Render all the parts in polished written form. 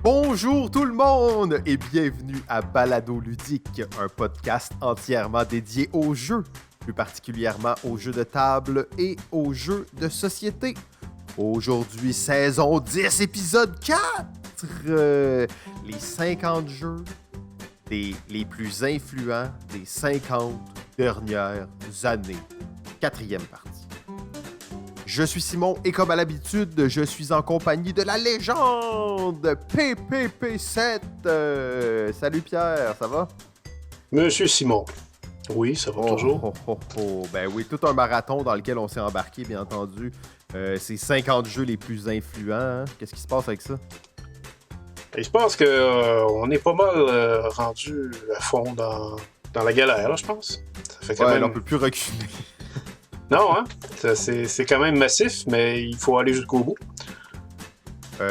Bonjour tout le monde et bienvenue à Balado Ludique, un podcast entièrement dédié aux jeux, plus particulièrement aux jeux de table et aux jeux de société. Aujourd'hui, saison 10, épisode 4, les 50 jeux les plus influents des 50 dernières années. Quatrième partie. Je suis Simon et comme à l'habitude, je suis en compagnie de la légende PPP7. Salut Pierre, ça va? Monsieur Simon. Oui, ça va toujours. Ben oui, tout un marathon dans lequel on s'est embarqué, bien entendu. C'est 50 jeux les plus influents. Hein? Qu'est-ce qui se passe avec ça? Et je pense qu'on est pas mal rendu à fond dans la galère, là, je pense. Ça fait quand même... on peut plus reculer. Non, hein? C'est quand même massif, mais il faut aller jusqu'au bout.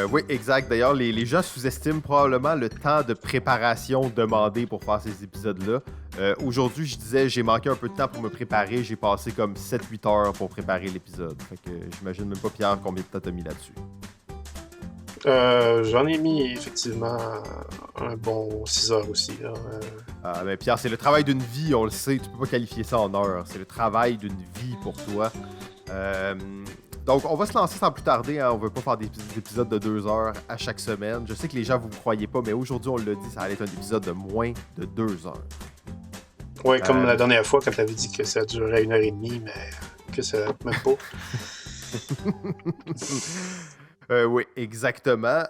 Oui, exact. D'ailleurs, les gens sous-estiment probablement le temps de préparation demandé pour faire ces épisodes-là. Aujourd'hui, je disais, j'ai manqué un peu de temps pour me préparer. J'ai passé comme 7-8 heures pour préparer l'épisode. Fait que j'imagine même pas, Pierre, combien de temps t'as mis là-dessus. J'en ai mis effectivement un bon 6 heures aussi. Là. Mais Pierre, c'est le travail d'une vie, on le sait. Tu peux pas qualifier ça en heures. C'est le travail d'une vie pour toi. Donc, on va se lancer sans plus tarder. Hein. On veut pas faire des épisodes de 2 heures à chaque semaine. Je sais que les gens, vous ne croyez pas, mais aujourd'hui, on l'a dit, ça allait être un épisode de moins de 2 heures. Oui, comme la dernière fois, quand tu avais dit que ça durait 1h30, mais que ça même pas. Oui, exactement.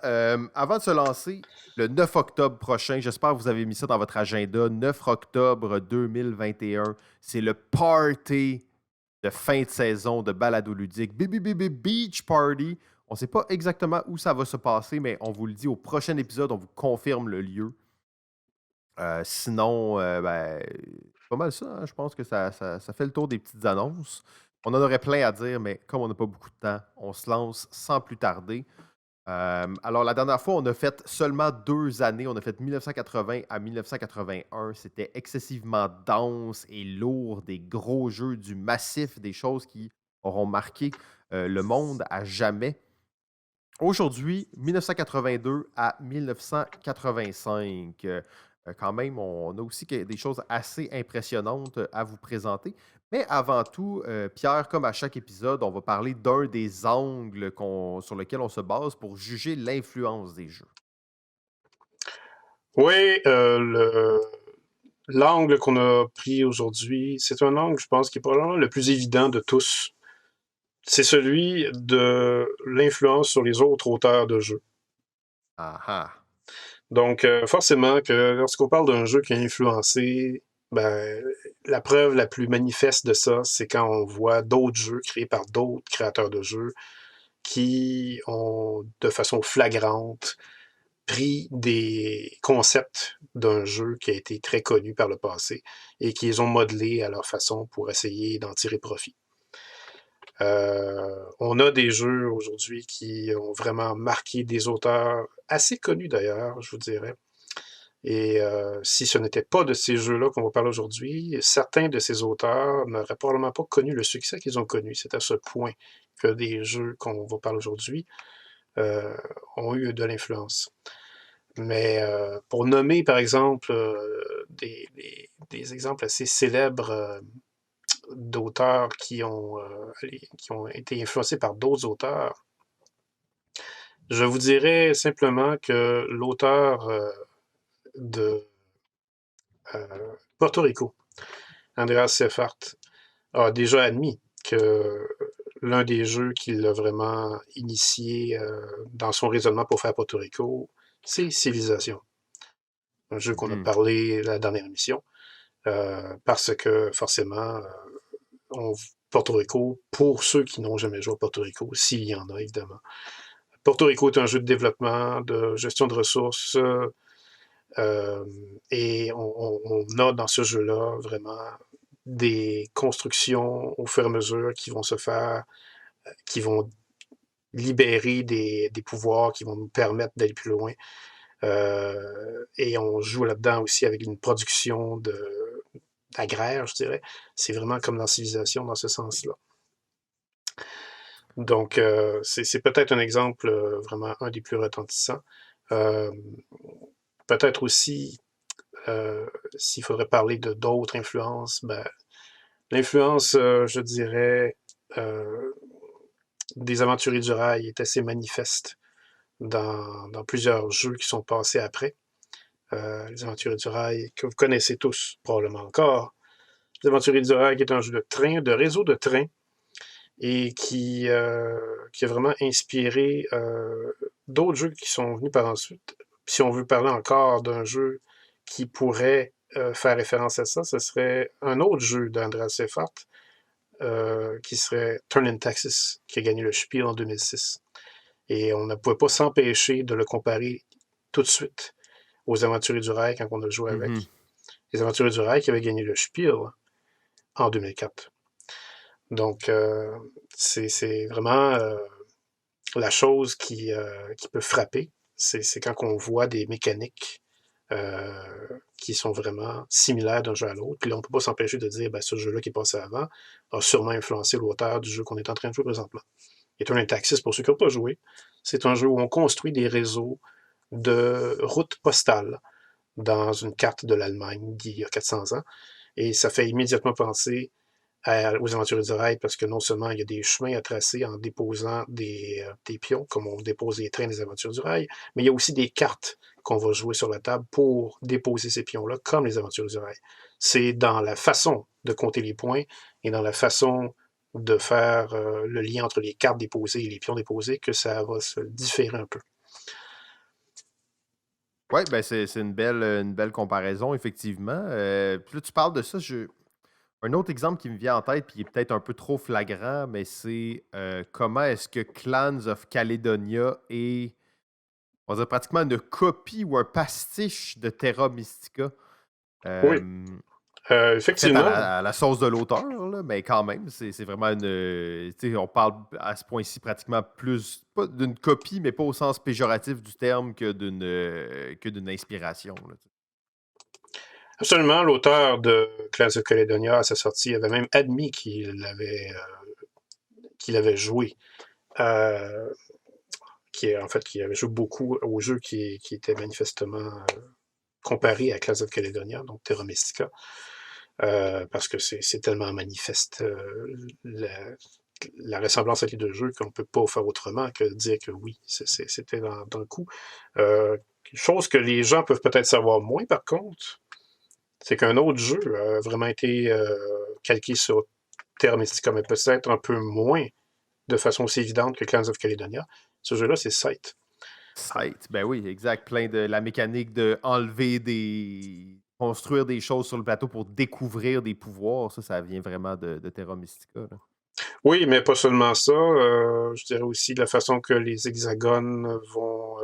Avant de se lancer, le 9 octobre prochain, j'espère que vous avez mis ça dans votre agenda, 9 octobre 2021, c'est le party de fin de saison de Balado Ludique. Beach Party. On ne sait pas exactement où ça va se passer, mais on vous le dit au prochain épisode, on vous confirme le lieu. Sinon, c'est pas mal ça. Hein? Je pense que ça fait le tour des petites annonces. On en aurait plein à dire, mais comme on n'a pas beaucoup de temps, on se lance sans plus tarder. Alors, la dernière fois, on a fait seulement 2 années. On a fait 1980 à 1981. C'était excessivement dense et lourd, des gros jeux, du massif, des choses qui auront marqué le monde à jamais. Aujourd'hui, 1982 à 1985. Quand même, on a aussi des choses assez impressionnantes à vous présenter. Mais avant tout, Pierre, comme à chaque épisode, on va parler d'un des angles sur lesquels on se base pour juger l'influence des jeux. Oui, l'angle qu'on a pris aujourd'hui, c'est un angle, je pense, qui est probablement le plus évident de tous. C'est celui de l'influence sur les autres auteurs de jeux. Ah ah. Donc, forcément, que lorsqu'on parle d'un jeu qui a influencé, la preuve la plus manifeste de ça, c'est quand on voit d'autres jeux créés par d'autres créateurs de jeux qui ont, de façon flagrante, pris des concepts d'un jeu qui a été très connu par le passé et qui les ont modelés à leur façon pour essayer d'en tirer profit. On a des jeux aujourd'hui qui ont vraiment marqué des auteurs assez connus d'ailleurs, je vous dirais. Et si ce n'était pas de ces jeux-là qu'on va parler aujourd'hui, certains de ces auteurs n'auraient probablement pas connu le succès qu'ils ont connu. C'est à ce point que des jeux qu'on va parler aujourd'hui ont eu de l'influence. Mais pour nommer, par exemple, des exemples assez célèbres d'auteurs qui ont été influencés par d'autres auteurs, je vous dirais simplement que l'auteur de Porto Rico, Andreas Seffart, a déjà admis que l'un des jeux qui l'a vraiment initié dans son raisonnement pour faire Porto Rico, c'est Civilisation. Un jeu qu'on a parlé la dernière émission, parce que forcément, Porto Rico, pour ceux qui n'ont jamais joué à Porto Rico, s'il y en a évidemment. Porto Rico est un jeu de développement, de gestion de ressources, et on a dans ce jeu-là vraiment des constructions au fur et à mesure qui vont se faire, qui vont libérer des pouvoirs qui vont nous permettre d'aller plus loin. Et on joue là-dedans aussi avec une production agraire, je dirais. C'est vraiment comme dans Civilisation dans ce sens-là. Donc, c'est peut-être un exemple vraiment un des plus retentissants. Euh, Peut-être aussi, s'il faudrait parler de d'autres influences, ben, l'influence, je dirais, euh, des Aventuriers du Rail est assez manifeste dans plusieurs jeux qui sont passés après. Les Aventuriers du Rail, que vous connaissez tous probablement encore. Les Aventuriers du Rail, qui est un jeu de train, de réseau de train, et qui a vraiment inspiré d'autres jeux qui sont venus par ensuite. Si on veut parler encore d'un jeu qui pourrait faire référence à ça, ce serait un autre jeu d'Andreas Seifert, qui serait Turn in Texas, qui a gagné le Spiel en 2006. Et on ne pouvait pas s'empêcher de le comparer tout de suite aux Aventuriers du Rail quand on a joué Mhm. avec. Les Aventuriers du Rail qui avaient gagné le Spiel en 2004. Donc, c'est vraiment la chose qui peut frapper. C'est quand on voit des mécaniques qui sont vraiment similaires d'un jeu à l'autre. Puis là, on ne peut pas s'empêcher de dire, ben, ce jeu-là qui est passé avant a sûrement influencé l'auteur du jeu qu'on est en train de jouer présentement. Et Turn Taxis, pour ceux qui n'ont pas joué, c'est un jeu où on construit des réseaux de routes postales dans une carte de l'Allemagne d'il y a 400 ans. Et ça fait immédiatement penser aux Aventuriers du Rail parce que non seulement il y a des chemins à tracer en déposant des pions, comme on dépose les trains des Aventures du Rail, mais il y a aussi des cartes qu'on va jouer sur la table pour déposer ces pions-là, comme les Aventures du Rail. C'est dans la façon de compter les points et dans la façon de faire le lien entre les cartes déposées et les pions déposés que ça va se différer un peu. Ouais, ben c'est une belle comparaison, effectivement. Puis là, tu parles de ça. Un autre exemple qui me vient en tête, puis il est peut-être un peu trop flagrant, mais c'est comment est-ce que Clans of Caledonia est, on va dire, pratiquement une copie ou un pastiche de Terra Mystica. Oui, Euh, Fait effectivement. à la sauce de l'auteur, là, mais quand même, c'est vraiment une. Tu sais, on parle à ce point-ci pratiquement plus, pas d'une copie, mais pas au sens péjoratif du terme que d'une inspiration, là, tu sais. Absolument, l'auteur de Clans of Caledonia à sa sortie avait même admis qu'il avait joué. Euh, qui avait joué beaucoup au jeu qui était manifestement comparé à Clans of Caledonia, donc Terra Mystica, parce que c'est tellement manifeste la ressemblance avec les deux jeux qu'on ne peut pas faire autrement que de dire que oui, c'était dans le coup. Chose que les gens peuvent peut-être savoir moins, par contre, c'est qu'un autre jeu a vraiment été calqué sur Terra Mystica, mais peut-être un peu moins de façon aussi évidente que Clans of Caledonia. Ce jeu-là, c'est Sight. Sight, ben oui, exact. Plein de la mécanique de enlever des. Construire des choses sur le plateau pour découvrir des pouvoirs, ça vient vraiment de Terra Mystica, là. Oui, mais pas seulement ça. Je dirais aussi la façon que les hexagones vont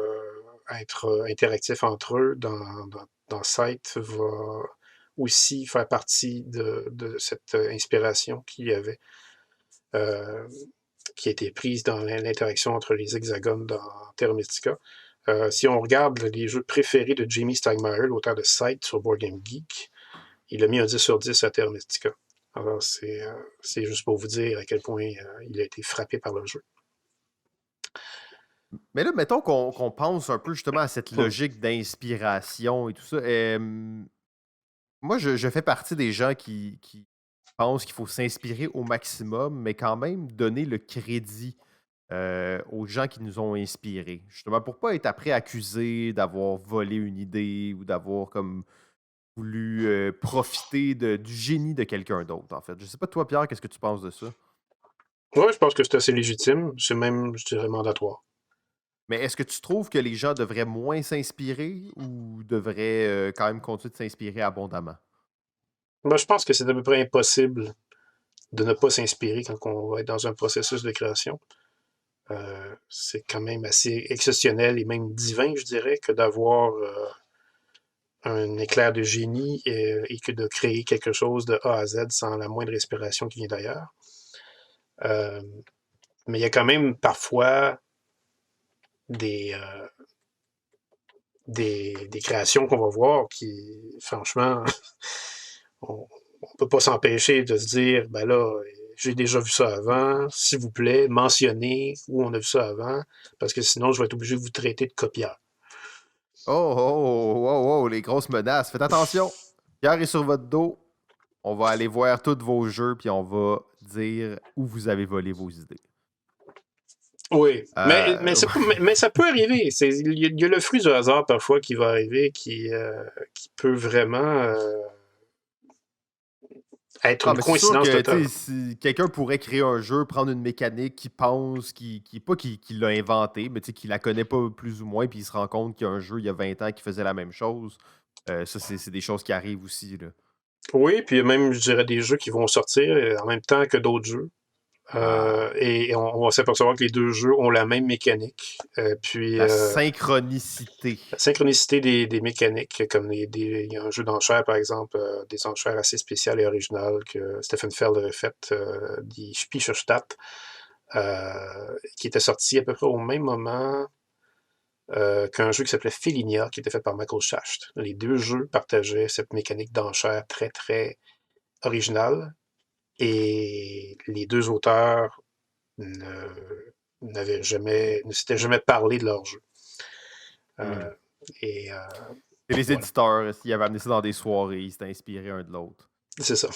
être interactifs entre eux dans Sight va aussi faire partie de cette inspiration qu'il y avait, euh, qui a été prise dans l'interaction entre les hexagones dans Terra Mystica. Si on regarde les jeux préférés de Jamie Stegmaier, l'auteur de Sight sur Board Game Geek, il a mis un 10 sur 10 à Terra Mystica. Alors, c'est juste pour vous dire à quel point il a été frappé par le jeu. Mais là, mettons qu'on pense un peu justement à cette Hmm. logique d'inspiration et tout ça. Moi, je fais partie des gens qui pensent qu'il faut s'inspirer au maximum, mais quand même donner le crédit aux gens qui nous ont inspirés. Justement, pour pas être après accusé d'avoir volé une idée ou d'avoir comme voulu profiter du génie de quelqu'un d'autre, en fait. Je sais pas, toi, Pierre, qu'est-ce que tu penses de ça? Ouais, je pense que c'est assez légitime. C'est même, je dirais, mandatoire. Mais est-ce que tu trouves que les gens devraient moins s'inspirer ou devraient quand même continuer de s'inspirer abondamment? Ben, je pense que c'est à peu près impossible de ne pas s'inspirer quand on va être dans un processus de création. C'est quand même assez exceptionnel et même divin, je dirais, que d'avoir un éclair de génie et que de créer quelque chose de A à Z sans la moindre inspiration qui vient d'ailleurs. Euh, mais il y a quand même parfois des, euh, des créations qu'on va voir qui, franchement, on ne peut pas s'empêcher de se dire, ben là, j'ai déjà vu ça avant, s'il vous plaît, mentionnez où on a vu ça avant, parce que sinon, je vais être obligé de vous traiter de copieur. Oh, oh, oh, oh, oh, les grosses menaces. Faites attention. Pierre est sur votre dos. On va aller voir tous vos jeux, puis on va dire où vous avez volé vos idées. Oui, Euh, mais ça peut arriver. Il y a le fruit du hasard parfois qui va arriver qui peut vraiment être Ah, une mais c'est sûr coïncidence que totale. tu sais, si quelqu'un pourrait créer un jeu, prendre une mécanique qui pense, pas qui l'a inventé, mais tu sais, qui la connaît pas plus ou moins, puis il se rend compte qu'il y a un jeu il y a 20 ans qui faisait la même chose. Ça, c'est des choses qui arrivent aussi, là. Oui, puis il y a même, je dirais, des jeux qui vont sortir en même temps que d'autres jeux. Ah, Et on va s'apercevoir que les deux jeux ont la même mécanique. Puis la synchronicité. la synchronicité des mécaniques, comme il y a un jeu d'enchères, par exemple, des enchères assez spéciales et originales que Stephen Feld avait fait, die Speicherstadt, qui était sorti à peu près au même moment qu'un jeu qui s'appelait Felinia, qui était fait par Michael Schacht. Les deux jeux partageaient cette mécanique d'enchères très, très originale, et les deux auteurs ne s'étaient jamais parlé de leur jeu. Hmm. Euh, et C'est les voilà, éditeurs, s'ils avaient amené ça dans des soirées, ils s'étaient inspirés un de l'autre. c'est ça.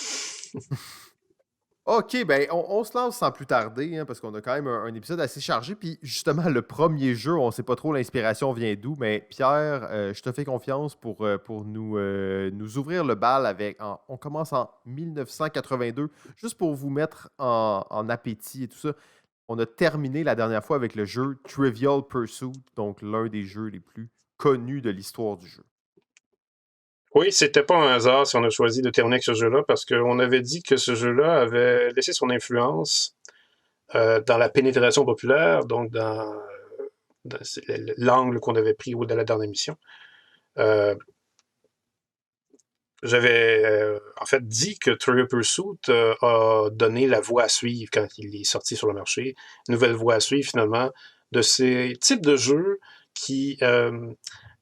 Ok, ben on se lance sans plus tarder, hein, parce qu'on a quand même un épisode assez chargé. Puis justement, le premier jeu, on sait pas trop l'inspiration vient d'où, mais Pierre, je te fais confiance pour nous ouvrir le bal avec. On commence en 1982, juste pour vous mettre en appétit et tout ça. On a terminé la dernière fois avec le jeu Trivial Pursuit, donc l'un des jeux les plus connus de l'histoire du jeu. Oui, c'était pas un hasard si on a choisi de terminer avec ce jeu-là, parce qu'on avait dit que ce jeu-là avait laissé son influence dans la pénétration populaire, donc dans l'angle qu'on avait pris au de la dernière émission. Euh, J'avais en fait dit que Trivial Pursuit a donné la voie à suivre quand il est sorti sur le marché, une nouvelle voie à suivre finalement de ces types de jeux qui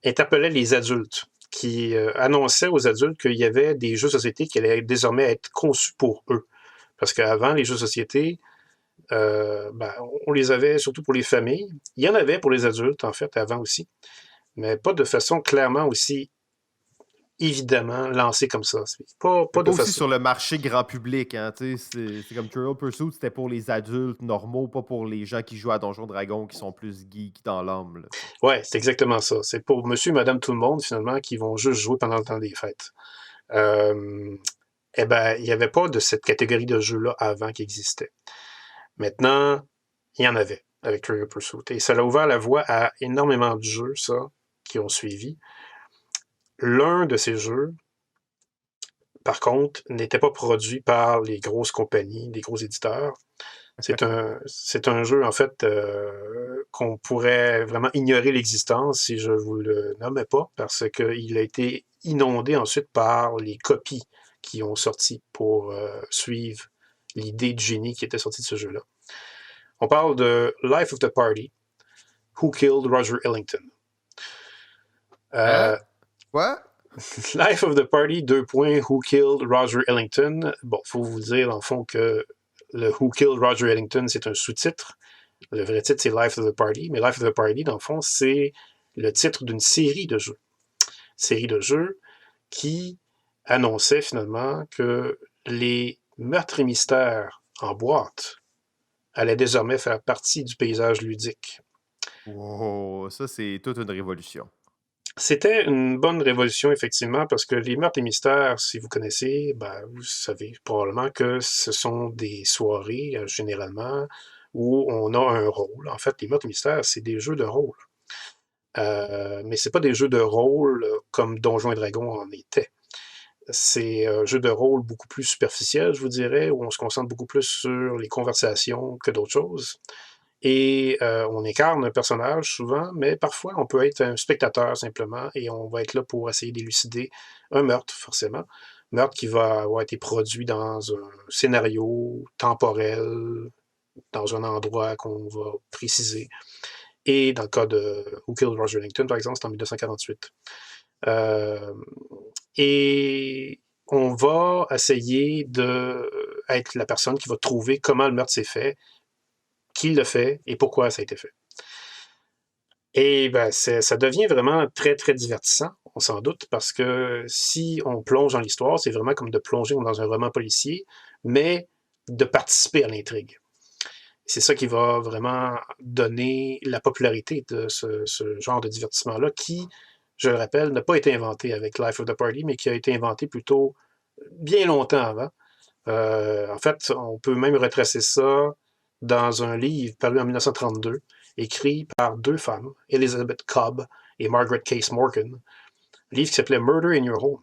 interpellaient les adultes, qui annonçaient aux adultes qu'il y avait des jeux de société qui allaient désormais être conçus pour eux. Parce qu'avant, les jeux de société, ben, on les avait surtout pour les familles. Il y en avait pour les adultes, en fait, avant aussi, mais pas de façon clairement aussi évidemment lancée comme ça. Mais Pas pas de aussi façon. sur le marché grand public, hein, tu sais, c'est comme Trivial Pursuit, c'était pour les adultes normaux, pas pour les gens qui jouent à Donjons Dragons, qui sont plus geeks dans l'âme, là, tu sais. Ouais, c'est exactement ça. C'est pour monsieur et madame tout le monde, finalement, qui vont juste jouer pendant le temps des fêtes. Euh, eh ben, il n'y avait pas de cette catégorie de jeux-là avant qui existait. Maintenant, il y en avait avec Trivial Pursuit. Et ça a ouvert la voie à énormément de jeux, ça, qui ont suivi. L'un de ces jeux, par contre, n'était pas produit par les grosses compagnies, les gros éditeurs. C'est un jeu, en fait, qu'on pourrait vraiment ignorer l'existence si je vous le nommais pas, parce qu'il a été inondé ensuite par les copies qui ont sorti pour suivre l'idée de génie qui était sortie de ce jeu-là. On parle de Life of the Party, Who Killed Roger Ellington. Hein? Euh, Quoi? Life of the Party, deux points, Who Killed Roger Ellington. Bon, faut vous dire, en fond, que le Who Killed Roger Ellington, c'est un sous-titre. Le vrai titre, c'est Life of the Party. Mais Life of the Party, dans le fond, c'est le titre d'une série de jeux. Série de jeux qui annonçait finalement que les meurtres et mystères en boîte allaient désormais faire partie du paysage ludique. Wow, ça, c'est toute une révolution. C'était une bonne révolution, effectivement, parce que les meurtres et mystères, si vous connaissez, ben, vous savez probablement que ce sont des soirées, généralement, où on a un rôle. En fait, les meurtres et mystères, c'est des jeux de rôle. Mais c'est pas des jeux de rôle comme Donjons et Dragons en était. C'est un jeu de rôle beaucoup plus superficiel, je vous dirais, où on se concentre beaucoup plus sur les conversations que d'autres choses. Et on incarne un personnage souvent, mais parfois on peut être un spectateur simplement et on va être là pour essayer d'élucider un meurtre, forcément. Meurtre qui va avoir été produit dans un scénario temporel, dans un endroit qu'on va préciser. Et dans le cas de Who Killed Roger Ellington, par exemple, c'est en 1948. Euh, et on va essayer d'être la personne qui va trouver comment le meurtre s'est fait, qui l'a fait et pourquoi ça a été fait. Et ben, ça devient vraiment très, très divertissant, on s'en doute, parce que si on plonge dans l'histoire, c'est vraiment comme de plonger dans un roman policier, mais de participer à l'intrigue. C'est ça qui va vraiment donner la popularité de ce genre de divertissement-là, qui, je le rappelle, n'a pas été inventé avec Life of the Party, mais qui a été inventé plutôt bien longtemps avant. En fait, on peut même retracer ça dans un livre paru en 1932, écrit par deux femmes, Elizabeth Cobb et Margaret Case Morgan, un livre qui s'appelait Murder in Your Home.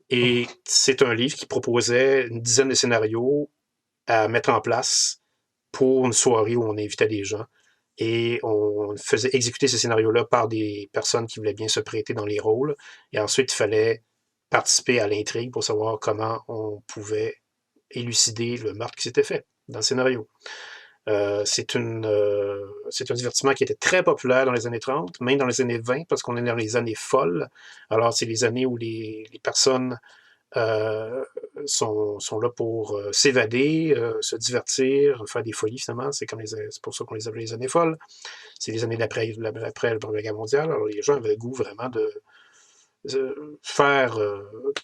Et c'est un livre qui proposait une dizaine de scénarios à mettre en place pour une soirée où on invitait des gens. Et on faisait exécuter ces scénarios-là par des personnes qui voulaient bien se prêter dans les rôles. Et ensuite, il fallait participer à l'intrigue pour savoir comment on pouvait élucider le meurtre qui s'était fait dans le scénario. C'est un divertissement qui était très populaire dans les années 30, même dans les années 20, parce qu'on est dans les années folles. Alors, c'est les années où les personnes sont là pour s'évader, se divertir, faire des folies, finalement. C'est pour ça qu'on les appelle les années folles. C'est les années d'après la Première Guerre mondiale. Alors, les gens avaient le goût vraiment de faire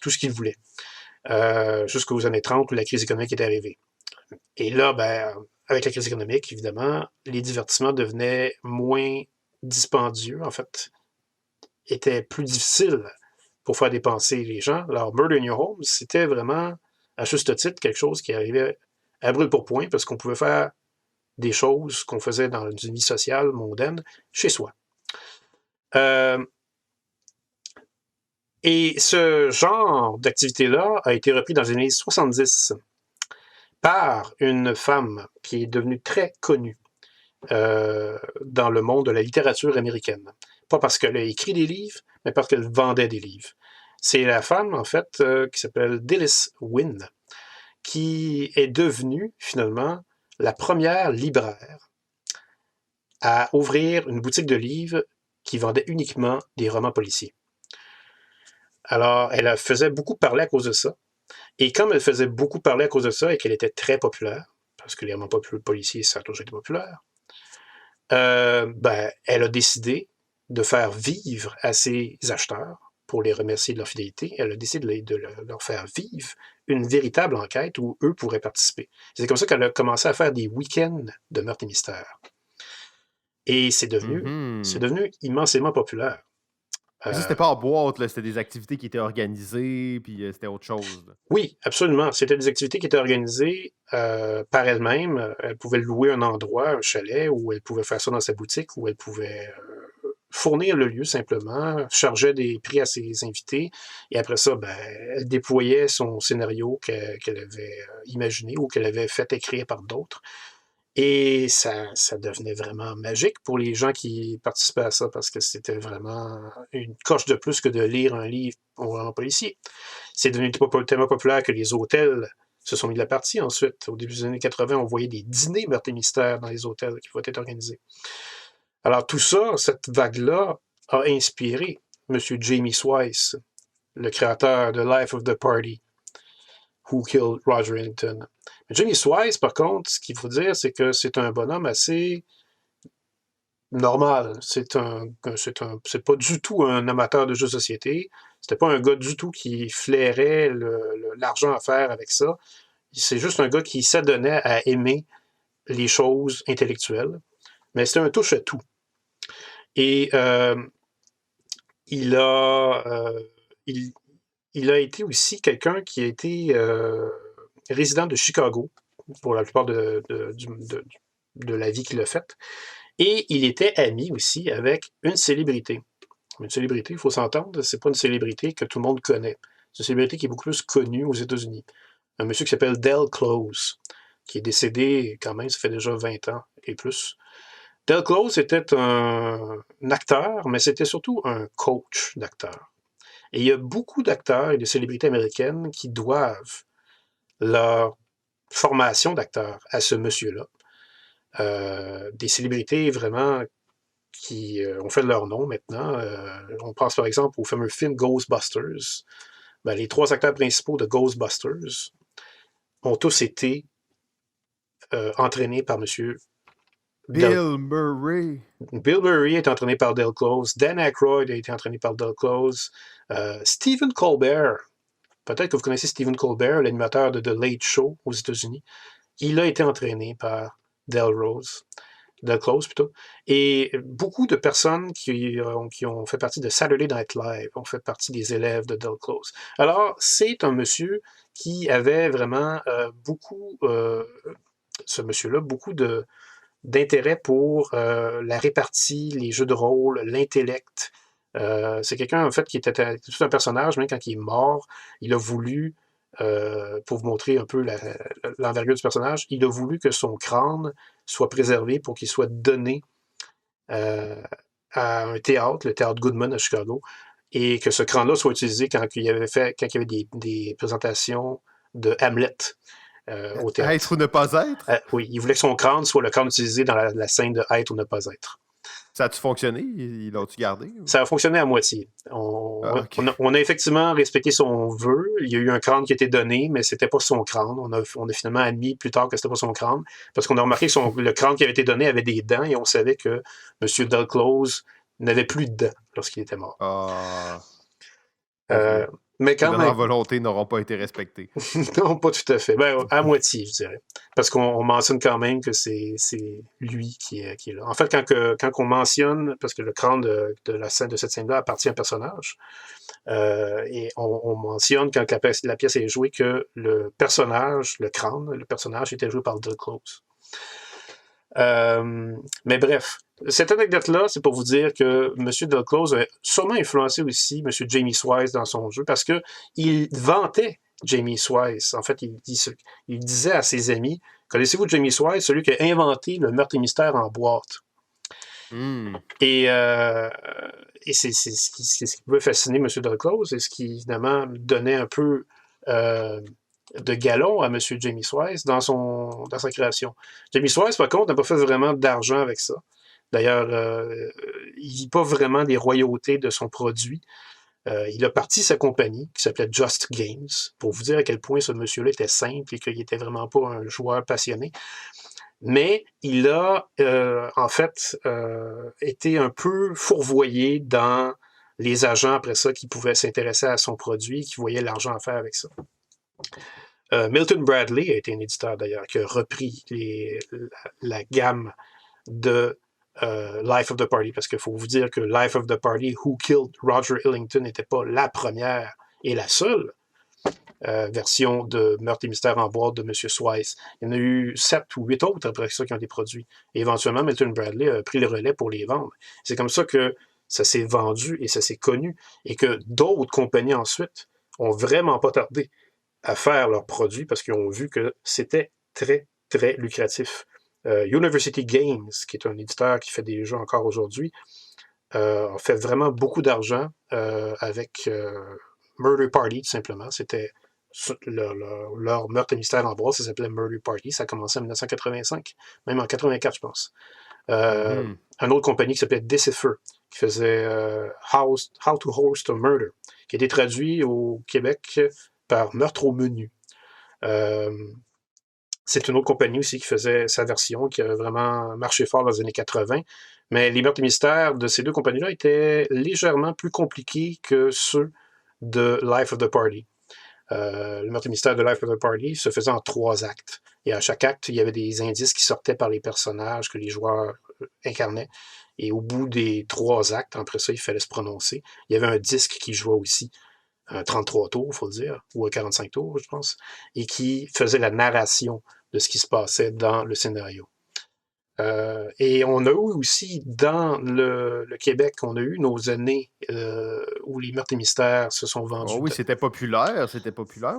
tout ce qu'ils voulaient. Jusqu'aux années 30, où la crise économique est arrivée. Et là, ben, avec la crise économique, évidemment, les divertissements devenaient moins dispendieux, en fait, étaient plus difficiles pour faire dépenser les gens. Alors, Murder in Your Home, c'était vraiment, à juste titre, quelque chose qui arrivait à brûle-pourpoint, parce qu'on pouvait faire des choses qu'on faisait dans une vie sociale mondaine chez soi. Et ce genre d'activité-là a été repris dans les années 70 par une femme qui est devenue très connue dans le monde de la littérature américaine. Pas parce qu'elle a écrit des livres, mais parce qu'elle vendait des livres. C'est la femme, en fait, qui s'appelle Dilys Wynne, qui est devenue, finalement, la première libraire à ouvrir une boutique de livres qui vendait uniquement des romans policiers. Alors, elle faisait beaucoup parler à cause de ça. Et comme elle faisait beaucoup parler à cause de ça et qu'elle était très populaire, parce que les romans policiers, ça a toujours été populaire, ben, elle a décidé de faire vivre à ses acheteurs, pour les remercier de leur fidélité, elle a décidé de leur faire vivre une véritable enquête où eux pourraient participer. C'est comme ça qu'elle a commencé à faire des week-ends de meurtre et mystère. Et c'est devenu immensément populaire. Mais ça, c'était pas en boîte, là, c'était des activités qui étaient organisées, puis c'était autre chose. Là. Oui, absolument. C'était des activités qui étaient organisées par elle-même. Elle pouvait louer un endroit, un chalet, où elle pouvait faire ça dans sa boutique, où elle pouvait fournir le lieu simplement, chargeait des prix à ses invités, et après ça, ben, elle déployait son scénario qu'elle avait imaginé ou qu'elle avait fait écrire par d'autres. Et ça devenait vraiment magique pour les gens qui participaient à ça, parce que c'était vraiment une coche de plus que de lire un livre vraiment policier. C'est devenu tellement populaire que les hôtels se sont mis de la partie ensuite. Au début des années 80, on voyait des dîners meurtres et mystères dans les hôtels qui pouvaient être organisés. Alors tout ça, cette vague-là, a inspiré M. Jamie Swice, le créateur de Life of the Party, Who Killed Roger Ellington. Mais Jamie Swice, par contre, ce qu'il faut dire, c'est que c'est un bonhomme assez normal. C'est pas du tout un amateur de jeux de société. C'était pas un gars du tout qui flairait l'argent à faire avec ça. C'est juste un gars qui s'adonnait à aimer les choses intellectuelles. Mais c'était un touche-à-tout. Et il a été aussi quelqu'un qui a été résident de Chicago pour la plupart de la vie qu'il a faite. Et il était ami aussi avec une célébrité. Une célébrité, il faut s'entendre, c'est pas une célébrité que tout le monde connaît. C'est une célébrité qui est beaucoup plus connue aux États-Unis. Un monsieur qui s'appelle Del Close, qui est décédé quand même, ça fait déjà 20 ans et plus. Del Close était un acteur, mais c'était surtout un coach d'acteurs. Et il y a beaucoup d'acteurs et de célébrités américaines qui doivent leur formation d'acteur à ce monsieur-là. Des célébrités vraiment qui ont fait de leur nom maintenant. On pense par exemple au fameux film Ghostbusters. Ben, les 3 acteurs principaux de Ghostbusters ont tous été entraînés par M. Bill Murray. Bill Murray est entraîné par Del Close. Dan Aykroyd a été entraîné par Del Close. Stephen Colbert, peut-être que vous connaissez Stephen Colbert, l'animateur de The Late Show aux États-Unis. Il a été entraîné par Del Close plutôt. Et beaucoup de personnes qui ont fait partie de Saturday Night Live ont fait partie des élèves de Del Close. Alors, c'est un monsieur qui avait vraiment ce monsieur-là, beaucoup d'intérêt pour la répartie, les jeux de rôle, l'intellect. C'est quelqu'un, en fait, qui était tout un personnage, même quand il est mort, il a voulu, pour vous montrer un peu l'envergure du personnage, il a voulu que son crâne soit préservé pour qu'il soit donné à un théâtre, le théâtre Goodman à Chicago, et que ce crâne-là soit utilisé quand il y avait des présentations de Hamlet. Au théâtre. Être ou ne pas être? Oui, il voulait que son crâne soit le crâne utilisé dans la scène de être ou ne pas être. Ça a-tu fonctionné? Il l'a-tu gardé? Ça a fonctionné à moitié. Okay. On a effectivement respecté son vœu. Il y a eu un crâne qui a été donné, mais c'était pas son crâne. On a finalement admis plus tard que c'était pas son crâne, parce qu'on a remarqué que le crâne qui avait été donné avait des dents, et on savait que M. Del Close n'avait plus de dents lorsqu'il était mort. Mais quand même. Les volontés n'auront pas été respectées. Non, pas tout à fait. Ben, à moitié, je dirais. Parce qu'on mentionne quand même que c'est lui qui est là. En fait, quand on mentionne, parce que le crâne de cette scène-là appartient à un personnage, et on mentionne quand la pièce est jouée que le personnage était joué par Del Close. Mais bref, cette anecdote-là, c'est pour vous dire que M. Del Close a sûrement influencé aussi M. Jamie Swice dans son jeu, parce qu'il vantait Jamie Swice. En fait, il disait à ses amis, connaissez-vous Jamie Swice, celui qui a inventé le meurtre et mystère en boîte? Et c'est ce qui pouvait fasciner M. Del Close, et ce qui, évidemment, donnait un peu de galon à M. Jamie Swice dans sa création. Jamie Swice, par contre, n'a pas fait vraiment d'argent avec ça. D'ailleurs, il vit pas vraiment des royautés de son produit. Il a parti sa compagnie, qui s'appelait Just Games, pour vous dire à quel point ce monsieur-là était simple et qu'il était vraiment pas un joueur passionné. Mais il a, en fait, été un peu fourvoyé dans les agents, après ça, qui pouvaient s'intéresser à son produit, qui voyaient l'argent à faire avec ça. Milton Bradley a été un éditeur, d'ailleurs, qui a repris la gamme de Life of the Party, parce qu'il faut vous dire que Life of the Party, Who Killed Roger Ellington, n'était pas la première et la seule version de Meurtre et mystère en boîte de M. Swice. Il y en a eu 7 ou 8 autres après ça qui ont été produits. Et éventuellement, Milton Bradley a pris le relais pour les vendre. C'est comme ça que ça s'est vendu et ça s'est connu, et que d'autres compagnies ensuite ont vraiment pas tardé à faire leurs produits parce qu'ils ont vu que c'était très, très lucratif. University Games, qui est un éditeur qui fait des jeux encore aujourd'hui, a fait vraiment beaucoup d'argent avec Murder Party, tout simplement. C'était leur meurtre et mystère en boîte, ça s'appelait Murder Party. Ça a commencé en 1985, même en 84, je pense. Une autre compagnie qui s'appelait Decipher, qui faisait How to Host a Murder, qui a été traduit au Québec par Meurtre au menu. C'est une autre compagnie aussi qui faisait sa version, qui a vraiment marché fort dans les années 80. Mais les meurtres et mystères de ces deux compagnies-là étaient légèrement plus compliqués que ceux de Life of the Party. Le meurtre et mystère de Life of the Party se faisait en 3 actes. Et à chaque acte, il y avait des indices qui sortaient par les personnages que les joueurs incarnaient. Et au bout des 3 actes, après ça, il fallait se prononcer. Il y avait un disque qui jouait aussi, un 33 tours, il faut le dire, ou un 45 tours, je pense, et qui faisait la narration de ce qui se passait dans le scénario. Et on a eu aussi, dans le Québec, on a eu nos années où les meurtres et mystères se sont vendus. Oh oui, c'était populaire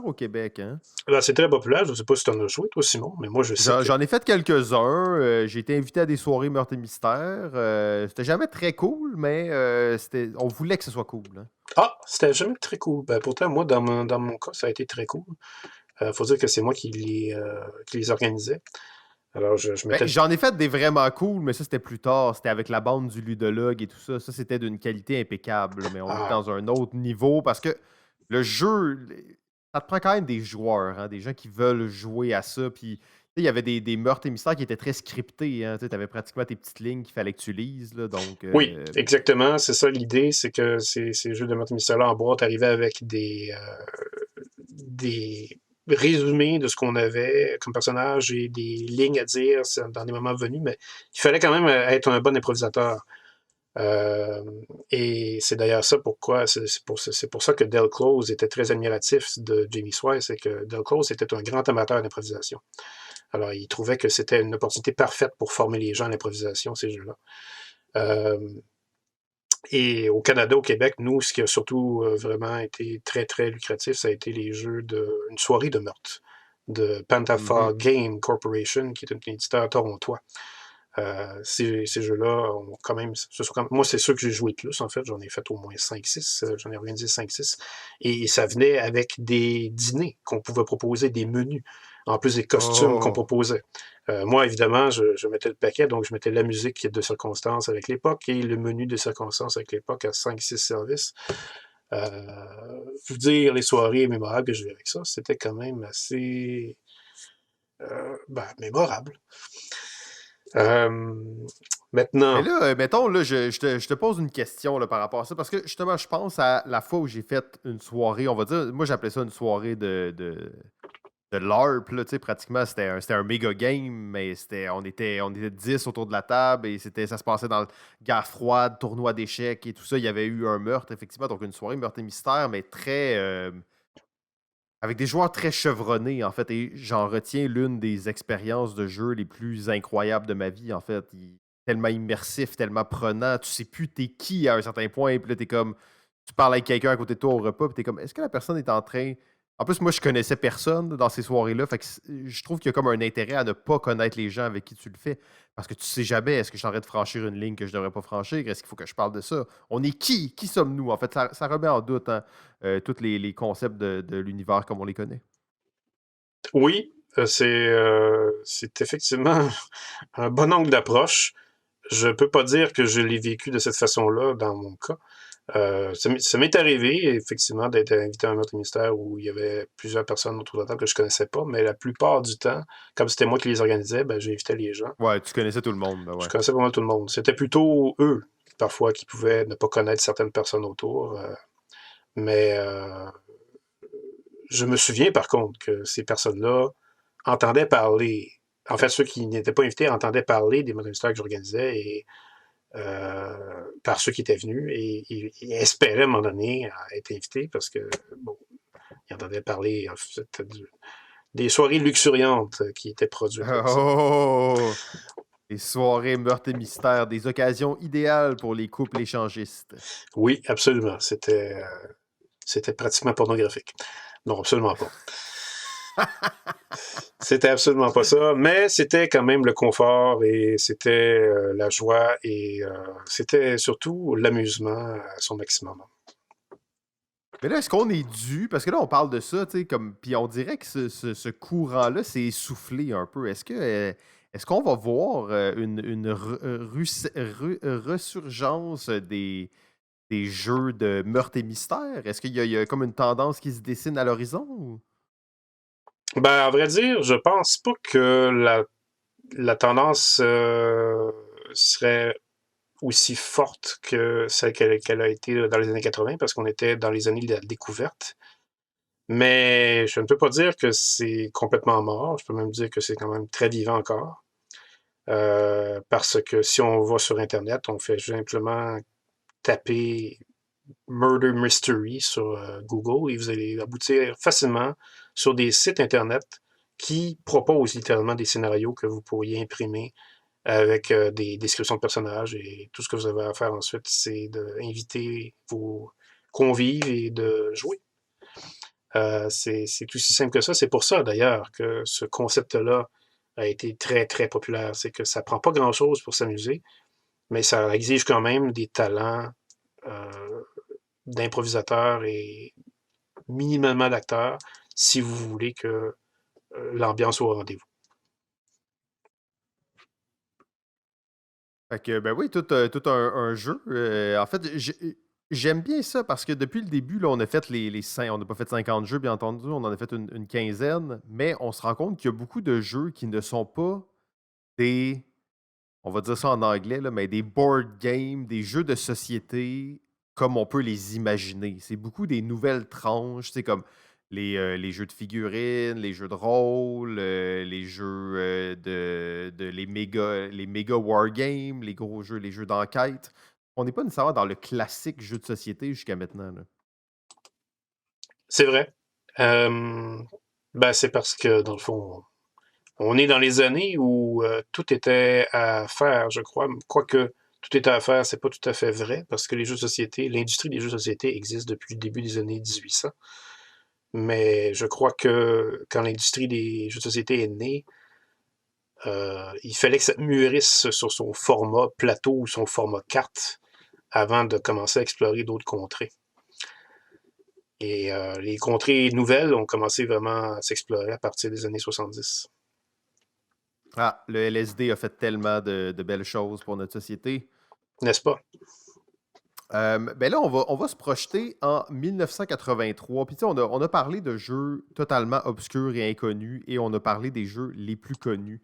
au Québec, hein? Alors, c'est très populaire, je ne sais pas si tu en as joué, toi, Simon, mais moi, je sais J'en ai fait quelques-uns. J'ai été invité à des soirées meurtres et mystères. C'était jamais très cool, mais on voulait que ce soit cool. Hein. Ah, c'était jamais très cool. Ben, pourtant, moi, dans mon cas, ça a été très cool. Faut dire que c'est moi qui les organisais. Alors, j'en ai fait des vraiment cool, mais ça, c'était plus tard. C'était avec la bande du ludologue et tout ça. Ça, c'était d'une qualité impeccable. Mais on est dans un autre niveau parce que le jeu, ça te prend quand même des joueurs, hein, des gens qui veulent jouer à ça. Puis il y avait des meurtres et mystères qui étaient très scriptés, hein. Tu avais pratiquement tes petites lignes qu'il fallait que tu lises, là, donc Oui, exactement, c'est ça l'idée, c'est que ces jeux de meurtre mystère-là en boîte arrivaient avec des résumés de ce qu'on avait comme personnage et des lignes à dire dans des moments venus, mais il fallait quand même être un bon improvisateur. Et c'est d'ailleurs ça pourquoi, c'est pour ça que Del Close était très admiratif de Jamie Swire, c'est que Del Close était un grand amateur d'improvisation. Alors, il trouvait que c'était une opportunité parfaite pour former les gens à l'improvisation, ces jeux-là. Et au Canada, au Québec, nous, ce qui a surtout vraiment été très, très lucratif, ça a été les jeux une soirée de meurtre de Pantafa Game Corporation, qui est un éditeur torontois. Ces jeux-là ont quand même. Moi, c'est ceux que j'ai joué le plus, en fait. J'en ai fait au moins 5-6. J'en ai organisé 5-6. Et ça venait avec des dîners qu'on pouvait proposer, des menus, en plus des costumes qu'on proposait. Moi, évidemment, je mettais le paquet, donc je mettais la musique de circonstance avec l'époque et le menu de circonstance avec l'époque à 5-6 services. Vous dire les soirées mémorables que j'ai eues avec ça, c'était quand même assez mémorable. Maintenant. Mais là, mettons, là, je te pose une question là, par rapport à ça, parce que justement, je pense à la fois où j'ai fait une soirée, on va dire, moi j'appelais ça une soirée de LARP, là, tu sais, pratiquement, c'était un méga game, mais on était 10 autour de la table et ça se passait dans le guerre froide, tournoi d'échecs et tout ça. Il y avait eu un meurtre, effectivement, donc une soirée meurtre et mystère, mais très. Avec des joueurs très chevronnés, en fait, et j'en retiens l'une des expériences de jeu les plus incroyables de ma vie, en fait. Tellement immersif, tellement prenant, tu sais plus t'es qui à un certain point, puis là, t'es comme, tu parles avec quelqu'un à côté de toi au repas, puis t'es comme, est-ce que la personne est en train. En plus, moi, je connaissais personne dans ces soirées-là, fait que je trouve qu'il y a comme un intérêt à ne pas connaître les gens avec qui tu le fais, parce que tu sais jamais, est-ce que je suis en train de franchir une ligne que je devrais pas franchir, est-ce qu'il faut que je parle de ça? On est qui? Qui sommes-nous? En fait, ça remet en doute, hein, tous les concepts de l'univers comme on les connaît. Oui, c'est effectivement un bon angle d'approche. Je peux pas dire que je l'ai vécu de cette façon-là dans mon cas. Ça m'est arrivé, effectivement, d'être invité à un meurtre mystère où il y avait plusieurs personnes autour de la table que je connaissais pas, mais la plupart du temps, comme c'était moi qui les organisais, ben, j'invitais les gens. Ouais, tu connaissais tout le monde, ben Je ouais. connaissais pas mal tout le monde. C'était plutôt eux, parfois, qui pouvaient ne pas connaître certaines personnes autour. Mais je me souviens, par contre, que ces personnes-là entendaient parler. En fait, ceux qui n'étaient pas invités entendaient parler des meurtres mystères que j'organisais et par ceux qui étaient venus et espéraient à un moment donné être invités parce que, bon, ils entendaient parler en fait, des soirées luxuriantes qui étaient produites comme ça. Oh! Les soirées meurtres et mystères, des occasions idéales pour les couples échangistes. Oui, absolument. C'était pratiquement pornographique. Non, absolument pas. C'était absolument pas ça, mais c'était quand même le confort et c'était la joie et c'était surtout l'amusement à son maximum. Mais là, est-ce qu'on est dû? Parce que là, on parle de ça, tu sais, comme. Puis on dirait que ce courant-là s'est essoufflé un peu. Est-ce qu'on va voir une resurgence des jeux de meurtre et mystère? Est-ce qu'il y a comme une tendance qui se dessine à l'horizon? Ben, à vrai dire, je pense pas que la tendance serait aussi forte que celle qu'elle a été dans les années 80, parce qu'on était dans les années de la découverte. Mais je ne peux pas dire que c'est complètement mort. Je peux même dire que c'est quand même très vivant encore. Parce que si on va sur Internet, on fait simplement taper Murder Mystery sur Google et vous allez aboutir facilement sur des sites Internet qui proposent littéralement des scénarios que vous pourriez imprimer avec des descriptions de personnages et tout ce que vous avez à faire ensuite, c'est d'inviter vos convives et de jouer. C'est aussi simple que ça. C'est pour ça, d'ailleurs, que ce concept-là a été très, très populaire. C'est que ça prend pas grand-chose pour s'amuser, mais ça exige quand même des talents d'improvisateurs et minimalement d'acteurs si vous voulez que l'ambiance soit au rendez-vous. Fait que, ben oui, tout un jeu. En fait, J'aime bien ça parce que depuis le début, là, on a fait on n'a pas fait 50 jeux, bien entendu, on en a fait une quinzaine, mais on se rend compte qu'il y a beaucoup de jeux qui ne sont pas des, on va dire ça en anglais, là, mais des board games, des jeux de société comme on peut les imaginer. C'est beaucoup des nouvelles tranches, c'est comme les jeux de figurines, les jeux de rôle, les jeux les méga wargames, les gros jeux, les jeux d'enquête. On n'est pas nécessairement dans le classique jeu de société jusqu'à maintenant, là. C'est vrai. Euh, ben, c'est parce que, dans le fond, on est dans les années où tout était à faire, je crois. Quoique tout était à faire, c'est pas tout à fait vrai, parce que les jeux de société, l'industrie des jeux de société existe depuis le début des années 1800. Mais je crois que quand l'industrie des jeux de société est née, il fallait que ça mûrisse sur son format plateau ou son format carte avant de commencer à explorer d'autres contrées. Et les contrées nouvelles ont commencé vraiment à s'explorer à partir des années 70. Ah, le LSD a fait tellement de belles choses pour notre société. N'est-ce pas? Ben là, on va se projeter en 1983. Puis tu sais, on a parlé de jeux totalement obscurs et inconnus et on a parlé des jeux les plus connus.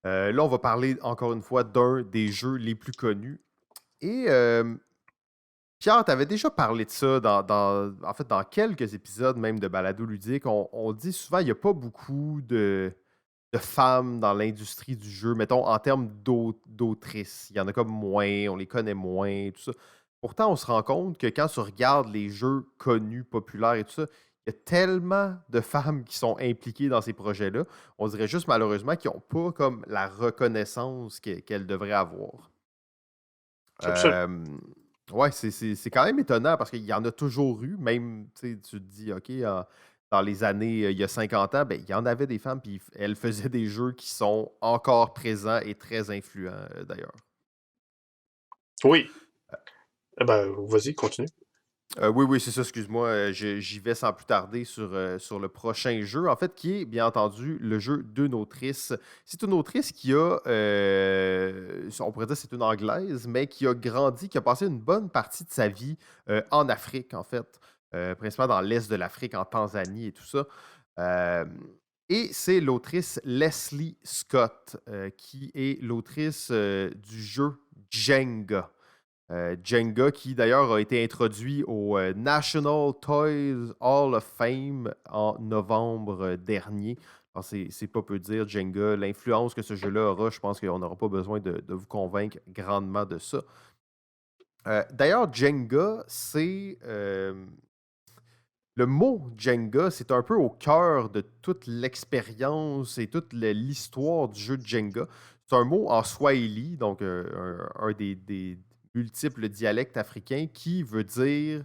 Là, on va parler encore une fois d'un des jeux les plus connus. Et Pierre, tu avais déjà parlé de ça en fait, dans quelques épisodes même de Balado Ludique. On dit souvent qu'il n'y a pas beaucoup de femmes dans l'industrie du jeu, mettons, en termes d'autrices. Il y en a comme moins, on les connaît moins, tout ça. Pourtant, on se rend compte que quand tu regardes les jeux connus, populaires et tout ça, il y a tellement de femmes qui sont impliquées dans ces projets-là. On dirait juste malheureusement qu'ils n'ont pas comme la reconnaissance qu'elles devraient avoir. Absolument. Euh, ouais, c'est quand même étonnant parce qu'il y en a toujours eu, même, tu sais, tu te dis, OK, dans les années, il y a 50 ans, ben, il y en avait des femmes, puis elles faisaient des jeux qui sont encore présents et très influents, d'ailleurs. Oui. Eh ben, vas-y, continue. Oui, oui, c'est ça, excuse-moi. J'y vais sans plus tarder sur le prochain jeu, en fait, qui est, bien entendu, le jeu d'une autrice. C'est une autrice qui a, on pourrait dire que c'est une Anglaise, mais qui a grandi, qui a passé une bonne partie de sa vie en Afrique, en fait, principalement dans l'est de l'Afrique, en Tanzanie et tout ça. Euh, et c'est l'autrice Leslie Scott, qui est l'autrice du jeu Jenga. Jenga, qui d'ailleurs a été introduit au National Toys Hall of Fame en novembre dernier. Alors, c'est pas peu dire, Jenga, l'influence que ce jeu-là aura, je pense qu'on n'aura pas besoin de vous convaincre grandement de ça. D'ailleurs, Jenga, c'est le mot Jenga, c'est un peu au cœur de toute l'expérience et toute l'histoire du jeu de Jenga. C'est un mot en Swahili, donc un des multiples dialectes africains qui veut dire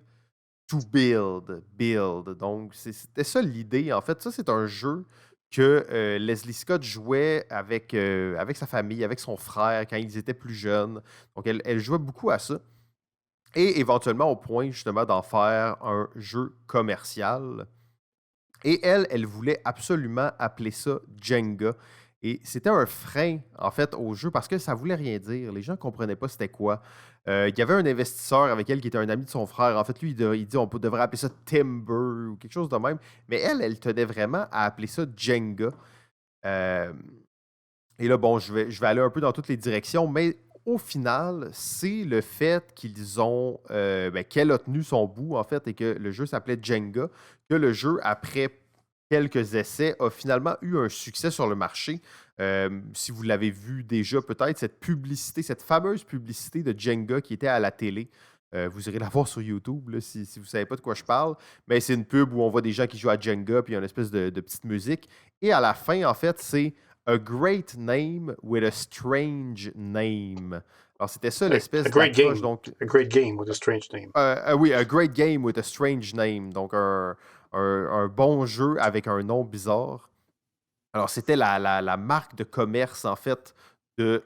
to build, build. Donc, c'était ça l'idée. En fait, ça, c'est un jeu que Leslie Scott jouait avec sa famille, avec son frère quand ils étaient plus jeunes. Donc, elle jouait beaucoup à ça. Et éventuellement, au point justement d'en faire un jeu commercial. Et elle voulait absolument appeler ça Jenga. Et c'était un frein, en fait, au jeu parce que ça voulait rien dire. Les gens ne comprenaient pas c'était quoi. Il y avait un investisseur avec elle qui était un ami de son frère. En fait, lui, il dit on devrait appeler ça Timber ou quelque chose de même. Mais elle tenait vraiment à appeler ça Jenga. Euh, et là, bon, je vais aller un peu dans toutes les directions, mais au final, c'est le fait qu'ils ont, qu'elle a tenu son bout, en fait, et que le jeu s'appelait Jenga, que le jeu, après quelques essais, a finalement eu un succès sur le marché. Si vous l'avez vu déjà, peut-être, cette publicité, cette fameuse publicité de Jenga qui était à la télé. Vous irez la voir sur YouTube là, si vous ne savez pas de quoi je parle. Mais c'est une pub où on voit des gens qui jouent à Jenga, puis il y a une espèce de petite musique. Et à la fin, en fait, c'est A great name with a strange name. Alors, c'était ça A l'espèce great d'accroche. game. Donc, A great game with a strange name. oui, A great game with a strange name. Donc, un bon jeu avec un nom bizarre. Alors, c'était la marque de commerce, en fait, de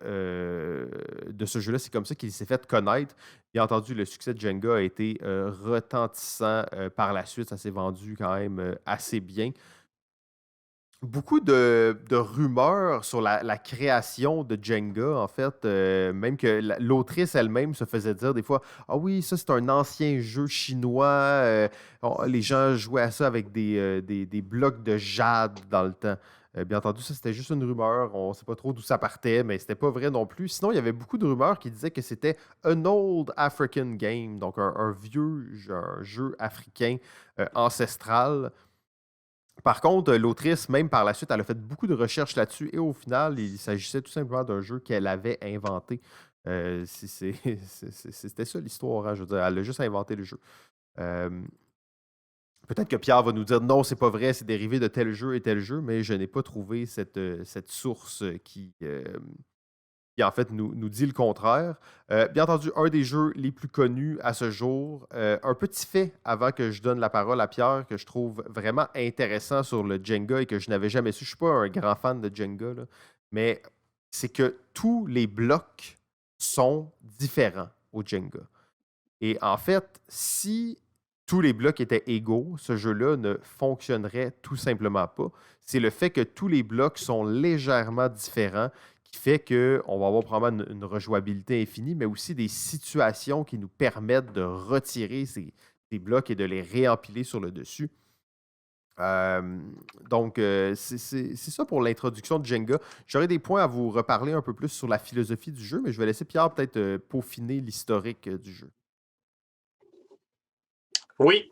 ce jeu-là. C'est comme ça qu'il s'est fait connaître. Bien entendu, le succès de Jenga a été retentissant par la suite. Ça s'est vendu quand même assez bien. beaucoup de rumeurs sur la création de Jenga, en fait. Même que l'autrice elle-même se faisait dire des fois: Ah oui, ça c'est un ancien jeu chinois. Les gens jouaient à ça avec des blocs de jade dans le temps. Bien entendu, ça c'était juste une rumeur. On ne sait pas trop d'où ça partait, mais c'était pas vrai non plus. Sinon, il y avait beaucoup de rumeurs qui disaient que c'était un old African game, donc un vieux un jeu africain ancestral. Par contre, l'autrice, même par la suite, elle a fait beaucoup de recherches là-dessus et au final, il s'agissait tout simplement d'un jeu qu'elle avait inventé. C'était ça l'histoire, hein, je veux dire, elle a juste inventé le jeu. Euh, Peut-être que Pierre va nous dire non, c'est pas vrai, c'est dérivé de tel jeu, mais je n'ai pas trouvé cette source qui en fait nous dit le contraire. Bien entendu, un des jeux les plus connus à ce jour. Un petit fait avant que je donne la parole à Pierre que je trouve vraiment intéressant sur le Jenga et que je n'avais jamais su. Je ne suis pas un grand fan de Jenga, là, mais c'est que tous les blocs sont différents au Jenga. Et en fait, si tous les blocs étaient égaux, ce jeu-là ne fonctionnerait tout simplement pas. C'est le fait que tous les blocs sont légèrement différents qui fait qu'on va avoir probablement une rejouabilité infinie, mais aussi des situations qui nous permettent de retirer ces blocs et de les réempiler sur le dessus. Euh, donc, c'est ça pour l'introduction de Jenga. J'aurais des points à vous reparler un peu plus sur la philosophie du jeu, mais je vais laisser Pierre peut-être peaufiner l'historique du jeu. Oui,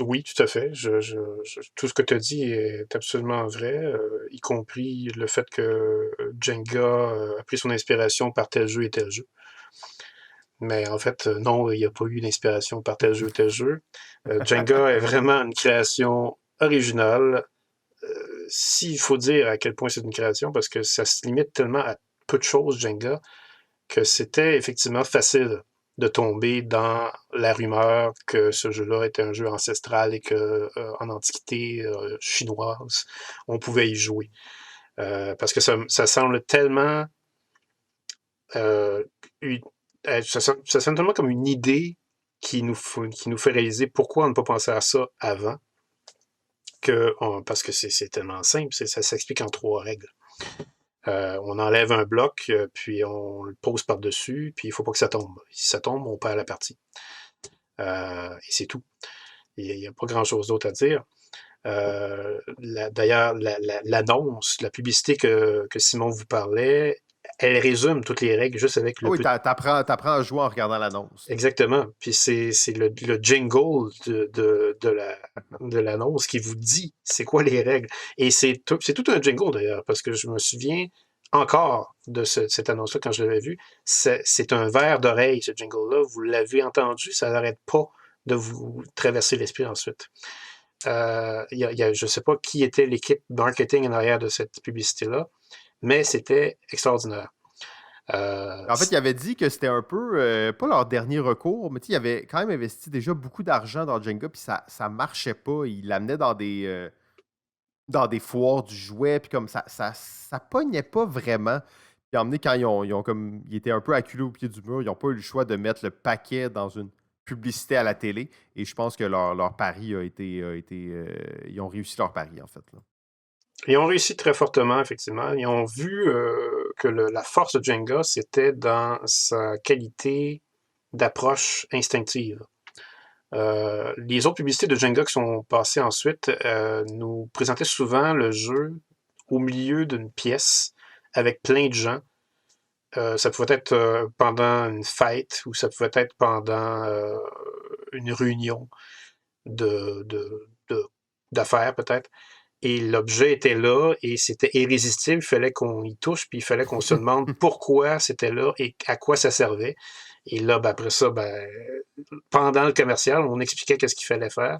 oui, tout à fait. Tout ce que tu as dit est absolument vrai, y compris le fait que Jenga a pris son inspiration par tel jeu et tel jeu. Mais en fait, non, il n'y a pas eu d'inspiration par tel jeu et tel jeu. Jenga est vraiment une création originale. S'il faut dire à quel point c'est une création, parce que ça se limite tellement à peu de choses, Jenga, que c'était effectivement facile de tomber dans la rumeur que ce jeu-là était un jeu ancestral et que en antiquité chinoise, on pouvait y jouer. Parce que ça semble tellement euh, ça sonne tellement comme une idée qui nous fait réaliser pourquoi on n'a pas pensé à ça avant, parce que c'est tellement simple, ça s'explique en 3 règles. On enlève un bloc, puis on le pose par-dessus, puis il faut pas que ça tombe. Si ça tombe, on perd la partie. Et c'est tout. Il n'y a pas grand-chose d'autre à dire. D'ailleurs, l'annonce, la publicité que Simon vous parlait, elle résume toutes les règles juste avec Ah le oui, peu. t'apprends à jouer en regardant l'annonce. Exactement. Puis c'est le jingle de l'annonce qui vous dit c'est quoi les règles. Et c'est tout un jingle d'ailleurs, parce que je me souviens encore de cette annonce-là quand je l'avais vu. C'est un verre d'oreille, ce jingle-là. Vous l'avez entendu, ça n'arrête pas de vous traverser l'esprit ensuite. Je ne sais pas qui était l'équipe marketing en arrière de cette publicité-là, mais c'était extraordinaire. En fait, ils avaient dit que c'était un peu, pas leur dernier recours, mais ils avaient quand même investi déjà beaucoup d'argent dans Jenga, puis ça marchait pas. Ils l'amenaient dans des foires du jouet, puis comme ça pognait pas vraiment. Puis emmené quand ils étaient un peu acculés au pied du mur, ils n'ont pas eu le choix de mettre le paquet dans une publicité à la télé. Et je pense que leur pari ils ont réussi leur pari, en fait, là. Ils ont réussi très fortement, effectivement. Ils ont vu que la force de Jenga, c'était dans sa qualité d'approche instinctive. Les autres publicités de Jenga qui sont passées ensuite nous présentaient souvent le jeu au milieu d'une pièce avec plein de gens. Ça pouvait être pendant une fête ou ça pouvait être pendant une réunion d'affaires peut-être. Et l'objet était là et c'était irrésistible. Il fallait qu'on y touche, puis il fallait qu'on se demande pourquoi c'était là et à quoi ça servait. Et là, après ça, pendant le commercial, on expliquait qu'est-ce qu'il fallait faire.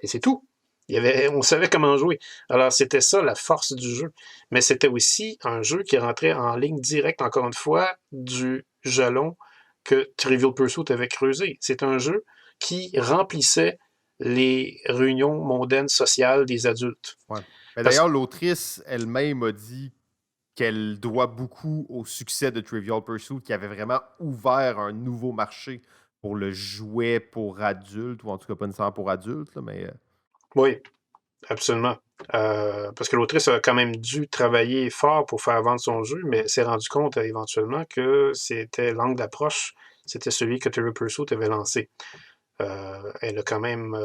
Et c'est tout. On savait comment jouer. Alors, c'était ça la force du jeu. Mais c'était aussi un jeu qui rentrait en ligne directe, encore une fois, du jalon que Trivial Pursuit avait creusé. C'est un jeu qui remplissait les réunions mondaines sociales des adultes. Ouais. Mais Parce d'ailleurs, l'autrice elle-même a dit qu'elle doit beaucoup au succès de Trivial Pursuit, qui avait vraiment ouvert un nouveau marché pour le jouet pour adultes, ou en tout cas pas nécessairement pour adultes, là, mais oui, absolument. Parce que l'autrice a quand même dû travailler fort pour faire vendre son jeu, mais elle s'est rendu compte éventuellement que c'était l'angle d'approche, c'était celui que Terry Pursuit avait lancé. Elle a quand même,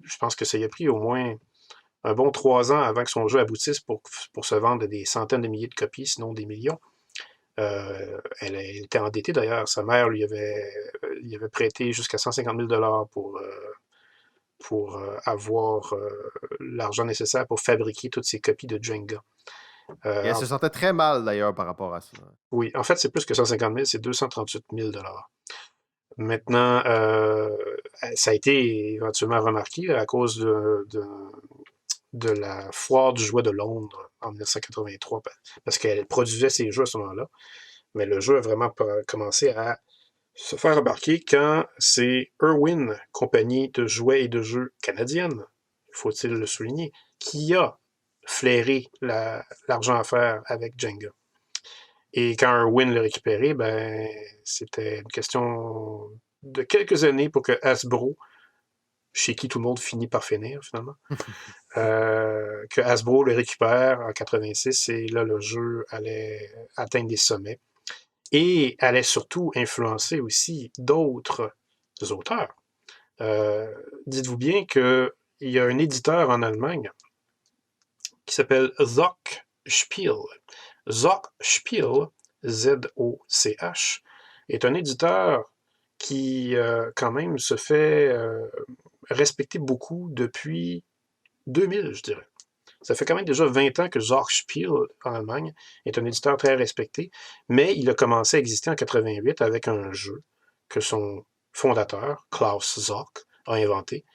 je pense que ça y a pris au moins un bon 3 ans avant que son jeu aboutisse pour se vendre des centaines de milliers de copies, sinon des millions. Elle était endettée d'ailleurs. Sa mère lui avait prêté jusqu'à 150 000 $ pour avoir l'argent nécessaire pour fabriquer toutes ces copies de Jenga. Et elle se sentait très mal d'ailleurs par rapport à ça. Oui, en fait, c'est plus que 150 000, c'est 238 000 $. Maintenant, ça a été éventuellement remarqué à cause de la foire du jouet de Londres en 1983, parce qu'elle produisait ses jeux à ce moment-là. Mais le jeu a vraiment commencé à se faire remarquer quand c'est Irwin, compagnie de jouets et de jeux canadienne, faut-il le souligner, qui a flairé l'argent à faire avec Jenga. Et quand Irwin l'a récupéré, ben, c'était une question de quelques années pour que Hasbro, chez qui tout le monde finit par finir finalement, que Hasbro le récupère en 86 et là le jeu allait atteindre des sommets et allait surtout influencer aussi d'autres auteurs. Dites-vous bien qu'il y a un éditeur en Allemagne qui s'appelle Zoch Spiel. Zoch Spiel, Z-O-C-H, est un éditeur qui, quand même, se fait respecter beaucoup depuis 2000, je dirais. Ça fait quand même déjà 20 ans que Zoch Spiel, en Allemagne, est un éditeur très respecté, mais il a commencé à exister en 88 avec un jeu que son fondateur, Klaus Zoch, a inventé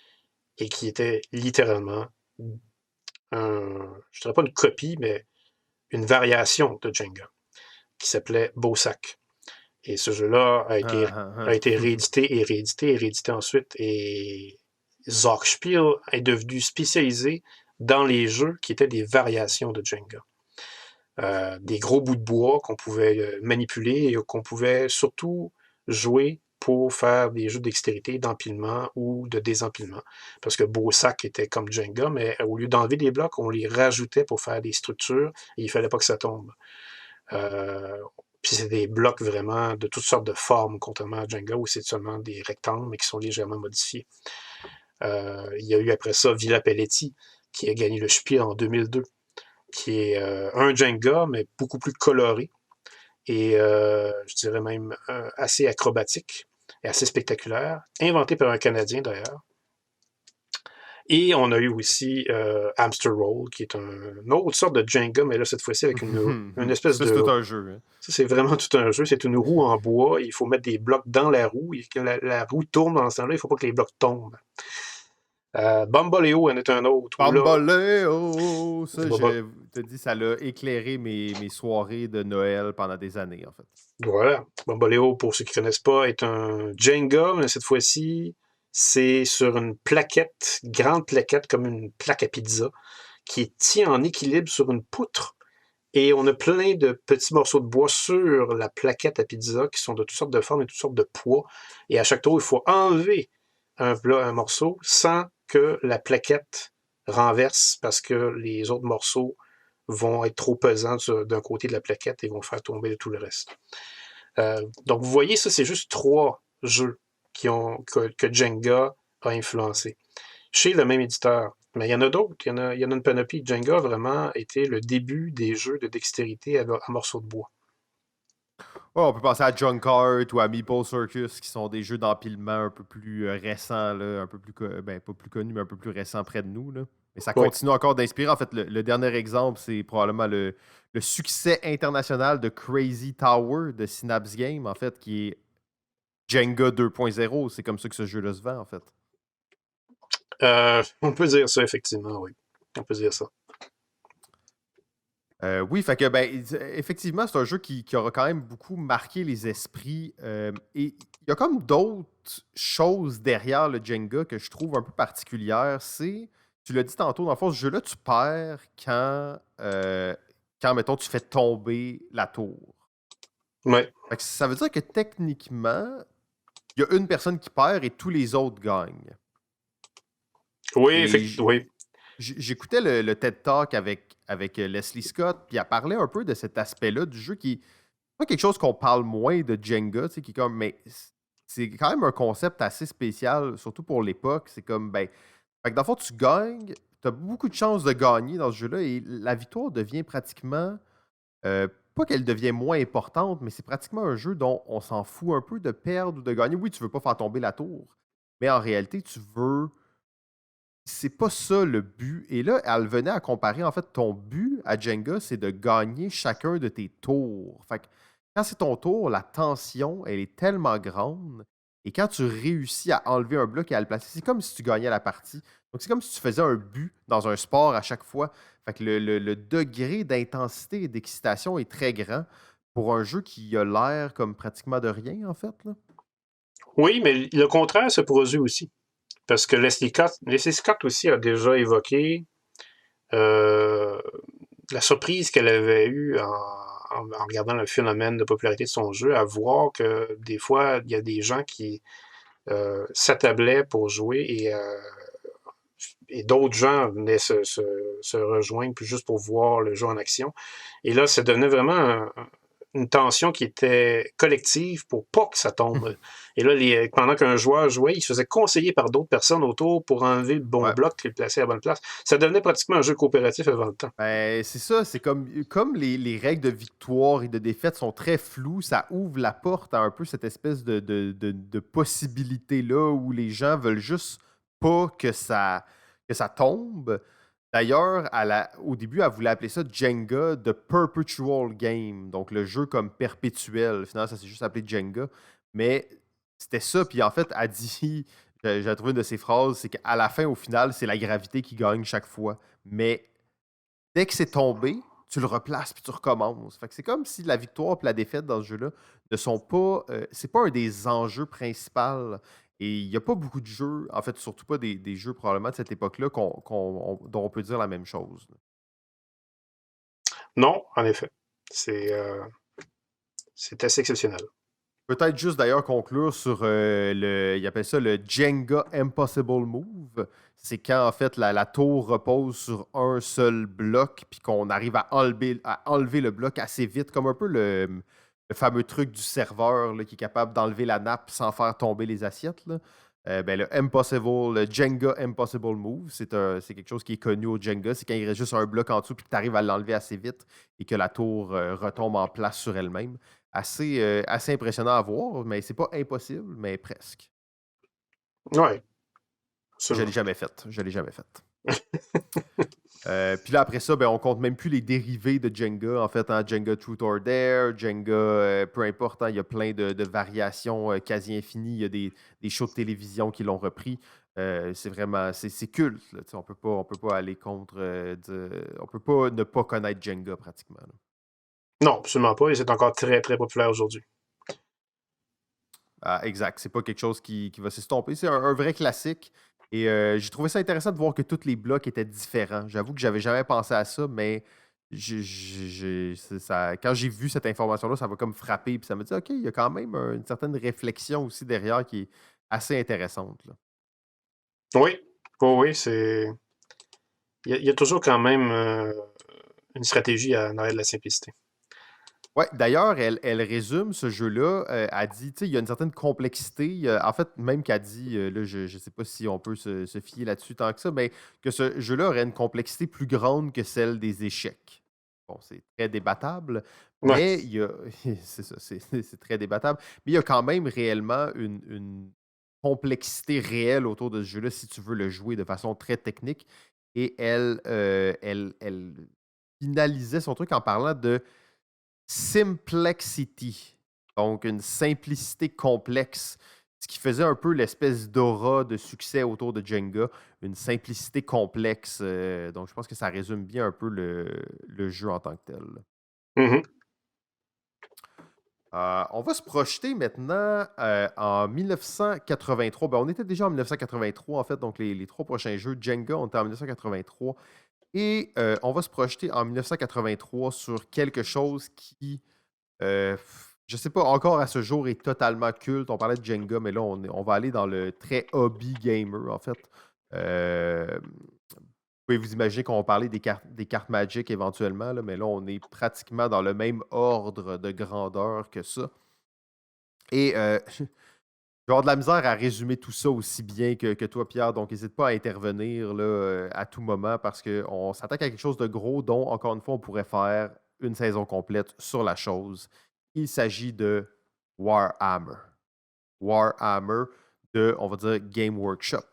et qui était littéralement je dirais pas une copie, mais une variation de Jenga qui s'appelait Bossack. Et ce jeu-là a été réédité et réédité et réédité ensuite. Et Zoch Spiel est devenu spécialisé dans les jeux qui étaient des variations de Jenga. Des gros bouts de bois qu'on pouvait manipuler et qu'on pouvait surtout jouer pour faire des jeux de dextérité, d'empilement ou de désempilement. Parce que Bossack était comme Jenga, mais au lieu d'enlever des blocs, on les rajoutait pour faire des structures et il ne fallait pas que ça tombe. Puis c'est des blocs vraiment de toutes sortes de formes, contrairement à Jenga où c'est seulement des rectangles mais qui sont légèrement modifiés. Il y a eu après ça Villa Pelletti qui a gagné le Spiel en 2002, qui est un Jenga mais beaucoup plus coloré et je dirais même assez acrobatique et assez spectaculaire, inventé par un Canadien d'ailleurs. Et on a eu aussi Hamster Roll, qui est une autre sorte de Jenga, mais là, cette fois-ci, avec une espèce de... C'est tout un jeu. Hein. Ça, c'est vraiment tout un jeu. C'est une roue en bois. Il faut mettre des blocs dans la roue. Et que la roue tourne dans ce temps-là, il ne faut pas que les blocs tombent. Bamboléo en est un autre. Bamboléo! Ça, je te dis, ça l'a éclairé mes soirées de Noël pendant des années, en fait. Voilà. Bamboléo, pour ceux qui ne connaissent pas, est un Jenga, mais cette fois-ci, c'est sur une plaquette, grande plaquette, comme une plaque à pizza, qui tient en équilibre sur une poutre. Et on a plein de petits morceaux de bois sur la plaquette à pizza qui sont de toutes sortes de formes et toutes sortes de poids. Et à chaque tour, il faut enlever un morceau sans que la plaquette renverse parce que les autres morceaux vont être trop pesants d'un côté de la plaquette et vont faire tomber tout le reste. Donc, vous voyez, ça, c'est juste 3 jeux que Jenga a influencé. Chez le même éditeur. Mais il y en a d'autres, il y en a une panoplie. Jenga a vraiment été le début des jeux de dextérité à morceaux de bois. Ouais, on peut penser à Junkart ou à Meeple Circus, qui sont des jeux d'empilement un peu plus récents, là, un peu plus pas plus connus, mais un peu plus récents près de nous. Là. Mais ça continue encore d'inspirer. En fait, le dernier exemple, c'est probablement le succès international de Crazy Tower de Synapse Games, en fait, qui est Jenga 2.0. C'est comme ça que ce jeu-là se vend, en fait. On peut dire ça, effectivement, oui. On peut dire ça. Oui, fait que effectivement, c'est un jeu qui aura quand même beaucoup marqué les esprits. Et il y a comme d'autres choses derrière le Jenga que je trouve un peu particulières. C'est, tu l'as dit tantôt, dans le fond, ce jeu-là, tu perds quand mettons, tu fais tomber la tour. Ouais. Fait que ça veut dire que techniquement, il y a une personne qui perd et tous les autres gagnent. Oui, effectivement. Oui. J'écoutais le TED Talk avec Leslie Scott, puis elle parlait un peu de cet aspect-là du jeu qui est pas quelque chose qu'on parle moins de Jenga, tu sais, qui est comme, mais c'est quand même un concept assez spécial, surtout pour l'époque. C'est comme, ben, fait que dans le fond, tu gagnes, tu as beaucoup de chances de gagner dans ce jeu-là, et la victoire devient pratiquement, pas qu'elle devient moins importante, mais c'est pratiquement un jeu dont on s'en fout un peu de perdre ou de gagner. Oui, tu veux pas faire tomber la tour, mais en réalité, tu veux c'est pas ça le but. Et là, elle venait à comparer, en fait, ton but à Jenga, c'est de gagner chacun de tes tours. Fait que quand c'est ton tour, la tension, elle est tellement grande. Et quand tu réussis à enlever un bloc et à le placer, c'est comme si tu gagnais la partie. Donc, c'est comme si tu faisais un but dans un sport à chaque fois. Fait que le degré d'intensité et d'excitation est très grand pour un jeu qui a l'air comme pratiquement de rien, en fait, là. Oui, mais le contraire se produit aussi. Parce que Leslie Scott aussi a déjà évoqué euh, la surprise qu'elle avait eue en regardant le phénomène de popularité de son jeu, à voir que des fois, il y a des gens qui s'attablaient pour jouer et d'autres gens venaient se rejoindre puis juste pour voir le jeu en action. Et là, ça devenait vraiment une tension qui était collective pour pas que ça tombe. Et là, pendant qu'un joueur jouait, il se faisait conseiller par d'autres personnes autour pour enlever le bon Ouais. bloc et le placer à la bonne place. Ça devenait pratiquement un jeu coopératif avant le temps. Ben, c'est ça, c'est comme les règles de victoire et de défaite sont très floues, ça ouvre la porte à un peu cette espèce de possibilité-là où les gens veulent juste pas que ça tombe. D'ailleurs, au début, elle voulait appeler ça Jenga, The Perpetual Game, donc le jeu comme perpétuel. Finalement, ça s'est juste appelé Jenga. Mais c'était ça, puis en fait, elle dit, j'ai trouvé une de ses phrases, c'est qu'à la fin, au final, c'est la gravité qui gagne chaque fois. Mais dès que c'est tombé, tu le replaces puis tu recommences. Fait que c'est comme si la victoire et la défaite dans ce jeu-là ne sont pas. C'est pas un des enjeux principaux. Et il n'y a pas beaucoup de jeux, en fait, surtout pas des jeux probablement de cette époque-là dont on peut dire la même chose. Non, en effet. C'est assez exceptionnel. Peut-être juste d'ailleurs conclure sur il appelle ça le Jenga Impossible Move. C'est quand en fait la tour repose sur un seul bloc, puis qu'on arrive à enlever le bloc assez vite, comme un peu le fameux truc du serveur là, qui est capable d'enlever la nappe sans faire tomber les assiettes, là. Ben, le Jenga Impossible Move, c'est quelque chose qui est connu au Jenga. C'est quand il reste juste un bloc en dessous, puis que tu arrives à l'enlever assez vite et que la tour retombe en place sur elle-même. Assez impressionnant à voir, mais c'est pas impossible, mais presque. Oui, Je l'ai absolument. jamais faite. Je l'ai jamais faite. Puis là, après ça, ben, on compte même plus les dérivés de Jenga. En fait, Jenga Truth or Dare, Jenga, peu importe, il y a plein de variations quasi infinies. Il y a des shows de télévision qui l'ont repris. C'est vraiment, c'est culte, là, tu sais, on peut pas aller contre, on peut pas ne pas connaître Jenga pratiquement, là. Non, absolument pas. Et c'est encore très, très populaire aujourd'hui. Ah, exact. C'est pas quelque chose qui va s'estomper. C'est un vrai classique. Et j'ai trouvé ça intéressant de voir que tous les blocs étaient différents. J'avoue que j'avais jamais pensé à ça, mais quand j'ai vu cette information-là, ça m'a comme frappé. Puis ça m'a dit, OK, il y a quand même une certaine réflexion aussi derrière qui est assez intéressante, là. Oui, oui, oui, il y a toujours quand même une stratégie en arrière de la simplicité. Ouais, d'ailleurs, elle résume ce jeu-là. Elle dit, tu sais, il y a une certaine complexité. En fait, même qu'elle dit, là, je ne sais pas si on peut se fier là-dessus tant que ça, mais que ce jeu-là aurait une complexité plus grande que celle des échecs. Bon, c'est très débattable, Ouais. mais il y a. C'est ça, c'est très débattable. Mais il y a quand même réellement une complexité réelle autour de ce jeu-là si tu veux le jouer de façon très technique. Et elle finalisait son truc en parlant de Simplexity. Donc, une simplicité complexe. Ce qui faisait un peu l'espèce d'aura de succès autour de Jenga. Une simplicité complexe. Donc, je pense que ça résume bien un peu le jeu en tant que tel. Mhm. On va se projeter maintenant en 1983. Ben, on était déjà en 1983, en fait. Donc, les trois prochains jeux, Jenga, on était en 1983. Et on va se projeter en 1983 sur quelque chose qui je sais pas, encore à ce jour, est totalement culte. On parlait de Jenga, mais là, on va aller dans le très hobby gamer, en fait. Euh, pouvez vous imaginer qu'on va parler des cartes Magic éventuellement, là, mais là, on est pratiquement dans le même ordre de grandeur que ça. Et je vais avoir de la misère à résumer tout ça aussi bien que toi, Pierre. Donc, n'hésite pas à intervenir là, à tout moment parce qu'on s'attaque à quelque chose de gros dont, encore une fois, on pourrait faire une saison complète sur la chose. Il s'agit de Warhammer. Warhammer de, on va dire, Game Workshop.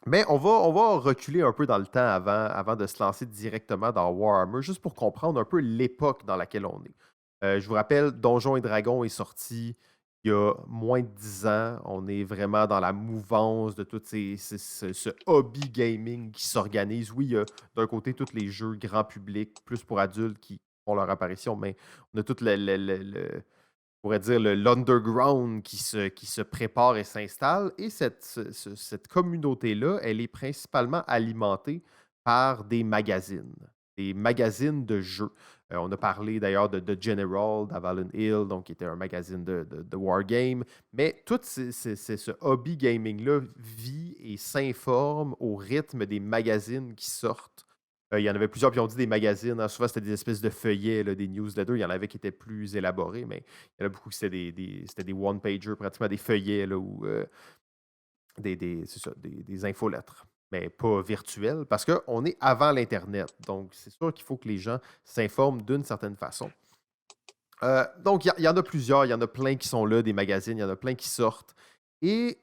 Mais on va reculer un peu dans le temps avant de se lancer directement dans Warhammer, juste pour comprendre un peu l'époque dans laquelle on est. Je vous rappelle, Donjons et Dragons est sorti il y a moins de 10 ans. On est vraiment dans la mouvance de tout ce hobby gaming qui s'organise. Oui, il y a d'un côté tous les jeux grand public, plus pour adultes qui font leur apparition, mais on a tout pourrait dire l'underground qui se prépare et s'installe. Et cette communauté-là, elle est principalement alimentée par des magazines de jeux. On a parlé d'ailleurs de General, d'Avalon Hill, donc qui était un magazine de Wargame. Mais tout ce hobby gaming-là vit et s'informe au rythme des magazines qui sortent. Il y en avait plusieurs, puis on dit des magazines. Hein. Souvent, c'était des espèces de feuillets, là, des newsletters. Il y en avait qui étaient plus élaborés, mais il y en a beaucoup qui c'était des one-pagers, pratiquement des feuillets là, ou c'est ça, des infolettres, mais pas virtuels, parce qu'on est avant l'Internet. Donc, c'est sûr qu'il faut que les gens s'informent d'une certaine façon. Donc, il y en a plusieurs. Il y en a plein qui sont là, des magazines. Il y en a plein qui sortent. Et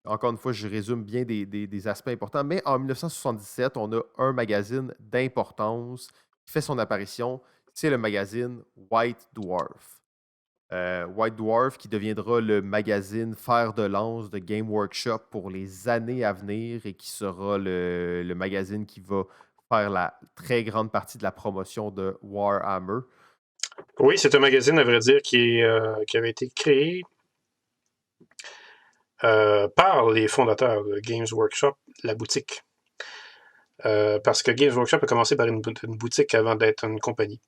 encore une fois, je résume bien des aspects importants, mais en 1977, on a un magazine d'importance qui fait son apparition. C'est le magazine White Dwarf. White Dwarf qui deviendra le magazine fer de lance de Game Workshop pour les années à venir et qui sera le magazine qui va faire la très grande partie de la promotion de Warhammer. Oui, c'est un magazine, à vrai dire, qui avait été créé par les fondateurs de Games Workshop, la boutique. Parce que Games Workshop a commencé par une boutique avant d'être une compagnie.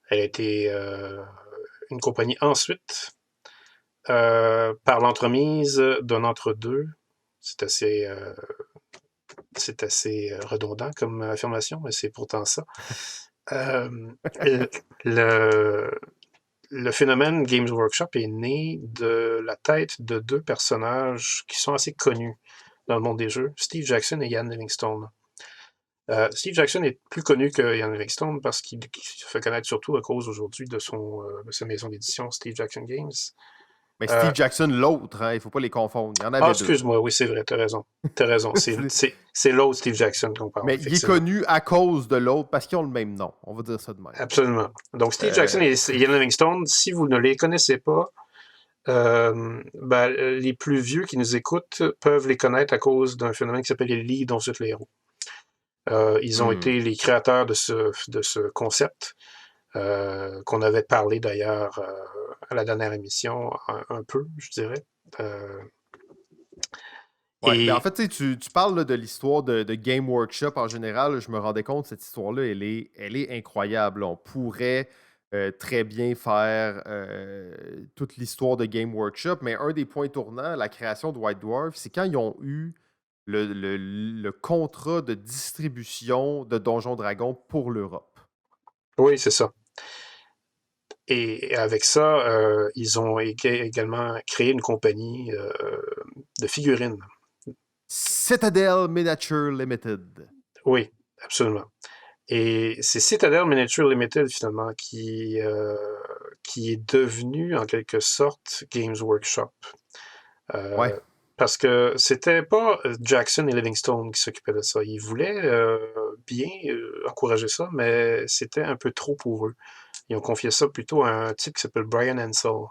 Elle a été une compagnie ensuite, par l'entremise d'un entre-deux. C'est assez redondant comme affirmation, mais c'est pourtant ça. Le phénomène Games Workshop est né de la tête de deux personnages qui sont assez connus dans le monde des jeux, Steve Jackson et Ian Livingstone. Steve Jackson est plus connu que Ian Livingstone parce qu'il se fait connaître surtout à cause aujourd'hui de sa maison d'édition Steve Jackson Games. Mais Steve Jackson, l'autre, hein, il ne faut pas les confondre. Il y en avait deux. Excuse-moi, oui, c'est vrai, t'as raison. C'est l'autre Steve Jackson qu'on parle. Mais il est connu à cause de l'autre parce qu'ils ont le même nom. On va dire ça de même. Absolument. Donc, Steve Jackson et Ian Livingstone, si vous ne les connaissez pas, les plus vieux qui nous écoutent peuvent les connaître à cause d'un phénomène qui s'appelle les livres dont les héros. Ils ont été les créateurs de ce concept qu'on avait parlé d'ailleurs à la dernière émission un peu, je dirais. Ouais, en fait, tu parles là, de l'histoire de Game Workshop en général. Je me rendais compte, cette histoire-là, elle est incroyable. On pourrait très bien faire toute l'histoire de Game Workshop, mais un des points tournants, la création de White Dwarf, c'est quand ils ont eu le contrat de distribution de Donjons Dragons pour l'Europe. Oui, c'est ça. Et avec ça, ils ont également créé une compagnie de figurines. Citadel Miniature Limited. Oui, absolument. Et c'est Citadel Miniature Limited, finalement, qui est devenu, en quelque sorte, Games Workshop. Ouais. Parce que c'était pas Jackson et Livingstone qui s'occupaient de ça. Ils voulaient bien encourager ça, mais c'était un peu trop pour eux. Ils ont confié ça plutôt à un type qui s'appelle Brian Ansell.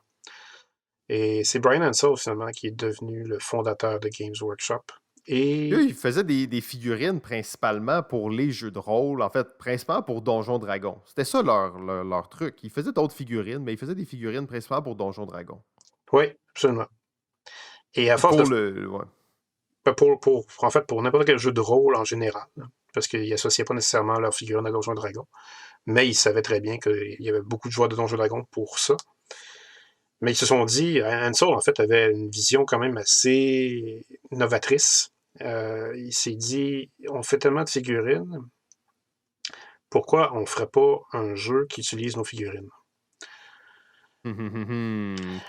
Et c'est Brian Ansell, finalement, qui est devenu le fondateur de Games Workshop. Et eux, ils faisaient des figurines principalement pour les jeux de rôle, en fait, principalement pour Donjons Dragons. C'était ça leur truc. Ils faisaient d'autres figurines, mais ils faisaient des figurines principalement pour Donjons Dragons. Oui, absolument. Et à force pour n'importe quel jeu de rôle en général, parce qu'ils n'associaient pas nécessairement leurs figurines à Donjons Dragons, mais ils savaient très bien qu'il y avait beaucoup de joueurs de Donjons Dragons pour ça. Mais ils se sont dit, Ansel, en fait, avait une vision quand même assez novatrice Il s'est dit, on fait tellement de figurines, pourquoi on ne ferait pas un jeu qui utilise nos figurines?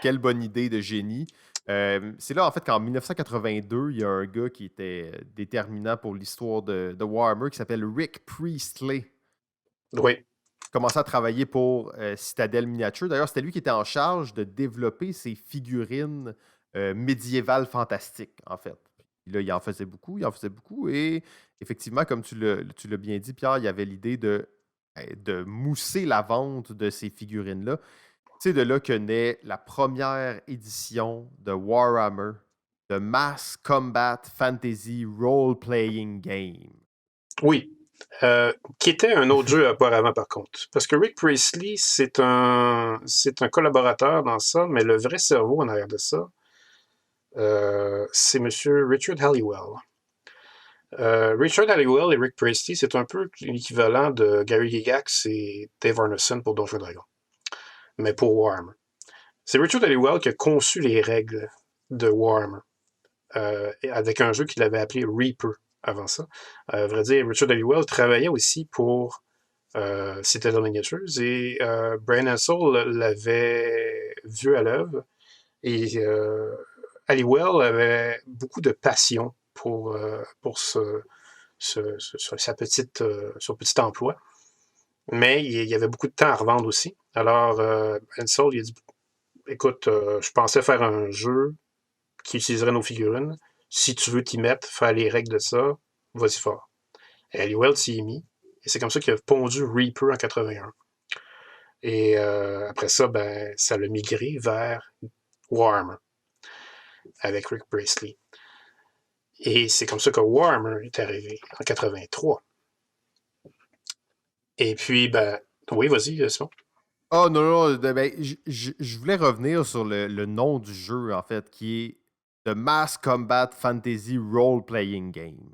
Quelle bonne idée de génie. C'est là, en fait, qu'en 1982, il y a un gars qui était déterminant pour l'histoire de Warhammer qui s'appelle Rick Priestley. Oui, Commençait à travailler pour Citadel Miniature. D'ailleurs, c'était lui qui était en charge de développer ces figurines médiévales fantastiques, en fait. Puis là, il en faisait beaucoup. Et effectivement, comme tu l'as bien dit, Pierre, il y avait l'idée de mousser la vente de ces figurines-là. C'est de là que naît la première édition de Warhammer, de Mass Combat Fantasy Role-Playing Game. oui. Qui était un autre jeu auparavant, par contre. Parce que Rick Priestley, c'est un collaborateur dans ça, mais le vrai cerveau en arrière de ça, c'est Monsieur Richard Halliwell. Richard Halliwell et Rick Priestley, c'est un peu l'équivalent de Gary Gygax et Dave Arneson pour Donjons et Dragons, mais pour Warhammer. C'est Richard Halliwell qui a conçu les règles de Warhammer, avec un jeu qu'il avait appelé Reaper avant ça. À vrai dire, Richard Halliwell travaillait aussi pour Citadel Miniatures et Brian Ansell l'avait vu à l'œuvre et Halliwell avait beaucoup de passion pour son petit emploi, mais il y avait beaucoup de temps à revendre aussi. Alors Ansell il a dit, écoute, je pensais faire un jeu qui utiliserait nos figurines. Si tu veux t'y mettre, faire les règles de ça, vas-y fort. Et Halliwell s'y est mis. Et c'est comme ça qu'il a pondu Reaper en 81. Et après ça, ben, ça l'a migré vers Warhammer avec Rick Priestley. Et c'est comme ça que Warhammer est arrivé en 83. Et puis, ben, oui, vas-y, Simon. Oh non, non, ben, je voulais revenir sur le nom du jeu, en fait, qui est The Mass Combat Fantasy Role-Playing Game.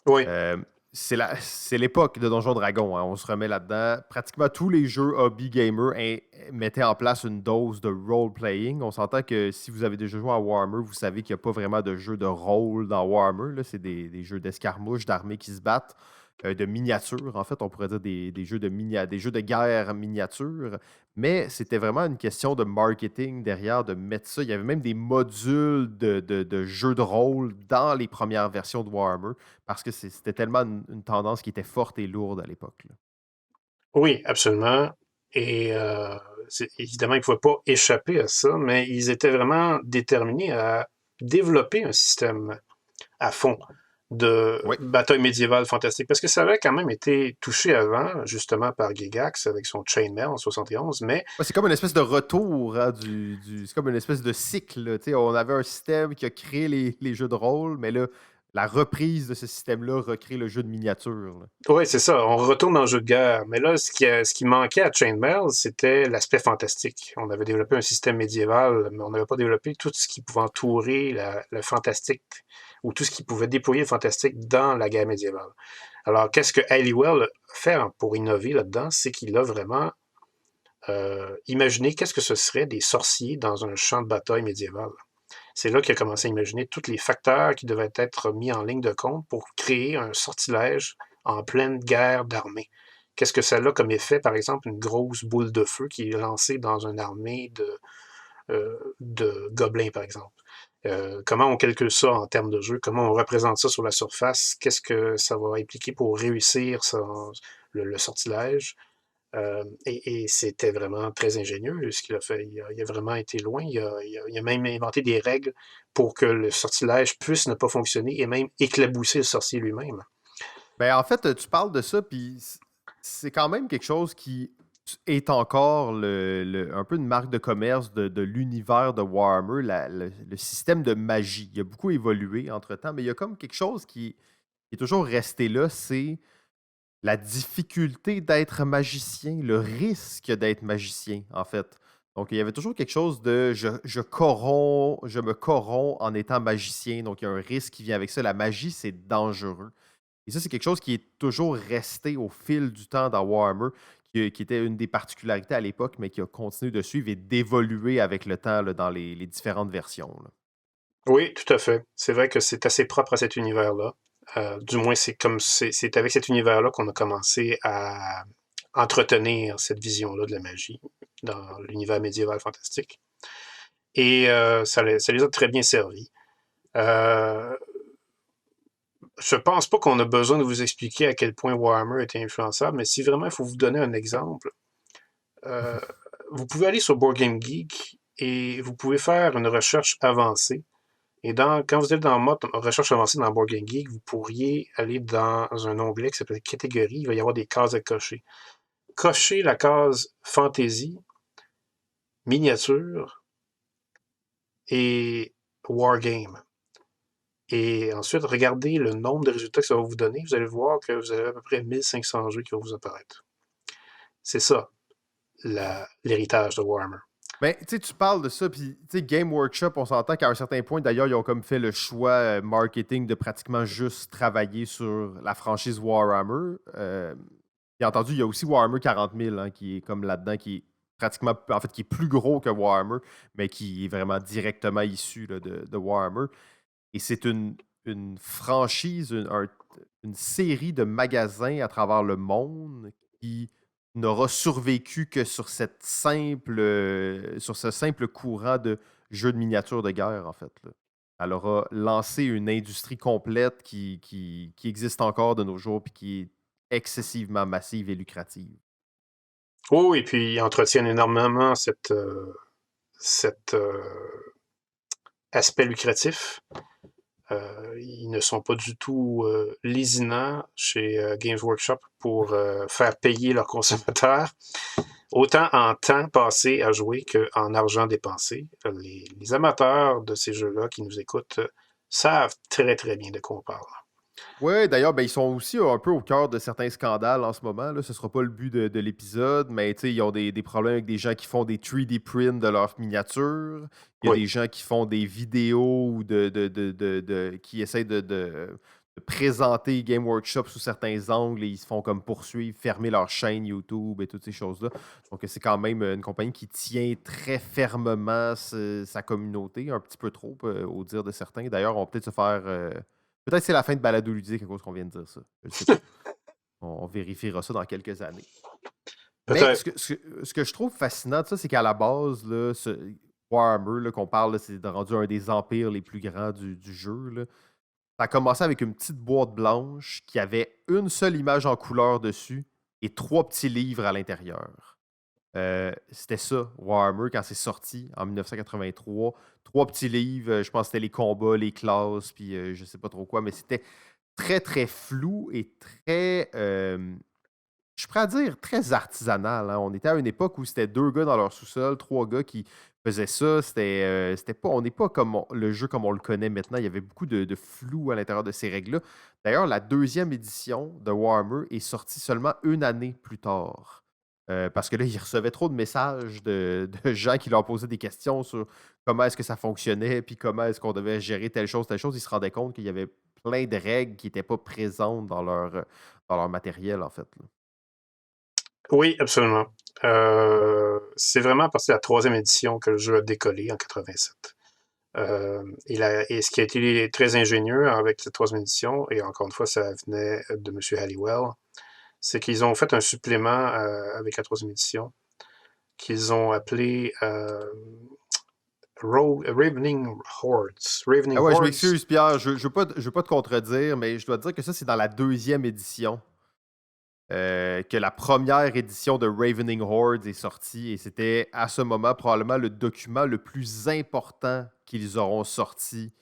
Oui, Euh, c'est l'époque de Donjons Dragons, hein, on se remet là-dedans. Pratiquement tous les jeux hobby gamer mettaient en place une dose de role-playing. On s'entend que si vous avez déjà joué à Warhammer, vous savez qu'il n'y a pas vraiment de jeu de rôle dans Warhammer. Là. C'est des jeux d'escarmouche, d'armées qui se battent, de miniatures. En fait, on pourrait dire des jeux des jeux de guerre miniatures. Mais c'était vraiment une question de marketing derrière, de mettre ça. Il y avait même des modules de jeux de rôle dans les premières versions de Warhammer parce que c'était tellement une tendance qui était forte et lourde à l'époque. Là. oui, absolument. Et évidemment, ils ne pouvaient pas échapper à ça, mais ils étaient vraiment déterminés à développer un système à fond de Oui. bataille médiévale fantastique, parce que ça avait quand même été touché avant, justement, par Gygax avec son Chainmail en 71, mais Ouais, c'est comme une espèce de retour, hein, c'est comme une espèce de cycle. Là. Tu sais, on avait un système qui a créé les jeux de rôle, mais là, la reprise de ce système-là recrée le jeu de miniature. Là. oui, c'est ça, on retourne dans le jeu de guerre. Mais là, ce qui manquait à Chainmail, c'était l'aspect fantastique. On avait développé un système médiéval, mais on n'avait pas développé tout ce qui pouvait entourer le fantastique, ou tout ce qui pouvait déployer le fantastique dans la guerre médiévale. Alors, qu'est-ce que Halliwell fait pour innover là-dedans? C'est qu'il a vraiment imaginé qu'est-ce que ce serait des sorciers dans un champ de bataille médiéval. C'est là qu'il a commencé à imaginer tous les facteurs qui devaient être mis en ligne de compte pour créer un sortilège en pleine guerre d'armée. Qu'est-ce que ça a comme effet, par exemple, une grosse boule de feu qui est lancée dans une armée de gobelins, par exemple? Comment on calcule ça en termes de jeu? Comment on représente ça sur la surface? Qu'est-ce que ça va impliquer pour réussir le sortilège? Et c'était vraiment très ingénieux ce qu'il a fait. Il a vraiment été loin. Il a même inventé des règles pour que le sortilège puisse ne pas fonctionner et même éclabousser le sorcier lui-même. Ben, en fait, tu parles de ça, puis c'est quand même quelque chose qui est encore un peu une marque de commerce de l'univers de Warhammer, le système de magie. Il a beaucoup évolué entre-temps, mais il y a comme quelque chose qui est toujours resté là, c'est la difficulté d'être magicien, le risque d'être magicien, en fait. Donc, il y avait toujours quelque chose de je me corromps en étant magicien. Donc, il y a un risque qui vient avec ça. La magie, c'est dangereux. Et ça, c'est quelque chose qui est toujours resté au fil du temps dans Warhammer, qui était une des particularités à l'époque, mais qui a continué de suivre et d'évoluer avec le temps là, dans les différentes versions. Là. Oui, tout à fait. C'est vrai que c'est assez propre à cet univers-là. Du moins, c'est avec cet univers-là qu'on a commencé à entretenir cette vision-là de la magie dans l'univers médiéval fantastique. Et ça les a très bien servis. Euh, je pense pas qu'on a besoin de vous expliquer à quel point Warhammer était influençable, mais si vraiment il faut vous donner un exemple, euh, vous pouvez aller sur Board Game Geek et vous pouvez faire une recherche avancée. Et quand vous êtes dans le mode recherche avancée dans Board Game Geek, vous pourriez aller dans un onglet qui s'appelle catégorie. Il va y avoir des cases à cocher. Cochez la case fantasy, miniature et wargame. Et ensuite, regardez le nombre de résultats que ça va vous donner. Vous allez voir que vous avez à peu près 1500 jeux qui vont vous apparaître. C'est ça, l'héritage de Warhammer. Mais tu sais, tu parles de ça, puis tu sais, Game Workshop, on s'entend qu'à un certain point, d'ailleurs, ils ont comme fait le choix marketing de pratiquement juste travailler sur la franchise Warhammer. Bien entendu, il y a aussi Warhammer 40 000 hein, qui est comme là-dedans, qui est pratiquement, en fait, qui est plus gros que Warhammer, mais qui est vraiment directement issu là, de Warhammer. Et c'est une franchise, une série de magasins à travers le monde qui n'aura survécu que sur ce simple courant de jeux de miniatures de guerre, en fait. Là. Elle aura lancé une industrie complète qui existe encore de nos jours et qui est excessivement massive et lucrative. Oh, et puis ils entretiennent énormément cet aspect lucratif. Ils ne sont pas du tout lésinants chez Games Workshop pour faire payer leurs consommateurs, autant en temps passé à jouer qu'en argent dépensé. Les amateurs de ces jeux-là qui nous écoutent savent très très bien de quoi on parle. Oui, d'ailleurs, ben, ils sont aussi un peu au cœur de certains scandales en ce moment. Là. Ce ne sera pas le but de l'épisode, mais ils ont des problèmes avec des gens qui font des 3D prints de leurs miniatures. Il y a Oui, des gens qui font des vidéos ou qui essayent de présenter Game Workshop sous certains angles et ils se font comme poursuivre, fermer leur chaîne YouTube et toutes ces choses-là. Donc, c'est quand même une compagnie qui tient très fermement sa communauté, un petit peu trop, au dire de certains. D'ailleurs, on va peut-être se faire. Peut-être que c'est la fin de Balado Ludique à cause qu'on vient de dire ça. Je ne sais pas. On vérifiera ça dans quelques années. Mais peut-être. ce que je trouve fascinant de ça, c'est qu'à la base, là, Warhammer, là, qu'on parle, là, c'est rendu un des empires les plus grands du jeu. Là. Ça a commencé avec une petite boîte blanche qui avait une seule image en couleur dessus et trois petits livres à l'intérieur. C'était ça, Warhammer, quand c'est sorti en 1983. Trois petits livres, je pense que c'était les combats, les classes, puis je sais pas trop quoi, mais c'était très, très flou et très, je pourrais dire, très artisanal. Hein. On était à une époque où c'était deux gars dans leur sous-sol, trois gars qui faisaient ça. C'était pas, on n'est pas comme le jeu comme on le connaît maintenant. Il y avait beaucoup de flou à l'intérieur de ces règles-là. D'ailleurs, la deuxième édition de Warhammer est sortie seulement une année plus tard. Parce que là, ils recevaient trop de messages de gens qui leur posaient des questions sur comment est-ce que ça fonctionnait, puis comment est-ce qu'on devait gérer telle chose, telle chose. Ils se rendaient compte qu'il y avait plein de règles qui n'étaient pas présentes dans leur matériel, en fait. Là. Oui, absolument. C'est vraiment à partir de la troisième édition que le jeu a décollé en 87. Et ce qui a été très ingénieux avec cette troisième édition, et encore une fois, ça venait de M. Halliwell, c'est qu'ils ont fait un supplément avec la troisième édition qu'ils ont appelé Ravening Hordes. Ah Ravening ouais, je Hordes. m'excuse, Pierre, je veux pas te contredire, mais je dois te dire que ça, c'est dans la deuxième édition que la première édition de Ravening Hordes est sortie, et c'était à ce moment probablement le document le plus important qu'ils auront sorti.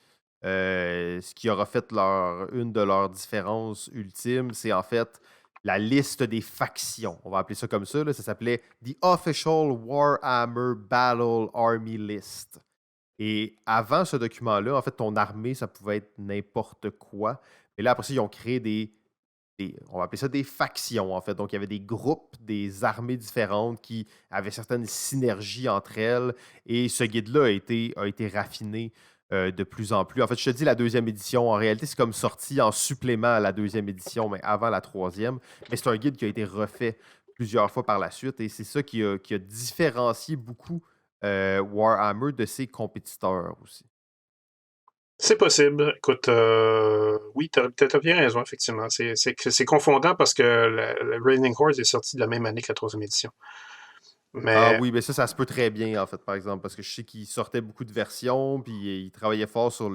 Ce qui aura fait une de leurs différences ultimes, c'est en fait la liste des factions. On va appeler ça comme ça. Là. Ça s'appelait The Official Warhammer Battle Army List. Et avant ce document-là, en fait, ton armée, ça pouvait être n'importe quoi. Mais là, après ça, ils ont créé on va appeler ça des factions, en fait. Donc, il y avait des groupes, des armées différentes qui avaient certaines synergies entre elles. Et ce guide-là a été raffiné de plus en plus. En fait, je te dis la deuxième édition. En réalité, c'est comme sorti en supplément à la deuxième édition, mais avant la troisième. Mais c'est un guide qui a été refait plusieurs fois par la suite. Et c'est ça qui a différencié beaucoup Warhammer de ses compétiteurs aussi. C'est possible. Écoute, oui, t'as bien raison, effectivement. C'est confondant parce que le Raining Horse est sorti de la même année que la troisième édition. Ah Mais oui, mais ça se peut très bien, en fait, par exemple, parce que je sais qu'il sortait beaucoup de versions, puis il travaillait fort sur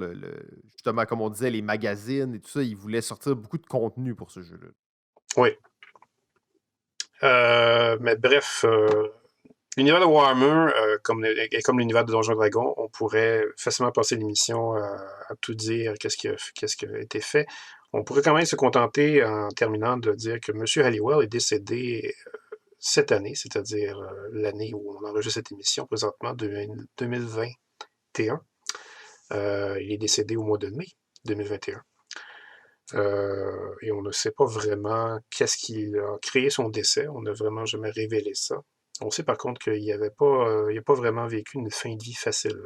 justement, comme on disait, les magazines et tout ça. Il voulait sortir beaucoup de contenu pour ce jeu-là. oui. Mais bref, l'univers de Warhammer, comme l'univers de Donjons Dragons, on pourrait facilement passer l'émission à tout dire, qu'est-ce qui a été fait. On pourrait quand même se contenter, en terminant, de dire que M. Halliwell est décédé cette année, c'est-à-dire l'année où on enregistre cette émission présentement, 2021. Il est décédé au mois de mai 2021. Et on ne sait pas vraiment qu'est-ce qui a créé son décès. On n'a vraiment jamais révélé ça. On sait par contre qu'il n'a pas vraiment vécu une fin de vie facile.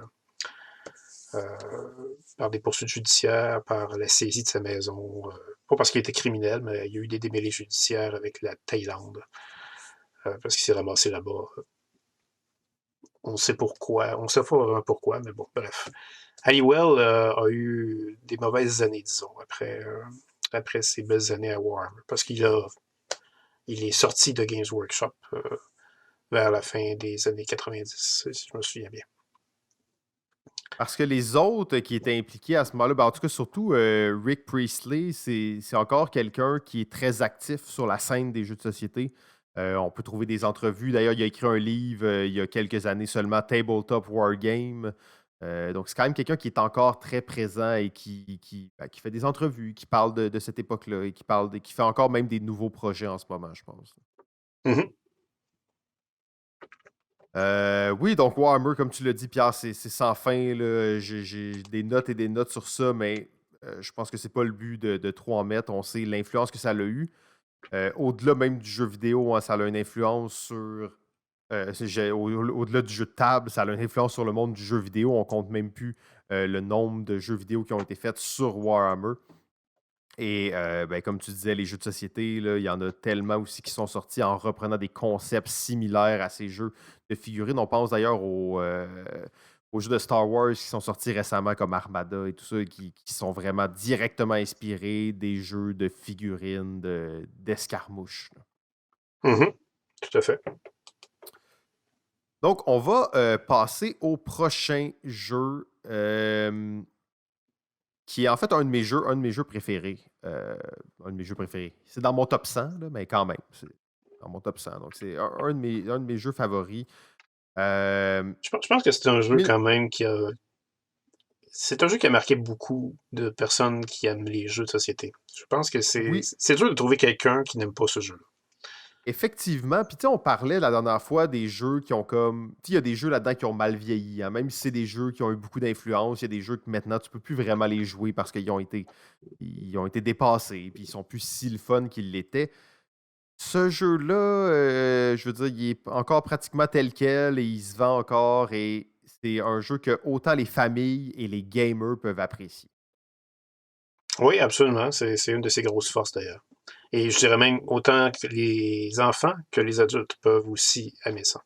Par des poursuites judiciaires, par la saisie de sa maison. Pas parce qu'il était criminel, mais il y a eu des démêlés judiciaires avec la Thaïlande. Parce qu'il s'est ramassé là-bas. On sait pourquoi. On sait pas vraiment pourquoi, mais bon, bref. Halliwell a eu des mauvaises années, disons, après ses belles années à Warhammer. Parce il est sorti de Games Workshop vers la fin des années 90, si je me souviens bien. Parce que les autres qui étaient impliqués à ce moment-là, ben, en tout cas, surtout Rick Priestley, c'est encore quelqu'un qui est très actif sur la scène des jeux de société. On peut trouver des entrevues. D'ailleurs, il a écrit un livre il y a quelques années seulement, Tabletop Wargame. Donc, c'est quand même quelqu'un qui est encore très présent et qui fait des entrevues, qui parle de cette époque-là et qui fait encore même des nouveaux projets en ce moment, je pense. Mhm. Oui, donc Warhammer, comme tu l'as dit, Pierre, c'est sans fin, là. J'ai des notes et des notes sur ça, mais je pense que c'est pas le but de trop en mettre. On sait l'influence que ça a eu. Au-delà même du jeu vidéo, hein, ça a une influence sur. Au-delà du jeu de table, ça a une influence sur le monde du jeu vidéo. On compte même plus le nombre de jeux vidéo qui ont été faits sur Warhammer. Et ben, comme tu disais, les jeux de société, là, il y en a tellement aussi qui sont sortis en reprenant des concepts similaires à ces jeux de figurines. On pense d'ailleurs aux jeux de Star Wars qui sont sortis récemment comme Armada et tout ça, qui sont vraiment directement inspirés des jeux de figurines, d'escarmouches. Mhm. Tout à fait. Donc, on va passer au prochain jeu, qui est en fait un de mes jeux préférés. Un de mes jeux préférés. C'est dans mon top 100, là, mais quand même, c'est dans mon top 100. Donc, c'est un de mes jeux favoris. Euh, Je pense que c'est un jeu mille- quand même c'est un jeu qui a marqué beaucoup de personnes qui aiment les jeux de société. Je pense que oui, c'est dur de trouver quelqu'un qui n'aime pas ce jeu-là. effectivement. Puis, tu sais, on parlait la dernière fois des jeux qui ont comme. Tu sais, il y a des jeux là-dedans qui ont mal vieilli, hein. Même si c'est des jeux qui ont eu beaucoup d'influence, il y a des jeux que maintenant, tu peux plus vraiment les jouer parce ils ont été dépassés. Puis, ils sont plus si le fun qu'ils l'étaient. Ce jeu-là, je veux dire, il est encore pratiquement tel quel et il se vend encore et c'est un jeu que autant les familles et les gamers peuvent apprécier. Oui, absolument. C'est une de ses grosses forces d'ailleurs. Et je dirais même autant que les enfants que les adultes peuvent aussi aimer ça.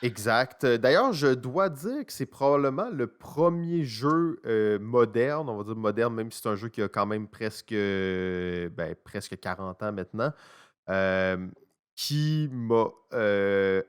Exact. D'ailleurs, je dois dire que c'est probablement le premier jeu moderne, on va dire moderne, même si c'est un jeu qui a quand même presque 40 ans maintenant, euh, qui m'a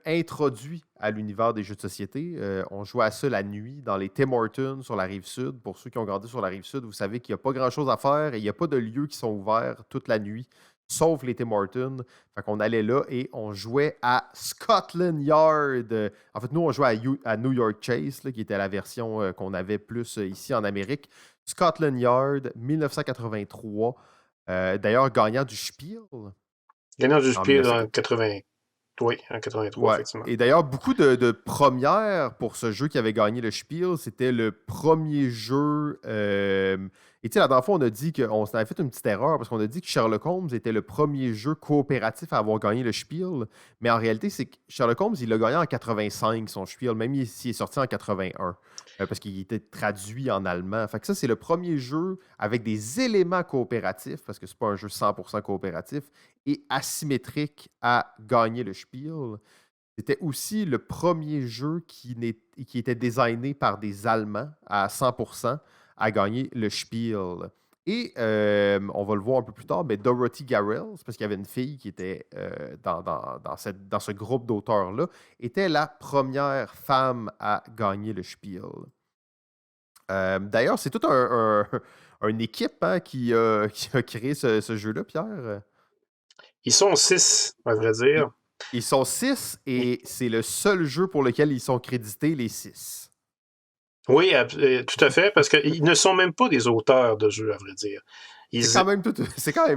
introduit à l'univers des jeux de société. On jouait à ça la nuit dans les Tim Hortons sur la rive sud. Pour ceux qui ont grandi sur la rive sud, vous savez qu'il n'y a pas grand-chose à faire et il n'y a pas de lieux qui sont ouverts toute la nuit, sauf les Tim Hortons. Fait qu'on allait là et on jouait à Scotland Yard. En fait, nous, on jouait à New York Chase, là, qui était la version qu'on avait plus ici en Amérique. Scotland Yard, 1983. D'ailleurs, gagnant du Spiel Gagnant du en Spiel en 1983. 80. Oui, en 83, Ouais. effectivement. Et d'ailleurs, beaucoup de premières pour ce jeu qui avait gagné le Spiel. C'était le premier jeu. Et tu sais, la dernière fois, on a dit qu'on s'avait fait une petite erreur parce qu'on a dit que Sherlock Holmes était le premier jeu coopératif à avoir gagné le Spiel. Mais en réalité, c'est que Sherlock Holmes, il l'a gagné en 85, son Spiel, même s'il est sorti en 81. Parce qu'il était traduit en allemand. Fait que ça, c'est le premier jeu avec des éléments coopératifs, parce que c'est pas un jeu 100% coopératif, et asymétrique à gagner le Spiel. C'était aussi le premier jeu qui était designé par des Allemands à 100% à gagner le Spiel. Et on va le voir un peu plus tard, mais Dorothy Garrell, c'est parce qu'il y avait une fille qui était dans ce groupe d'auteurs-là, était la première femme à gagner le Spiel. D'ailleurs, c'est toute une équipe hein, qui a créé ce jeu-là, Pierre. Ils sont 6, à vrai dire. Ils sont 6 et c'est le seul jeu pour lequel ils sont crédités, les 6. Oui, tout à fait, parce qu'ils ne sont même pas des auteurs de jeux, à vrai dire. C'est quand même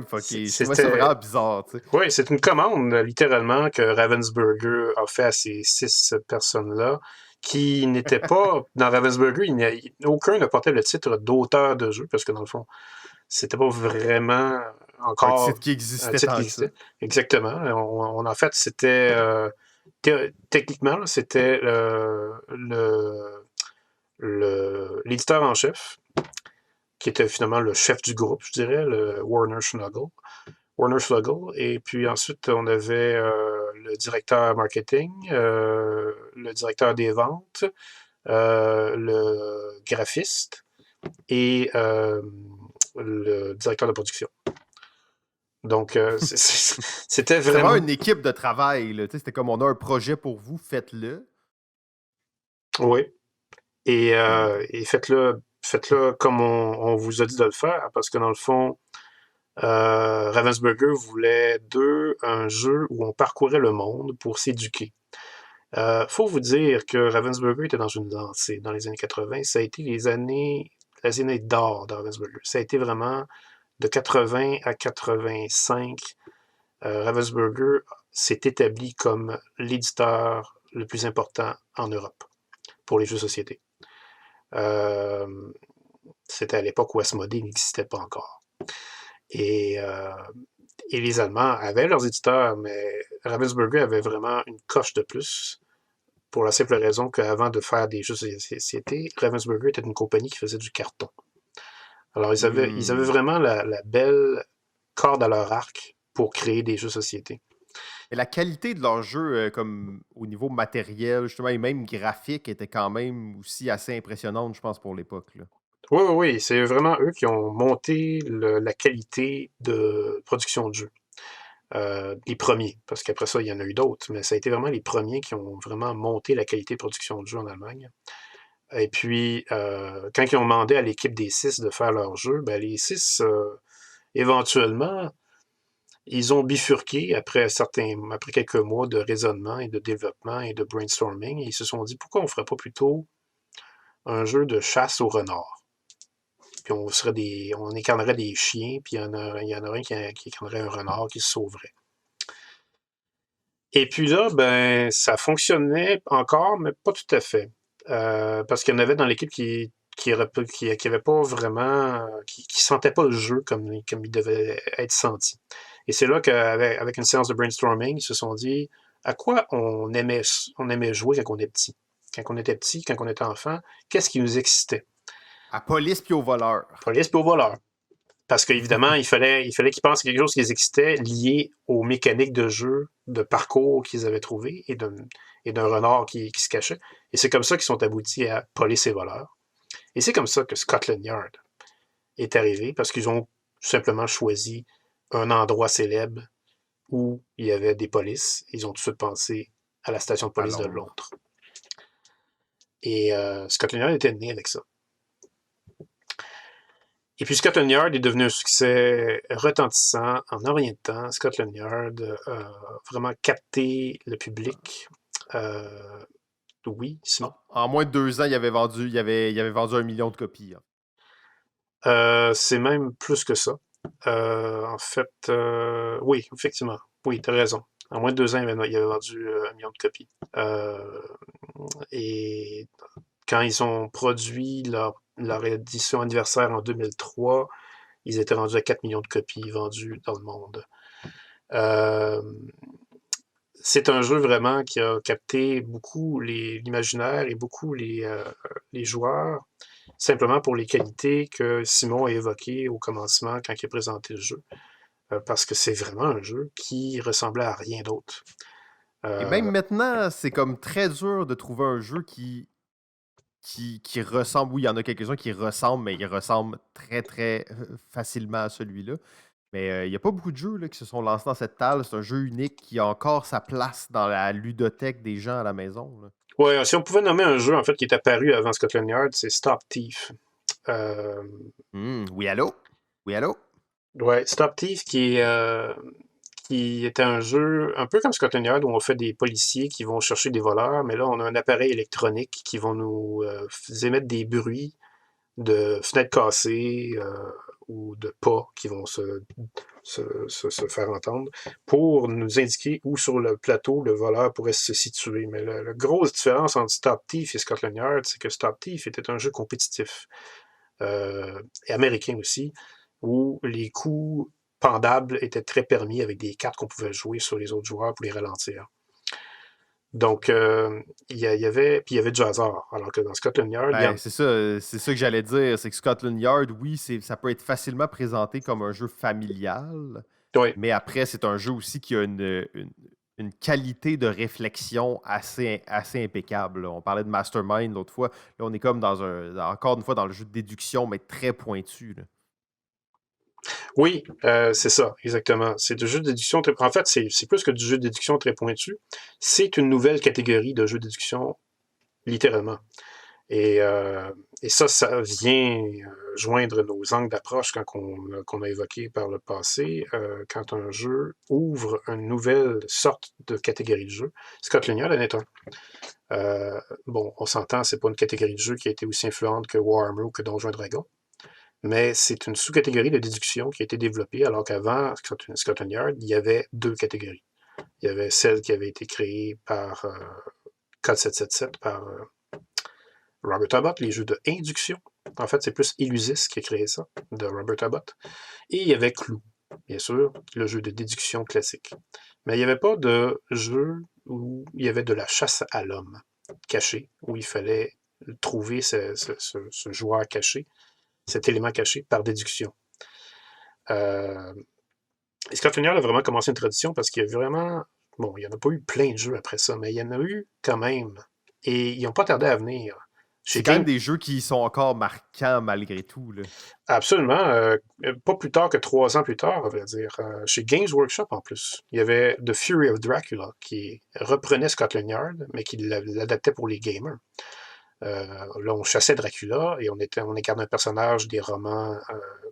fucké. Je trouvais ça C'était... vraiment bizarre. Tu sais. Oui, c'est une commande, littéralement, que Ravensburger a fait à ces 6 personnes-là, qui n'étaient pas... Dans Ravensburger, aucun ne portait le titre d'auteur de jeu, parce que, dans le fond, c'était pas vraiment Un encore titre qui un existait titre qui tant que ça. existait. Exactement. En fait, c'était... techniquement, là, c'était l'éditeur en chef, qui était finalement le chef du groupe, je dirais, le Warner Schlugel. Et puis ensuite, on avait le directeur marketing, le directeur des ventes, le graphiste et le directeur de production. Donc, c'était C'était vraiment... vraiment une équipe de travail. Là. Tu sais, c'était comme on a un projet pour vous, faites-le. Oui. Et faites-le comme on vous a dit de le faire, parce que dans le fond, Ravensburger voulait un jeu où on parcourait le monde pour s'éduquer. Faut vous dire que Ravensburger était dans une lancée dans les années 80. Ça a été les années d'or de Ravensburger. Ça a été vraiment de 80 à 85. Ravensburger s'est établi comme l'éditeur le plus important en Europe pour les jeux de société. C'était à l'époque où Asmodée n'existait pas encore. Et les Allemands avaient leurs éditeurs, mais Ravensburger avait vraiment une coche de plus, pour la simple raison qu'avant de faire des jeux de société, Ravensburger était une compagnie qui faisait du carton. Alors, ils avaient vraiment la belle corde à leur arc pour créer des jeux de société. Et la qualité de leur jeu, comme au niveau matériel, justement, et même graphique, était quand même aussi assez impressionnante, je pense, pour l'époque. Là. Oui, c'est vraiment eux qui ont monté la qualité de production de jeux. Les premiers, parce qu'après ça, il y en a eu d'autres, mais ça a été vraiment les premiers qui ont vraiment monté la qualité de production de jeux en Allemagne. Et puis, quand ils ont demandé à l'équipe des 6 de faire leur jeu, ben, les 6, éventuellement, ils ont bifurqué après quelques mois de raisonnement et de développement et de brainstorming, et ils se sont dit, pourquoi on ne ferait pas plutôt un jeu de chasse au renard? Puis on incarnerait des chiens, puis il y en aurait un qui incarnerait un renard qui se sauverait. Et puis là, ben, ça fonctionnait encore, mais pas tout à fait. Parce qu'il y en avait dans l'équipe qui avait pas vraiment, qui sentait pas le jeu comme il devait être senti. Et c'est là qu'avec une séance de brainstorming, ils se sont dit à quoi on aimait jouer quand on était petit. Quand on était enfant, qu'est-ce qui nous excitait? À police puis au voleur. Police puis au voleur. Parce qu'évidemment, il fallait qu'ils pensent à quelque chose qui les excitait lié aux mécaniques de jeu, de parcours qu'ils avaient trouvé et d'un renard qui se cachait. Et c'est comme ça qu'ils sont aboutis à Police et voleurs. Et c'est comme ça que Scotland Yard est arrivé, parce qu'ils ont tout simplement choisi un endroit célèbre où il y avait des polices. Ils ont tout de suite pensé à la station de police de Londres. Et Scotland Yard était né avec ça. Et puis Scotland Yard est devenu un succès retentissant en un rien de temps. Scotland Yard a vraiment capté le public. Oui, Simon? En moins de 2 ans, il avait vendu 1 million de copies. Hein. C'est même plus que ça. En fait, oui, effectivement. Oui, tu as raison. En moins de 2 ans, il avait vendu 1 million de copies. Et quand ils ont produit leur édition anniversaire en 2003, ils étaient rendus à 4 millions de copies vendues dans le monde. C'est un jeu vraiment qui a capté beaucoup l'imaginaire et beaucoup les joueurs, simplement pour les qualités que Simon a évoquées au commencement quand il a présenté le jeu. Parce que c'est vraiment un jeu qui ressemblait à rien d'autre. Et même maintenant, c'est comme très dur de trouver un jeu qui qui ressemblent. Oui, il y en a quelques-uns qui ressemblent, mais ils ressemblent très, très facilement à celui-là. Mais il n'y a pas beaucoup de jeux là, qui se sont lancés dans cette table. C'est un jeu unique qui a encore sa place dans la ludothèque des gens à la maison, là. Ouais, si on pouvait nommer un jeu, en fait, qui est apparu avant Scotland Yard, c'est Stop Thief. Euh, Oui, allô? Oui, allô? ouais, Stop Thief qui était un jeu un peu comme Scotland Yard où on fait des policiers qui vont chercher des voleurs, mais là, on a un appareil électronique qui vont nous émettre des bruits de fenêtres cassées ou de pas qui vont se faire entendre pour nous indiquer où sur le plateau le voleur pourrait se situer. Mais la grosse différence entre Stop Thief et Scotland Yard, c'est que Stop Thief était un jeu compétitif et américain aussi, où les coups pendables étaient très permis avec des cartes qu'on pouvait jouer sur les autres joueurs pour les ralentir. Donc, il y avait, puis il y avait du hasard. Alors que dans Scotland Yard, il y Ben, en... c'est ça que j'allais dire. C'est que Scotland Yard, oui, ça peut être facilement présenté comme un jeu familial, Oui, mais après, c'est un jeu aussi qui a une qualité de réflexion assez impeccable, là. On parlait de Mastermind l'autre fois. Là, on est comme encore une fois dans le jeu de déduction, mais très pointu, là. oui, c'est ça, exactement. C'est du jeu de déduction très... En fait, c'est plus que du jeu de déduction très pointu. C'est une nouvelle catégorie de jeu de déduction, littéralement. Et, euh, et ça vient joindre nos angles d'approche qu'on a évoqués par le passé, quand un jeu ouvre une nouvelle sorte de catégorie de jeu. Scotland Yard en est un. Bon, on s'entend, c'est pas une catégorie de jeu qui a été aussi influente que Warhammer ou que Donjons et Dragons, mais c'est une sous-catégorie de déduction qui a été développée, alors qu'avant Scotland Yard, il y avait deux catégories. Il y avait celle qui avait été créée par Code 777, par Robert Abbott, les jeux de induction. En fait, c'est plus Illusis qui a créé ça, de Robert Abbott. Et il y avait Clou, bien sûr, le jeu de déduction classique. Mais il n'y avait pas de jeu où il y avait de la chasse à l'homme caché, où il fallait trouver ce joueur caché, cet élément caché par déduction. Euh, et Scott Junior a vraiment commencé une tradition parce qu'il y a vraiment... Bon, il n'y en a pas eu plein de jeux après ça, mais il y en a eu quand même. Et ils n'ont pas tardé à venir. Chez C'est quand même Game, des jeux qui sont encore marquants malgré tout, là. absolument. Pas plus tard que 3 ans plus tard, à vrai dire. Chez Games Workshop, en plus. Il y avait The Fury of Dracula, qui reprenait Scotland Yard, mais qui l'adaptait pour les gamers. Là, on chassait Dracula et on incarnait un personnage des romans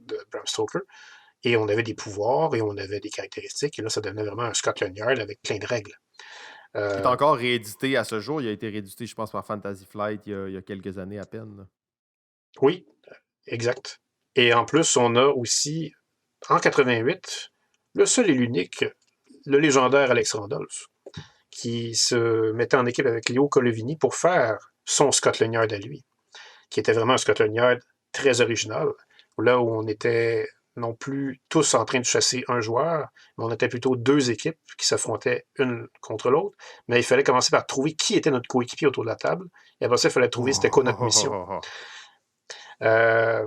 de Bram Stoker. Et on avait des pouvoirs et on avait des caractéristiques. Et là, ça devenait vraiment un Scotland Yard avec plein de règles. Qui est Euh, encore réédité à ce jour. Il a été réédité, je pense, par Fantasy Flight il y a quelques années à peine, là. oui, exact. Et en plus, on a aussi, en 88, le seul et l'unique, le légendaire Alex Randolph, qui se mettait en équipe avec Léo Colovini pour faire son Scotland Yard à lui, qui était vraiment un Scotland Yard très original, là où on était non plus tous en train de chasser un joueur, mais on était plutôt deux équipes qui s'affrontaient une contre l'autre, mais il fallait commencer par trouver qui était notre coéquipier autour de la table, et après ça, il fallait trouver c'était quoi notre mission. Euh,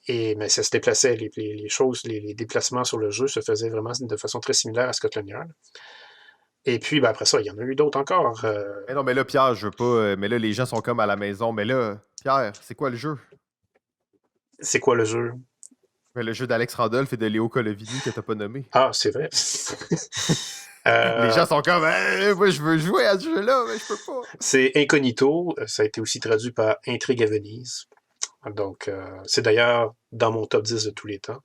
mais ça se déplaçait, les choses, les déplacements sur le jeu se faisaient vraiment de façon très similaire à Scotland Yard. Et puis, ben, après ça, il y en a eu d'autres encore. Mais non, mais là, Pierre, je veux pas. Mais là, les gens sont comme à la maison. Mais là, Pierre, c'est quoi le jeu? C'est quoi le jeu? Mais le jeu d'Alex Randolph et de Léo Colovini que t'as pas nommé. Ah, c'est vrai. Les euh, gens sont comme, moi, je veux jouer à ce jeu-là, mais je peux pas. c'est Incognito. Ça a été aussi traduit par Intrigue à Venise. Donc, c'est d'ailleurs dans mon top 10 de tous les temps.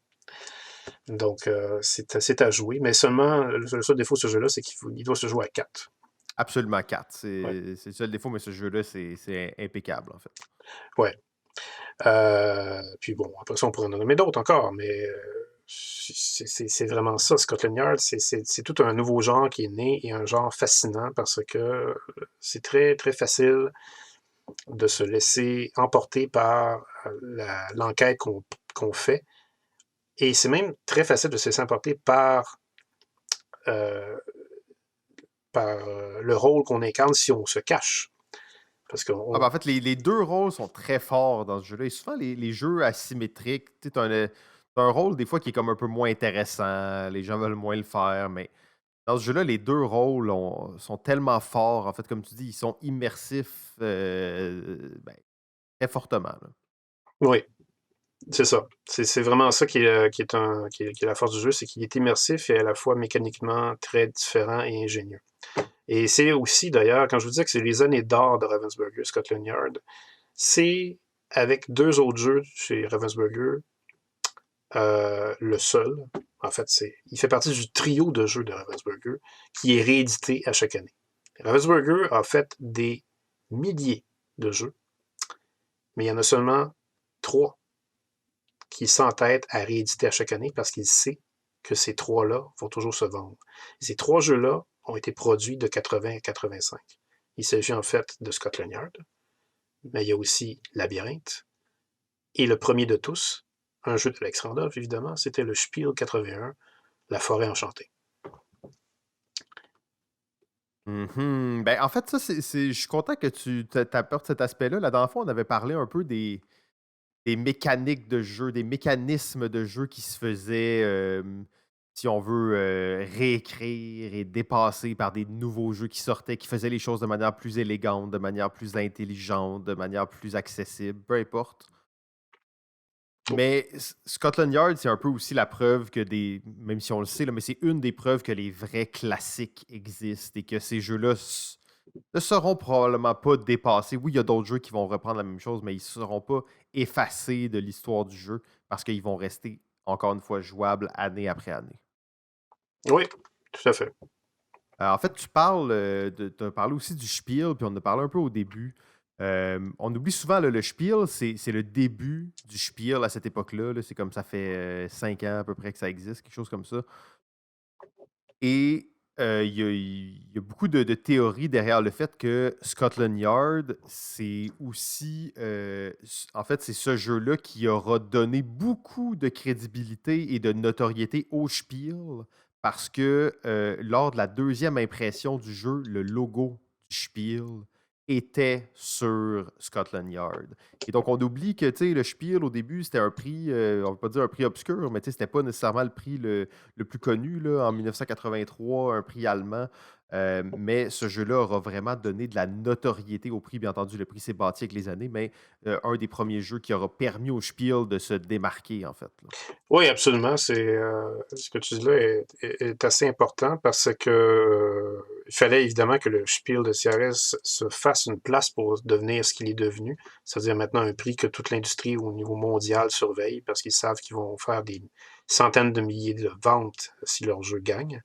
Donc, c'est à jouer. Mais seulement, le seul défaut de ce jeu-là, c'est qu'il doit se jouer à 4. Absolument 4. Ouais. C'est le seul défaut, mais ce jeu-là, c'est impeccable, en fait. Ouais. Puis bon, après ça, on pourrait en nommer d'autres encore, mais c'est vraiment ça, Scotland Yard. C'est tout un nouveau genre qui est né et un genre fascinant parce que c'est très, très facile de se laisser emporter par l'enquête qu'on fait. Et c'est même très facile de se laisser emporter euh, par le rôle qu'on incarne si on se cache. Parce Ah, qu'on... ben, en fait, les deux rôles sont très forts dans ce jeu-là. Et souvent, les jeux asymétriques, tu sais, t'as un rôle des fois qui est comme un peu moins intéressant. Les gens veulent moins le faire, mais dans ce jeu-là, les deux rôles sont tellement forts. En fait, comme tu dis, ils sont immersifs. Ben, très fortement. Là. Oui, c'est ça. C'est vraiment ça qui est la force du jeu, c'est qu'il est immersif et à la fois mécaniquement très différent et ingénieux. Et c'est aussi, d'ailleurs, quand je vous disais que c'est les années d'or de Ravensburger, Scotland Yard, c'est avec deux autres jeux chez Ravensburger, le seul. En fait, il fait partie du trio de jeux de Ravensburger qui est réédité à chaque année. Ravensburger a fait des milliers de jeux, mais il y en a seulement 3 qui s'entête à rééditer à chaque année parce qu'il sait que ces 3-là vont toujours se vendre. Et ces 3 jeux-là ont été produits de 80 à 85. Il s'agit en fait de Scotland Yard, mais il y a aussi Labyrinthe, et le premier de tous, un jeu d'Alex Randolph, évidemment, c'était le Spiel 81, La forêt enchantée. Ben, en fait, ça, je suis content que tu t'apportes cet aspect-là. La dernière fois, on avait parlé un peu des mécaniques de jeu, des mécanismes de jeu qui se faisaient, si on veut, réécrire et dépasser par des nouveaux jeux qui sortaient, qui faisaient les choses de manière plus élégante, de manière plus intelligente, de manière plus accessible, peu importe. Mais Scotland Yard, c'est un peu aussi la preuve que même si on le sait, là, mais c'est une des preuves que les vrais classiques existent et que ces jeux-là ne seront probablement pas dépassés. Oui, il y a d'autres jeux qui vont reprendre la même chose, mais ils ne seront pas effacés de l'histoire du jeu parce qu'ils vont rester, encore une fois, jouables année après année. Oui, tout à fait. En fait, tu parles as parlé aussi du Spiel, puis on en a parlé un peu au début. On oublie souvent le Spiel, c'est le début du Spiel à cette époque-là. Là. C'est comme ça fait 5 ans à peu près que ça existe, quelque chose comme ça. Et il y a beaucoup de théories derrière le fait que Scotland Yard, c'est aussi, en fait, c'est ce jeu-là qui aura donné beaucoup de crédibilité et de notoriété au Spiel parce que lors de la deuxième impression du jeu, le logo du Spiel était sur Scotland Yard. Et donc, on oublie que le Spiel, au début, c'était un prix, on ne va pas dire un prix obscur, mais c'était pas nécessairement le prix le plus connu là, en 1983, un prix allemand. Mais ce jeu-là aura vraiment donné de la notoriété au prix. Bien entendu, le prix s'est bâti avec les années, mais un des premiers jeux qui aura permis au Spiel de se démarquer, en fait. Là. Oui, absolument. Ce que tu dis là est assez important parce que il fallait évidemment que le Spiel de CRS se fasse une place pour devenir ce qu'il est devenu, c'est-à-dire maintenant un prix que toute l'industrie au niveau mondial surveille parce qu'ils savent qu'ils vont faire des centaines de milliers de ventes si leur jeu gagne.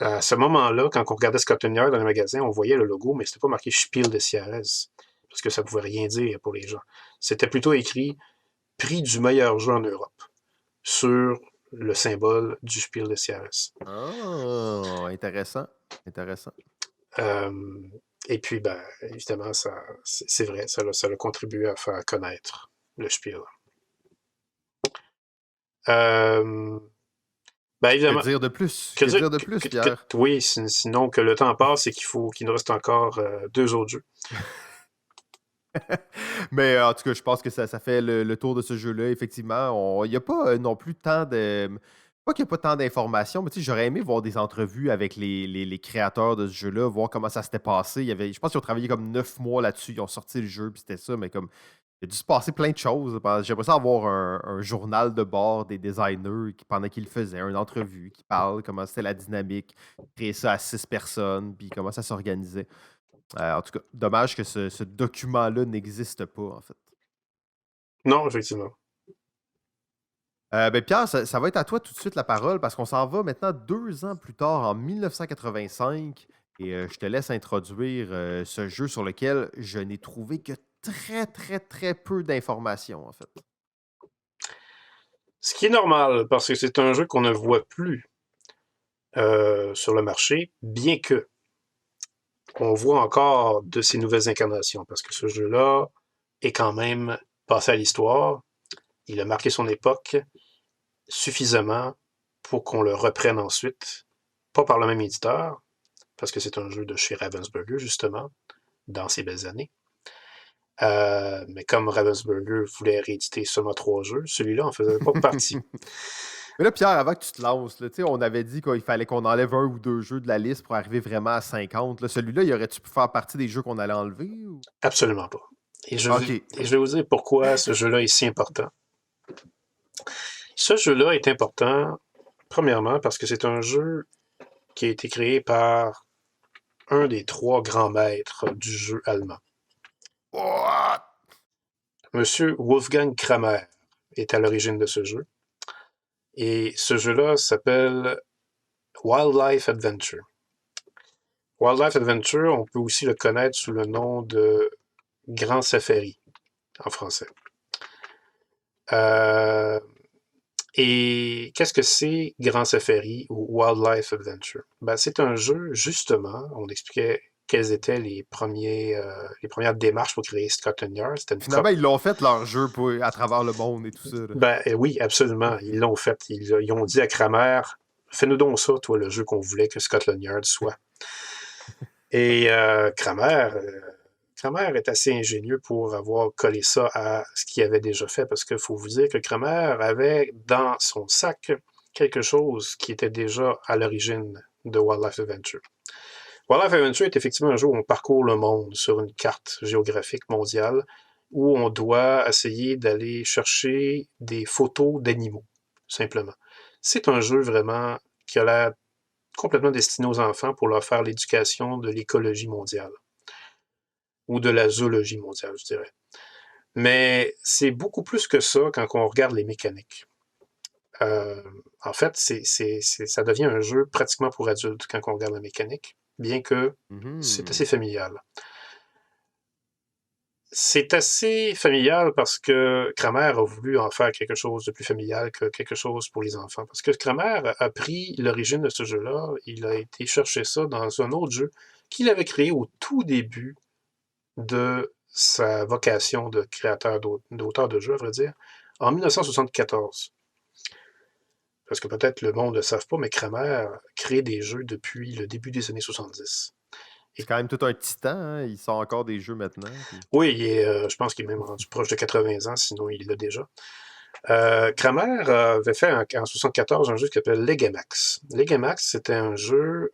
À ce moment-là, quand on regardait Scotland Yard dans les magasins, on voyait le logo, mais c'était pas marqué Spiel de CRS parce que ça pouvait rien dire pour les gens. C'était plutôt écrit prix du meilleur jeu en Europe sur le symbole du Spiel des Jahres. Oh, intéressant. Intéressant. Et puis, ben, évidemment, c'est vrai, ça a contribué à faire connaître le Spiel. Ben, évidemment. Que dire de plus? Que dire de plus, Pierre? Oui, sinon que le temps passe et qu'il nous reste encore 2 autres jeux. Mais en tout cas, je pense que ça fait le tour de ce jeu-là. Effectivement, il n'y a pas non plus tant de. Pas qu'il n'y a pas tant d'informations, mais j'aurais aimé voir des entrevues avec les créateurs de ce jeu-là, voir comment ça s'était passé. Je pense qu'ils ont travaillé comme 9 mois là-dessus, ils ont sorti le jeu, puis c'était ça, mais comme il a dû se passer plein de choses. J'aimerais ça avoir un journal de bord des designers pendant qu'ils le faisaient, une entrevue qui parle comment c'était la dynamique, créer ça à 6 personnes, puis comment ça s'organisait. En tout cas, dommage que ce document-là n'existe pas, en fait. Non, effectivement. Ben Pierre, ça va être à toi tout de suite la parole parce qu'on s'en va maintenant 2 ans plus tard, en 1985, et je te laisse introduire ce jeu sur lequel je n'ai trouvé que très, très, très peu d'informations, en fait. Ce qui est normal, parce que c'est un jeu qu'on ne voit plus sur le marché, bien que on voit encore de ces nouvelles incarnations, parce que ce jeu-là est quand même passé à l'histoire. Il a marqué son époque suffisamment pour qu'on le reprenne ensuite, pas par le même éditeur, parce que c'est un jeu de chez Ravensburger, justement, dans ses belles années. Mais comme Ravensburger voulait rééditer seulement 3 jeux, celui-là en faisait pas partie. Mais là, Pierre, avant que tu te lances, là, on avait dit qu'il fallait qu'on enlève 1 ou 2 jeux de la liste pour arriver vraiment à 50. Là, celui-là, il aurait-tu pu faire partie des jeux qu'on allait enlever? Ou... Absolument pas. Et je, OK. vais, et je vais vous dire pourquoi ce jeu-là est si important. Ce jeu-là est important, premièrement, parce que c'est un jeu qui a été créé par un des trois grands maîtres du jeu allemand. What? Monsieur Wolfgang Kramer est à l'origine de ce jeu. Et ce jeu-là s'appelle Wildlife Adventure. Wildlife Adventure, on peut aussi le connaître sous le nom de Grand Safari en français. Et qu'est-ce que c'est Grand Safari ou Wildlife Adventure? Ben, c'est un jeu, justement, on expliquait quelles étaient les premières démarches pour créer Scotland Yard. C'était une Finalement, ils l'ont fait leur jeu à travers le monde et tout ça. Là. Ben oui, absolument. Ils l'ont fait. Ils ont dit à Kramer, fais-nous donc ça, toi, le jeu qu'on voulait que Scotland Yard soit. Et Kramer est assez ingénieux pour avoir collé ça à ce qu'il avait déjà fait, parce qu'il faut vous dire que Kramer avait dans son sac quelque chose qui était déjà à l'origine de Wildlife Adventure. Wildlife Adventure est effectivement un jeu où on parcourt le monde sur une carte géographique mondiale, où on doit essayer d'aller chercher des photos d'animaux, simplement. C'est un jeu vraiment qui a l'air complètement destiné aux enfants pour leur faire l'éducation de l'écologie mondiale. Ou de la zoologie mondiale, je dirais. Mais c'est beaucoup plus que ça quand on regarde les mécaniques. En fait, ça devient un jeu pratiquement pour adultes quand on regarde la mécanique, bien que c'est assez familial. C'est assez familial parce que Kramer a voulu en faire quelque chose de plus familial que quelque chose pour les enfants. Parce que Kramer a pris l'origine de ce jeu-là, il a été chercher ça dans un autre jeu qu'il avait créé au tout début de sa vocation de créateur, d'auteur de jeux, à vrai dire, en 1974. Parce que peut-être le monde ne le savent pas, mais Kramer crée des jeux depuis le début des années 70. C'est quand même tout un titan, hein? Il sort encore des jeux maintenant. Puis... Oui, je pense qu'il est même rendu proche de 80 ans, sinon il l'a déjà. Kramer avait fait en 1974 un jeu qui s'appelle Legamax. Legamax, c'était un jeu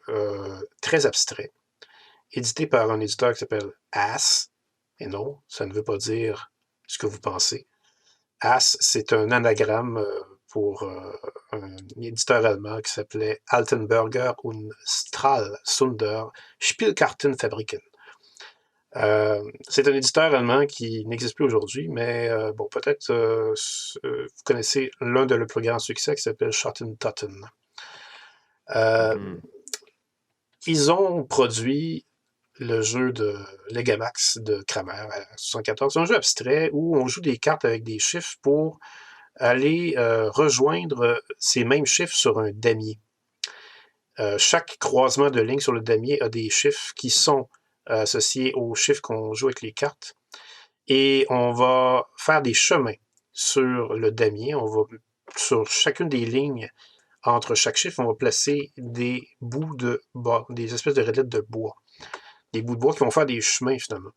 très abstrait, édité par un éditeur qui s'appelle As. Et non, ça ne veut pas dire ce que vous pensez. As, c'est un anagramme pour un éditeur allemand qui s'appelait Altenburger und Stralsunder Spielkartenfabriken. C'est un éditeur allemand qui n'existe plus aujourd'hui, mais bon, peut-être vous connaissez l'un de leurs plus grands succès qui s'appelle Schotten Totten. Ils ont produit le jeu de Legamax de Kramer à 1974. C'est un jeu abstrait où on joue des cartes avec des chiffres pour aller rejoindre ces mêmes chiffres sur un damier. Chaque croisement de lignes sur le damier a des chiffres qui sont associés aux chiffres qu'on joue avec les cartes. Et on va faire des chemins sur le damier. On va, sur chacune des lignes entre chaque chiffre, on va placer des bouts de bois, des espèces de rillettes de bois. Des bouts de bois qui vont faire des chemins, finalement.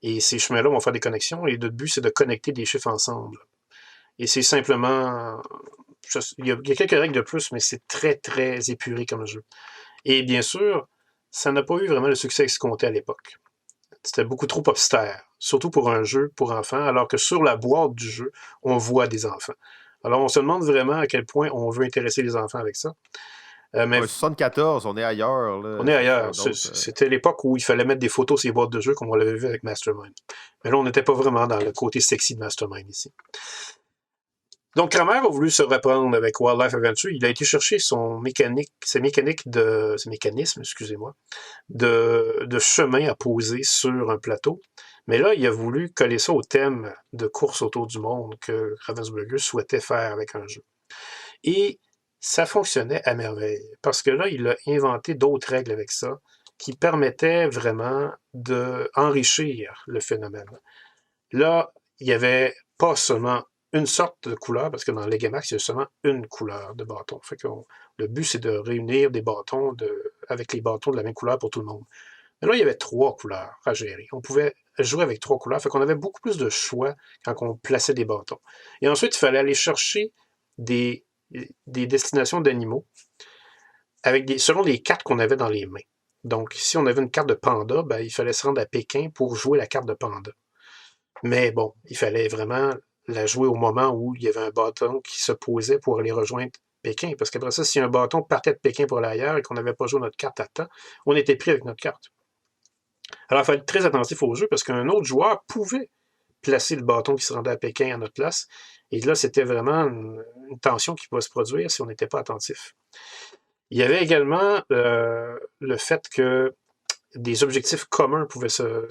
Et ces chemins-là vont faire des connexions. Et le but, c'est de connecter des chiffres ensemble. Et c'est simplement... Il y a quelques règles de plus, mais c'est très, très épuré comme jeu. Et bien sûr, ça n'a pas eu vraiment le succès escompté à l'époque. C'était beaucoup trop austère, surtout pour un jeu pour enfants, alors que sur la boîte du jeu, on voit des enfants. Alors, on se demande vraiment à quel point on veut intéresser les enfants avec ça. Mais 74, on est ailleurs. Là. On est ailleurs. C'était l'époque où il fallait mettre des photos sur les boîtes de jeu, comme on l'avait vu avec Mastermind. Mais là, on n'était pas vraiment dans le côté sexy de Mastermind ici. Donc, Kramer a voulu se reprendre avec Wildlife Adventure. Il a été chercher ses mécanismes, excusez-moi, de chemin à poser sur un plateau. Mais là, il a voulu coller ça au thème de course autour du monde que Ravensburger souhaitait faire avec un jeu. Et ça fonctionnait à merveille, parce que là, il a inventé d'autres règles avec ça qui permettaient vraiment d'enrichir le phénomène. Là, il n'y avait pas seulement une sorte de couleur, parce que dans Legamax, il y a seulement une couleur de bâton. Fait que le but, c'est de réunir des bâtons avec les bâtons de la même couleur pour tout le monde. Mais là, il y avait 3 couleurs à gérer. On pouvait jouer avec 3 couleurs, fait qu'on avait beaucoup plus de choix quand on plaçait des bâtons. Et ensuite, il fallait aller chercher des destinations d'animaux selon les cartes qu'on avait dans les mains. Donc, si on avait une carte de panda, ben, il fallait se rendre à Pékin pour jouer la carte de panda. Mais bon, il fallait vraiment la jouer au moment où il y avait un bâton qui se posait pour aller rejoindre Pékin. Parce qu'après ça, si un bâton partait de Pékin pour aller ailleurs et qu'on n'avait pas joué notre carte à temps, on était pris avec notre carte. Alors, il fallait être très attentif au jeu parce qu'un autre joueur pouvait placer le bâton qui se rendait à Pékin à notre place. Et là, c'était vraiment une tension qui pouvait se produire si on n'était pas attentif. Il y avait également le fait que des objectifs communs pouvaient se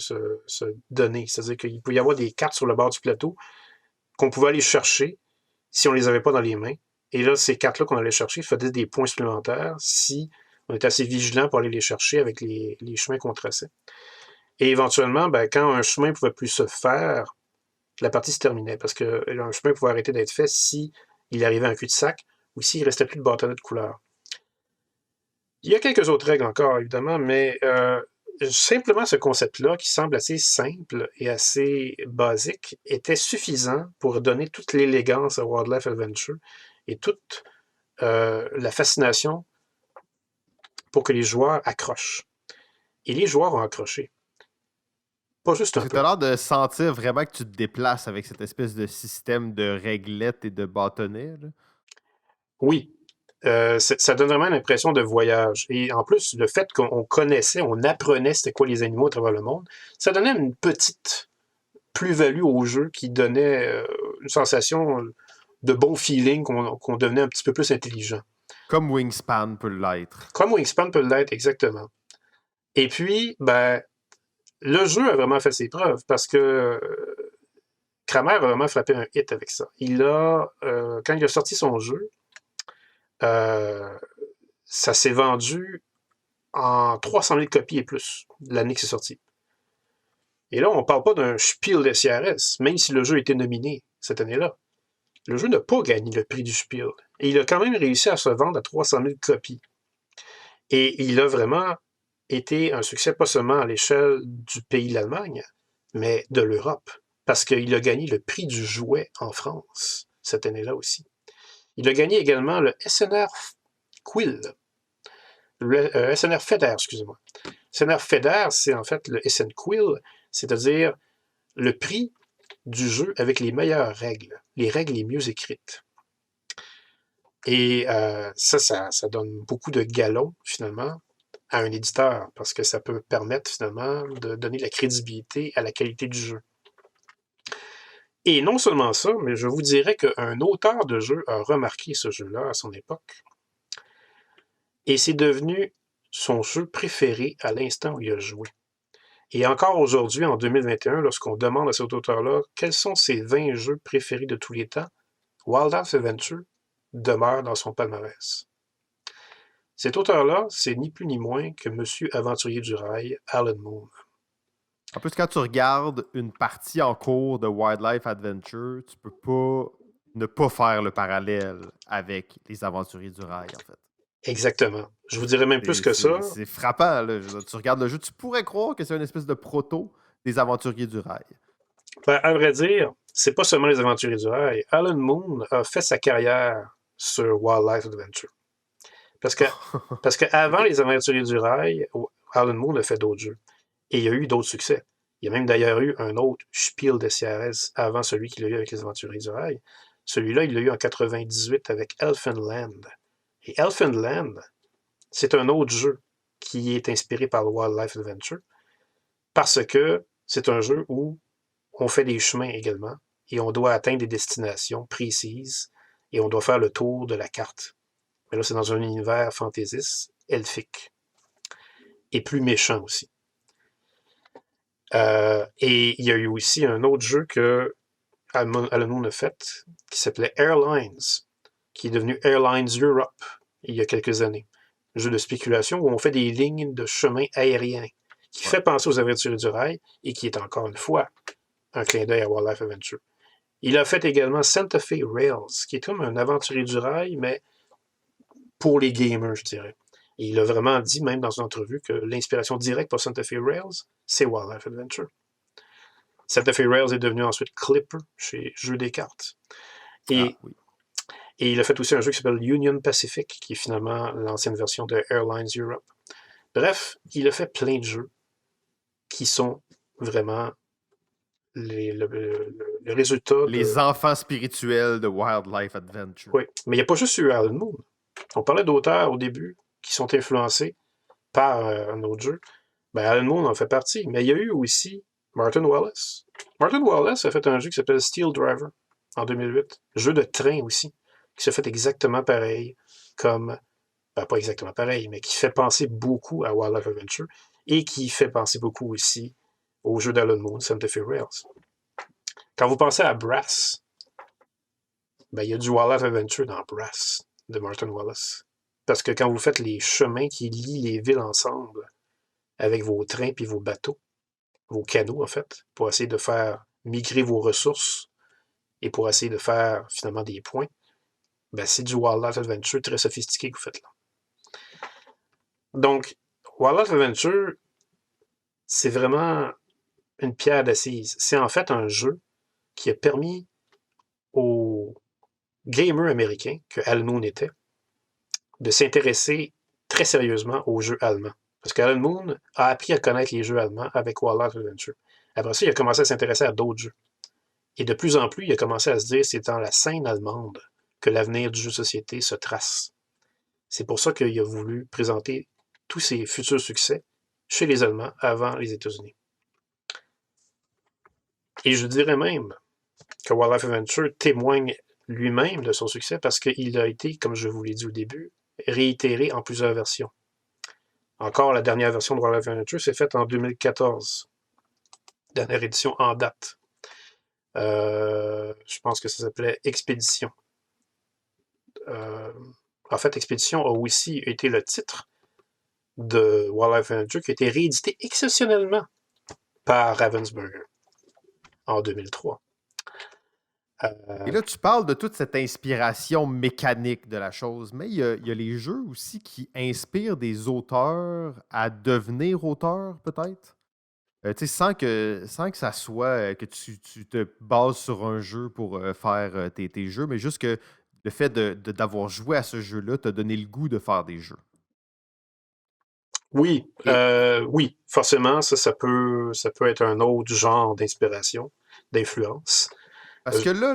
donner. C'est-à-dire qu'il pouvait y avoir des cartes sur le bord du plateau qu'on pouvait aller chercher si on ne les avait pas dans les mains. Et là, ces cartes-là qu'on allait chercher faisaient des points supplémentaires si on était assez vigilant pour aller les chercher avec les chemins qu'on traçait. Et éventuellement, ben, quand un chemin ne pouvait plus se faire, la partie se terminait parce qu'un chemin pouvait arrêter d'être fait si il arrivait un cul-de-sac ou s'il ne restait plus de bâtonnet de couleur. Il y a quelques autres règles encore, évidemment, mais simplement ce concept-là, qui semble assez simple et assez basique, était suffisant pour donner toute l'élégance à Wildlife Adventure et toute la fascination pour que les joueurs accrochent. Et les joueurs ont accroché. Pas juste un Parce que peu. tu as l'air de sentir vraiment que tu te déplaces avec cette espèce de système de réglettes et de bâtonnets. Là. Oui. Ça donne vraiment l'impression de voyage. Et en plus, le fait qu'on connaissait, on apprenait c'était quoi les animaux à travers le monde, ça donnait une petite plus-value au jeu qui donnait une sensation de bon feeling, qu'on devenait un petit peu plus intelligent. Comme Wingspan peut l'être. Comme Wingspan peut l'être, exactement. Et puis, ben, le jeu a vraiment fait ses preuves parce que Kramer a vraiment frappé un hit avec ça. Quand il a sorti son jeu, ça s'est vendu en 300 000 copies et plus l'année que c'est sorti. Et là, on ne parle pas d'un Spiel des CRS, même si le jeu a été nominé cette année-là. Le jeu n'a pas gagné le prix du Spiel. Et il a quand même réussi à se vendre à 300 000 copies. Et il a vraiment été un succès, pas seulement à l'échelle du pays de l'Allemagne, mais de l'Europe. Parce qu'il a gagné le prix du jouet en France cette année-là aussi. Il a gagné également le SNR Quill. Le SNR FEDER, excusez-moi. SNR FEDER, c'est en fait le SN Quill, c'est-à-dire le prix du jeu avec les meilleures règles, les règles les mieux écrites. Et ça donne beaucoup de galons, finalement, à un éditeur, parce que ça peut permettre, finalement, de donner la crédibilité à la qualité du jeu. Et non seulement ça, mais je vous dirais qu'un auteur de jeu a remarqué ce jeu-là à son époque, et c'est devenu son jeu préféré à l'instant où il a joué. Et encore aujourd'hui, en 2021, lorsqu'on demande à cet auteur-là quels sont ses 20 jeux préférés de tous les temps, Wildlife Adventure demeure dans son palmarès. Cet auteur-là, c'est ni plus ni moins que Monsieur Aventurier du Rail, Alan Moon. En plus, quand tu regardes une partie en cours de Wildlife Adventure, tu peux pas ne pas faire le parallèle avec les Aventuriers du Rail, en fait. Exactement. Je vous dirais même plus que ça. C'est frappant. Là. Tu regardes le jeu, tu pourrais croire que c'est une espèce de proto des Aventuriers du Rail. Ben, à vrai dire, c'est pas seulement les Aventuriers du Rail. Alan Moon a fait sa carrière sur Wildlife Adventure. Parce qu'avant les Aventuriers du Rail, Alan Moon a fait d'autres jeux. Et il y a eu d'autres succès. Il y a même d'ailleurs eu un autre Spiel des CRS avant celui qu'il a eu avec les Aventuriers du Rail. Celui-là, il l'a eu en 98 avec Elfenland. Et Elfenland, c'est un autre jeu qui est inspiré par Wildlife Adventure parce que c'est un jeu où on fait des chemins également et on doit atteindre des destinations précises et on doit faire le tour de la carte. Mais là, c'est dans un univers fantaisiste, elfique et plus méchant aussi. Et il y a eu aussi un autre jeu que Alan Moon a fait qui s'appelait Airlines, qui est devenu Airlines Europe il y a quelques années. Un jeu de spéculation où on fait des lignes de chemin aérien qui fait penser aux Aventuriers du Rail et qui est encore une fois un clin d'œil à Wildlife Adventure. Il a fait également Santa Fe Rails, qui est comme un aventurier du rail, mais pour les gamers, je dirais. Et il a vraiment dit, même dans une entrevue, que l'inspiration directe pour Santa Fe Rails, c'est Wildlife Adventure. Santa Fe Rails est devenu ensuite Clipper chez Jeux des cartes. Et il a fait aussi un jeu qui s'appelle Union Pacific, qui est finalement l'ancienne version de Airlines Europe. Bref, il a fait plein de jeux qui sont vraiment le résultat Les de... enfants spirituels de Wildlife Adventure. Oui, mais il n'y a pas juste eu Alan Moon. On parlait d'auteurs au début qui sont influencés par un autre jeu. Ben, Alan Moon en fait partie, mais il y a eu aussi Martin Wallace. Martin Wallace a fait un jeu qui s'appelle Steel Driver en 2008. Jeu de train aussi, qui se fait exactement pareil comme, ben, pas exactement pareil, mais qui fait penser beaucoup à Wildlife Adventure et qui fait penser beaucoup aussi au jeu d'Alan Moon, Santa Fe Rails. Quand vous pensez à Brass, ben, il y a du Wildlife Adventure dans Brass de Martin Wallace. Parce que quand vous faites les chemins qui lient les villes ensemble avec vos trains puis vos bateaux, vos canaux en fait, pour essayer de faire migrer vos ressources et pour essayer de faire finalement des points, ben, c'est du Wildlife Adventure très sophistiqué que vous faites là. Donc, Wildlife Adventure, c'est vraiment une pierre d'assise. C'est en fait un jeu qui a permis aux gamers américains, que Alan Moon était, de s'intéresser très sérieusement aux jeux allemands. Parce qu'Alan Moon a appris à connaître les jeux allemands avec Wildlife Adventure. Après ça, il a commencé à s'intéresser à d'autres jeux. Et de plus en plus, il a commencé à se dire c'est dans la scène allemande que l'avenir du jeu de société se trace. C'est pour ça qu'il a voulu présenter tous ses futurs succès chez les Allemands avant les États-Unis. Et je dirais même que Wildlife Adventure témoigne lui-même de son succès parce qu'il a été, comme je vous l'ai dit au début, réitéré en plusieurs versions. Encore, la dernière version de Wildlife Adventure s'est faite en 2014. Dernière édition en date. Je pense que ça s'appelait Expédition. En fait, Expédition a aussi été le titre de Wildlife Adventure qui a été réédité exceptionnellement par Ravensburger en 2003. Et là, tu parles de toute cette inspiration mécanique de la chose, mais il y a les jeux aussi qui inspirent des auteurs à devenir auteurs, peut-être. Tu sais, sans que ça soit que tu te bases sur un jeu pour faire tes jeux, mais juste que le fait d'avoir joué à ce jeu-là t'a donné le goût de faire des jeux. Oui, Et oui, forcément, ça peut être un autre genre d'inspiration, d'influence. parce que là,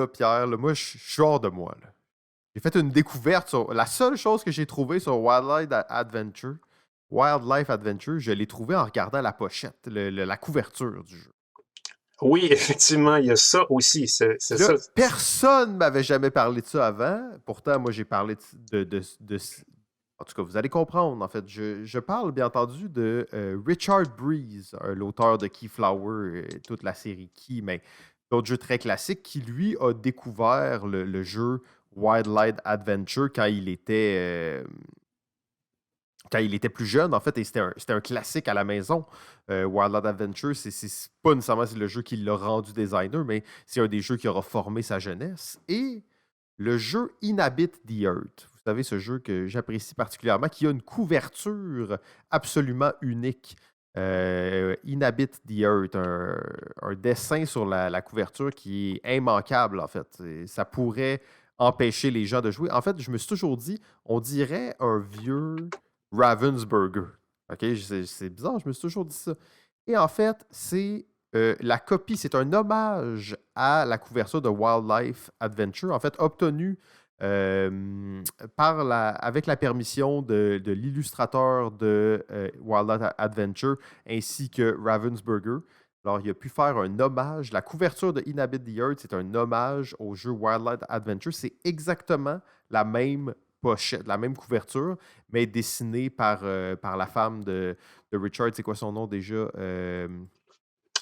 Pierre, là, moi, je suis hors de moi. Là. J'ai fait une découverte sur. La seule chose que j'ai trouvée sur Wildlife Adventure, je l'ai trouvée en regardant la pochette, la couverture du jeu. Oui, effectivement, il y a ça aussi. C'est Puis ça. là, personne ne m'avait jamais parlé de ça avant. Pourtant, moi, j'ai parlé en tout cas, vous allez comprendre, en fait. Je parle, bien entendu, de Richard Breeze, l'auteur de Keyflower, toute la série Key, mais d'autres jeux très classiques, qui, lui, a découvert le jeu Wildlife Adventure quand il était plus jeune, en fait, et c'était un classique à la maison. Wildlife Adventure, c'est pas nécessairement le jeu qui l'a rendu designer, mais c'est un des jeux qui aura formé sa jeunesse. Et le jeu Inhabit the Earth, vous savez, ce jeu que j'apprécie particulièrement, qui a une couverture absolument unique. Inhabit the Earth, un dessin sur la couverture qui est immanquable, en fait. Et ça pourrait empêcher les gens de jouer. En fait, je me suis toujours dit, on dirait un vieux Ravensburger. OK? C'est bizarre, je me suis toujours dit ça. Et en fait, c'est la copie, c'est un hommage à la couverture de Wildlife Adventure, en fait, obtenue avec la permission de l'illustrateur de Wildlife Adventure ainsi que Ravensburger. Alors, il a pu faire un hommage. La couverture de Inhabit the Earth, c'est un hommage au jeu Wildlife Adventure. C'est exactement la même pochette, la même couverture, mais dessinée par la femme de Richard. C'est quoi son nom déjà?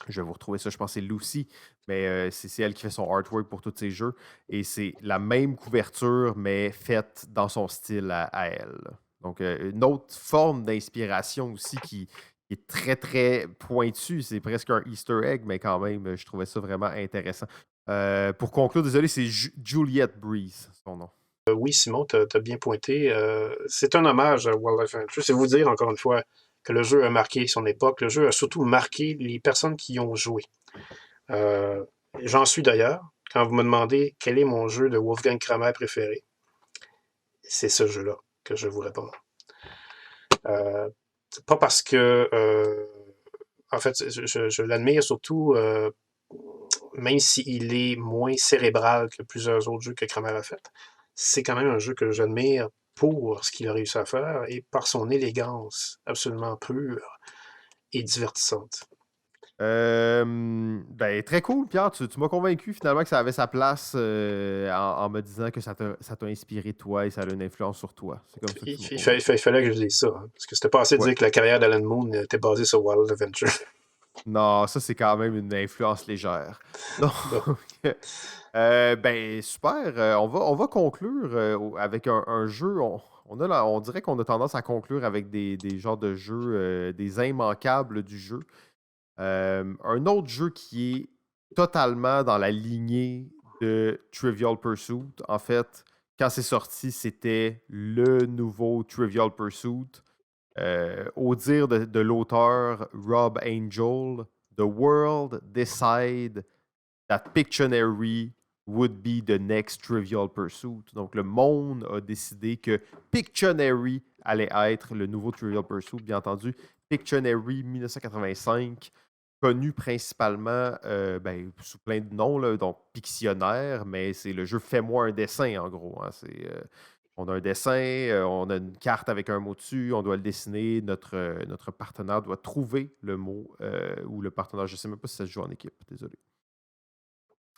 Je vais vous retrouver ça, je pense que c'est Lucy, mais c'est elle qui fait son artwork pour tous ses jeux. Et c'est la même couverture, mais faite dans son style à elle. Donc, une autre forme d'inspiration aussi qui est très, très pointue. C'est presque un Easter egg, mais quand même, je trouvais ça vraiment intéressant. Pour conclure, désolé, c'est Juliette Breeze, son nom. Oui, Simon, tu as bien pointé. C'est un hommage à Wildlife Adventure. C'est vous dire, encore une fois, que le jeu a marqué son époque. Le jeu a surtout marqué les personnes qui y ont joué. J'en suis d'ailleurs. Quand vous me demandez quel est mon jeu de Wolfgang Kramer préféré, c'est ce jeu-là que je vous réponds. Pas parce que... En fait, je l'admire surtout, même s'il est moins cérébral que plusieurs autres jeux que Kramer a fait. C'est quand même un jeu que j'admire pour ce qu'il a réussi à faire et par son élégance absolument pure et divertissante. Ben, très cool, Pierre. Tu m'as convaincu finalement que ça avait sa place en me disant que ça t'a inspiré toi et ça a une influence sur toi. C'est comme ça que tu m'as convaincu. Il fallait que je dise ça, hein, parce que c'était pas assez de Ouais. dire que la carrière d'Alan Moon était basée sur Wild Adventure. Non, ça, c'est quand même une influence légère. Donc, Bon. ben, super. On va conclure avec un jeu. On dirait qu'on a tendance à conclure avec des genres de jeux, des immanquables du jeu. Un autre jeu qui est totalement dans la lignée de Trivial Pursuit. En fait, quand c'est sorti, c'était le nouveau Trivial Pursuit. Au dire de l'auteur Rob Angel, The world decided that Pictionary would be the next Trivial Pursuit. Donc, le monde a décidé que Pictionary allait être le nouveau Trivial Pursuit. Bien entendu, Pictionary 1985, connu principalement sous plein de noms, là, donc Pictionnaire, mais c'est le jeu Fais-moi un dessin, en gros. Hein. On a un dessin, on a une carte avec un mot dessus, on doit le dessiner, notre partenaire doit trouver le mot ou le partenaire, je ne sais même pas si ça se joue en équipe, désolé.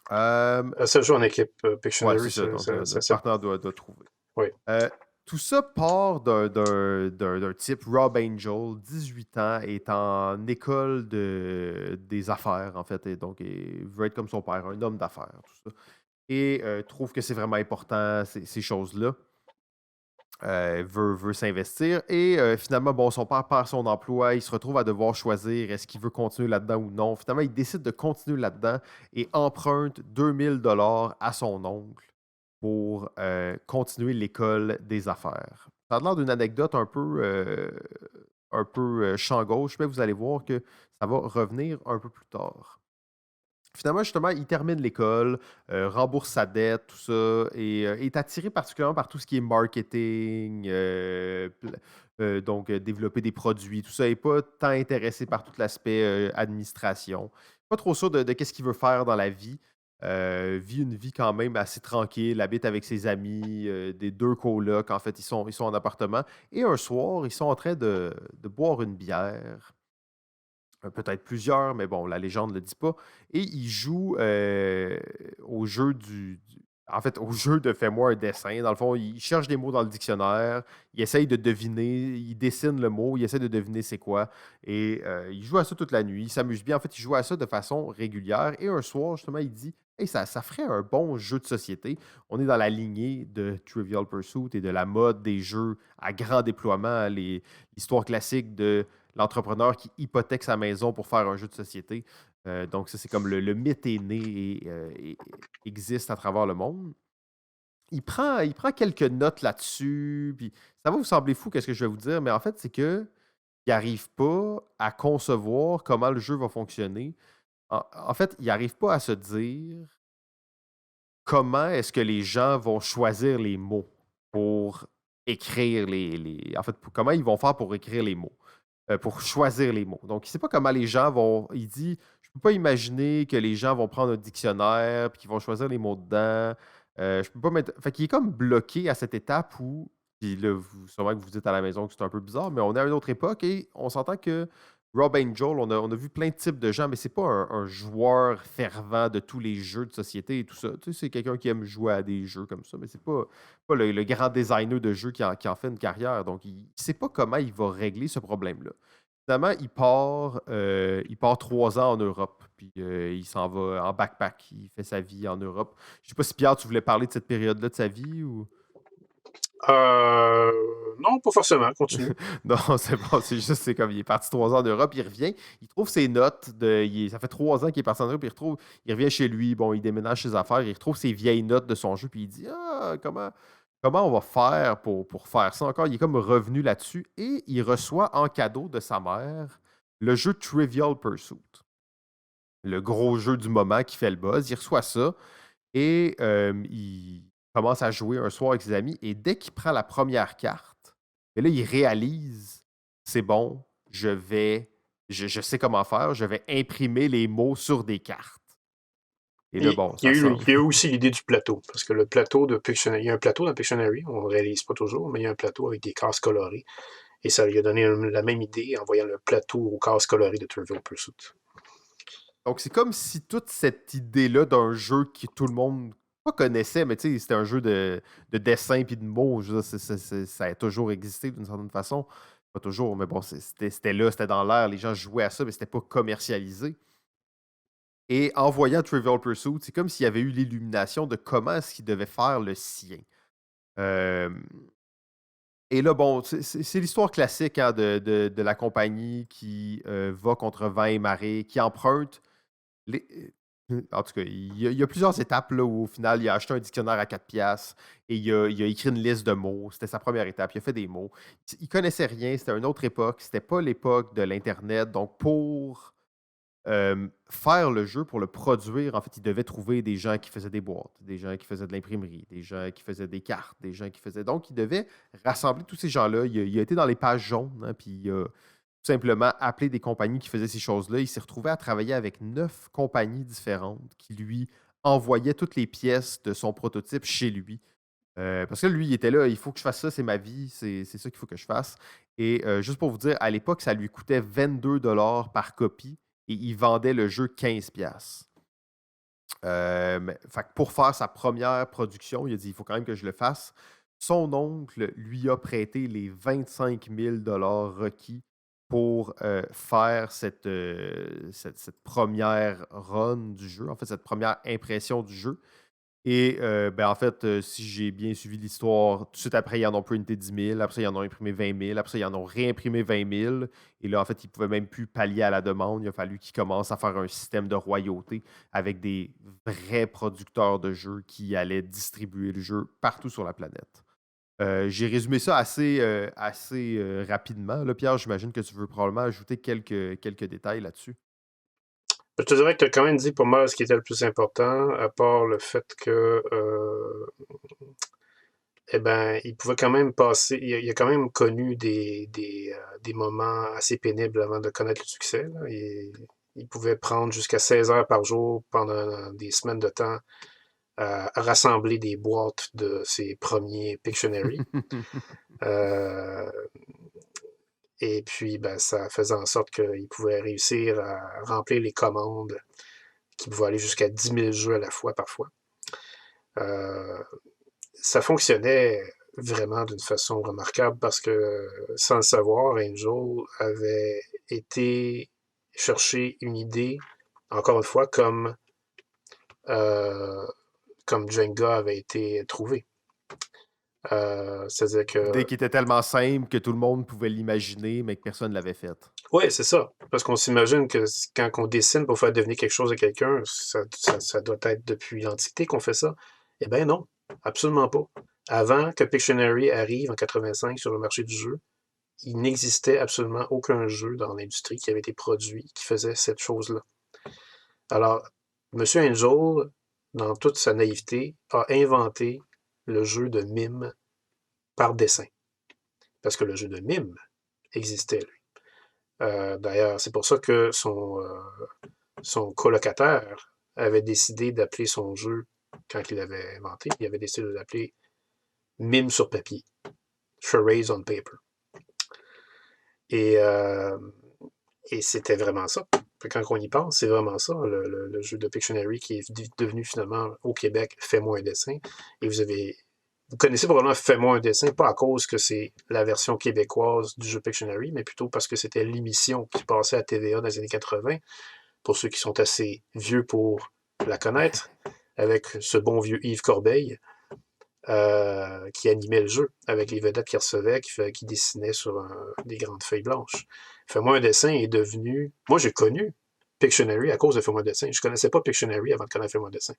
Ça joue en équipe, Ouais, c'est Pictionary, ça. Donc, notre ça- partenaire doit trouver. oui. Euh, Tout ça part d'un type, Rob Angel, 18 ans, est en école des affaires, en fait. Et donc, il veut être comme son père, un homme d'affaires, tout ça. Et trouve que c'est vraiment important, ces choses-là. Veut s'investir. Et finalement, bon, son père perd son emploi. Il se retrouve à devoir choisir est-ce qu'il veut continuer là-dedans ou non. Finalement, il décide de continuer là-dedans et emprunte 2000 $ à son oncle pour continuer l'école des affaires. Ça a l'air d'une anecdote un peu champ gauche, mais vous allez voir que ça va revenir un peu plus tard. Finalement, justement, il termine l'école, rembourse sa dette, tout ça, et est attiré particulièrement par tout ce qui est marketing, donc développer des produits, tout ça, et pas tant intéressé par tout l'aspect administration. Pas trop sûr de qu'est-ce qu'il veut faire dans la vie. Vit une vie quand même assez tranquille, habite avec ses amis, des deux colocs, en fait, ils sont en appartement. Et un soir, ils sont en train de boire une bière. Peut-être plusieurs, mais bon, la légende ne le dit pas. Et il joue au jeu en fait, au jeu de Fais-moi un dessin. Dans le fond, il cherche des mots dans le dictionnaire, il essaye de deviner, il dessine le mot, il essaie de deviner c'est quoi. Et il joue à ça toute la nuit, il s'amuse bien. En fait, il joue à ça de façon régulière. Et un soir, justement, il dit hey, ça ferait un bon jeu de société. On est dans la lignée de Trivial Pursuit et de la mode des jeux à grand déploiement, l'histoire classique de l'entrepreneur qui hypothèque sa maison pour faire un jeu de société. Donc, ça, c'est comme le mythe est né et existe à travers le monde. Il prend quelques notes là-dessus, puis ça va vous sembler fou, qu'est-ce que je vais vous dire, mais en fait, c'est que il n'arrive pas à concevoir comment le jeu va fonctionner. En fait, il n'arrive pas à se dire comment est-ce que les gens vont choisir les mots pour écrire En fait, comment ils vont faire pour écrire les mots, pour choisir les mots. Donc, il ne sait pas comment les gens vont. Il dit je ne peux pas imaginer que les gens vont prendre un dictionnaire et qu'ils vont choisir les mots dedans. Je peux pas mettre. Fait qu'il est comme bloqué à cette étape où. Puis là, sûrement que vous dites à la maison que c'est un peu bizarre, mais on est à une autre époque et on s'entend que Rob Angel, on a vu plein de types de gens, mais c'est pas un joueur fervent de tous les jeux de société et tout ça. Tu sais, c'est quelqu'un qui aime jouer à des jeux comme ça, mais c'est pas le grand designer de jeux qui en fait une carrière. Donc, il ne sait pas comment il va régler ce problème-là. Finalement, il part 3 ans en Europe, puis il s'en va en backpack. Il fait sa vie en Europe. Je sais pas si Pierre, tu voulais parler de cette période-là de sa vie ou. Euh, non, pas forcément, continue. Non, c'est bon, c'est juste, c'est comme il est parti 3 ans en Europe, il revient, il trouve ses notes ça fait 3 ans qu'il est parti en Europe, il revient chez lui, bon, il déménage ses affaires, il retrouve ses vieilles notes de son jeu, puis il dit ah, comment on va faire pour faire ça encore? Il est comme revenu là-dessus et il reçoit en cadeau de sa mère le jeu Trivial Pursuit, le gros jeu du moment qui fait le buzz. Il reçoit ça et il commence à jouer un soir avec ses amis et dès qu'il prend la première carte, et là, il réalise, c'est bon, je vais je sais comment faire, je vais imprimer les mots sur des cartes. Et là, Et bon, ça sort. il y a eu aussi l'idée du plateau, parce que le plateau de Pictionary, il y a un plateau dans Pictionary, on ne réalise pas toujours, mais il y a un plateau avec des cases colorées. Et ça lui a donné la même idée en voyant le plateau aux cases colorées de Trivial Pursuit. Donc, c'est comme si toute cette idée-là d'un jeu que tout le monde pas connaissait, mais tu sais, c'était un jeu de dessin puis de mots. Je veux dire, ça a toujours existé d'une certaine façon. Pas toujours, mais bon, c'était là, c'était dans l'air. Les gens jouaient à ça, mais c'était pas commercialisé. Et en voyant Trivial Pursuit, c'est comme s'il y avait eu l'illumination de comment est-ce qu'il devait faire le sien. Euh, et là, bon, c'est l'histoire classique hein, de la compagnie qui va contre vent et marée, qui emprunte en tout cas, il y a plusieurs étapes là, où au final, il a acheté un dictionnaire à 4 piastres et il a écrit une liste de mots. C'était sa première étape. Il a fait des mots. Il connaissait rien. C'était une autre époque. C'était pas l'époque de l'Internet. Donc, pour faire le jeu, pour le produire, en fait, il devait trouver des gens qui faisaient des boîtes, des gens qui faisaient de l'imprimerie, des gens qui faisaient des cartes, des gens qui faisaient. Donc, il devait rassembler tous ces gens-là. Il a été dans les pages jaunes, hein, puis il a tout simplement appelé des compagnies qui faisaient ces choses-là. Il s'est retrouvé à travailler avec 9 compagnies différentes qui lui envoyaient toutes les pièces de son prototype chez lui. Parce que lui, il était là, il faut que je fasse ça, c'est ma vie, c'est ça qu'il faut que je fasse. Et juste pour vous dire, à l'époque, ça lui coûtait 22 $ par copie et il vendait le jeu 15 piastres. Fait que pour faire sa première production, il a dit il faut quand même que je le fasse. Son oncle lui a prêté les 25 000 $ requis pour faire cette première run du jeu, en fait, cette première impression du jeu. Et ben, en fait, si j'ai bien suivi l'histoire, tout de suite après, ils en ont printé 10 000, après ça, ils en ont imprimé 20 000, après ça, ils en ont réimprimé 20 000. Et là, en fait, ils ne pouvaient même plus pallier à la demande. Il a fallu qu'ils commencent à faire un système de royauté avec des vrais producteurs de jeux qui allaient distribuer le jeu partout sur la planète. J'ai résumé ça assez rapidement. Là, Pierre, j'imagine que tu veux probablement ajouter quelques détails là-dessus. Je te dirais que tu as quand même dit pour moi ce qui était le plus important, à part le fait que eh ben, il pouvait quand même passer, il a quand même connu des moments assez pénibles avant de connaître le succès. Là. Il pouvait prendre jusqu'à 16 heures par jour pendant des semaines de temps à rassembler des boîtes de ses premiers Pictionary. Euh, et puis, ben, ça faisait en sorte qu'il pouvait réussir à remplir les commandes qui pouvaient aller jusqu'à 10 000 jeux à la fois parfois. Euh, Ça fonctionnait vraiment d'une façon remarquable parce que, sans le savoir, Angel avait été chercher une idée, encore une fois, euh, comme Jenga avait été trouvé. C'est-à-dire L'idée que, qui était tellement simple que tout le monde pouvait l'imaginer, mais que personne ne l'avait faite. oui, c'est ça. Parce qu'on s'imagine que quand on dessine pour faire devenir quelque chose à quelqu'un, ça doit être depuis l'Antiquité qu'on fait ça. Eh bien non, absolument pas. Avant que Pictionary arrive en 85 sur le marché du jeu, il n'existait absolument aucun jeu dans l'industrie qui avait été produit qui faisait cette chose-là. Alors, M. Angel, dans toute sa naïveté, a inventé le jeu de mime par dessin. Parce que le jeu de mime existait, lui. D'ailleurs, c'est pour ça que son colocataire avait décidé d'appeler son jeu, quand il l'avait inventé, il avait décidé de l'appeler Mime sur papier. Charades on paper. Et, euh, et c'était vraiment ça. Quand on y pense, c'est vraiment ça, le jeu de Pictionary qui est devenu finalement au Québec Fais-moi un dessin. Et vous connaissez probablement Fais-moi un dessin, pas à cause que c'est la version québécoise du jeu Pictionary, mais plutôt parce que c'était l'émission qui passait à TVA dans les années 80, pour ceux qui sont assez vieux pour la connaître, avec ce bon vieux Yves Corbeil, qui animait le jeu, avec les vedettes qu'il recevait, qui dessinaient sur des grandes feuilles blanches. Fais-moi un dessin est devenu... Moi, j'ai connu Pictionary à cause de Fais-moi un dessin. Je connaissais pas Pictionary avant de connaître Fais-moi un dessin.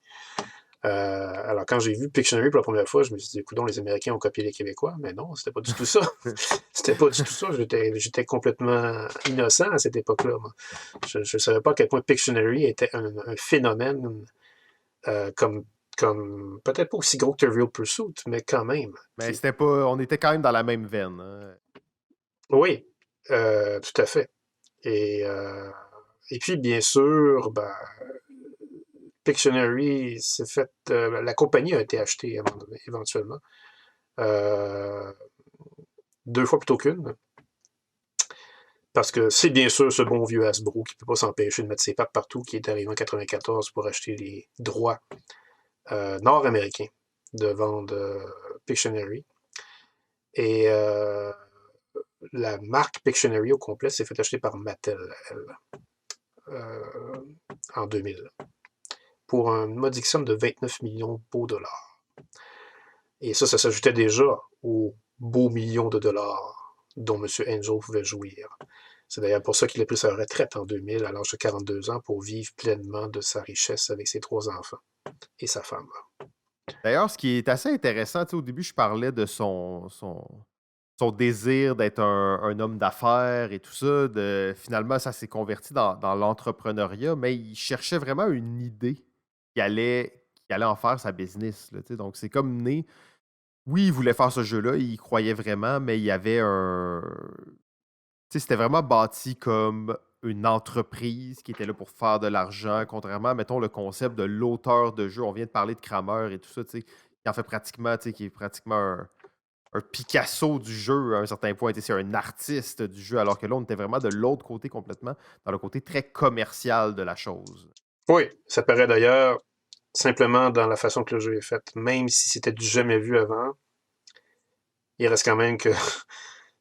Alors, quand j'ai vu Pictionary pour la première fois, je me suis dit, écoute, les Américains ont copié les Québécois, mais non, c'était pas du tout ça. C'était pas du tout ça. J'étais complètement innocent à cette époque-là. Je ne savais pas à quel point Pictionary était un phénomène comme peut-être pas aussi gros que Trivial Pursuit, mais quand même. Mais c'était pas. On était quand même dans la même veine. Hein. Oui, tout à fait. Et, et puis, bien sûr, ben, Pictionary s'est fait... la compagnie a été achetée éventuellement. 2 fois plutôt qu'une. Parce que c'est bien sûr ce bon vieux Hasbro qui ne peut pas s'empêcher de mettre ses pattes partout, qui est arrivé en 1994 pour acheter les droits nord-américains de vendre Pictionary. Et la marque Pictionary au complet s'est fait acheter par Mattel, en 2000, pour une modique somme de 29 millions de beaux dollars. Et ça s'ajoutait déjà aux beaux millions de dollars dont M. Angel pouvait jouir. C'est d'ailleurs pour ça qu'il a pris sa retraite en 2000 à l'âge de 42 ans pour vivre pleinement de sa richesse avec ses 3 enfants et sa femme. D'ailleurs, ce qui est assez intéressant, au début, je parlais de son désir d'être un homme d'affaires et tout ça. Finalement, ça s'est converti dans l'entrepreneuriat, mais il cherchait vraiment une idée qui allait en faire sa business. Là, donc, c'est comme né. Oui, il voulait faire ce jeu-là, il y croyait vraiment, mais il y avait un. C'était vraiment bâti comme une entreprise qui était là pour faire de l'argent, contrairement, mettons, le concept de l'auteur de jeu. On vient de parler de Kramer et tout ça, qui en fait pratiquement, qui est pratiquement un Picasso du jeu à un certain point. C'est un artiste du jeu, alors que là, on était vraiment de l'autre côté complètement, dans le côté très commercial de la chose. Oui, ça paraît d'ailleurs simplement dans la façon que le jeu est fait. Même si c'était du jamais vu avant, il reste quand même que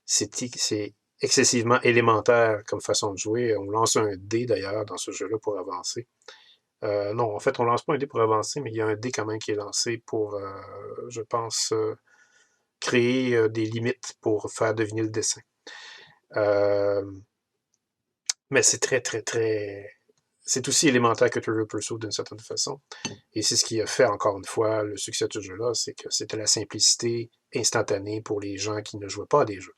c'est excessivement élémentaire comme façon de jouer. On lance un dé d'ailleurs dans ce jeu-là pour avancer. Non, en fait, on lance pas un dé pour avancer, mais il y a un dé quand même qui est lancé pour, je pense, créer des limites pour faire deviner le dessin. Mais c'est très, très, très... C'est aussi élémentaire que Trivial Pursuit d'une certaine façon. Et c'est ce qui a fait, encore une fois, le succès de ce jeu-là, c'est que c'était la simplicité instantanée pour les gens qui ne jouaient pas à des jeux.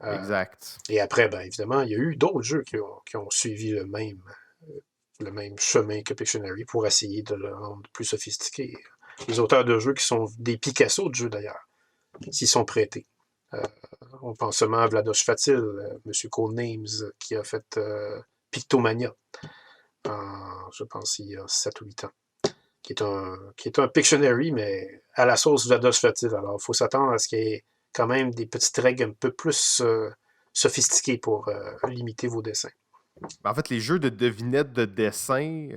Exact. Et après, ben, évidemment, il y a eu d'autres jeux qui ont suivi le même chemin que Pictionary pour essayer de le rendre plus sophistiqué. Les auteurs de jeux qui sont des Picasso de jeux, d'ailleurs, s'y sont prêtés. On pense seulement à Vlados Fatil, M. Codenames, qui a fait Pictomania, je pense, il y a 7 ou 8 ans, qui est un Pictionary, mais à la sauce Vlados Fatil. Alors, il faut s'attendre à ce qu'il y ait quand même des petites règles un peu plus sophistiquées pour limiter vos dessins. En fait, les jeux de devinettes de dessin,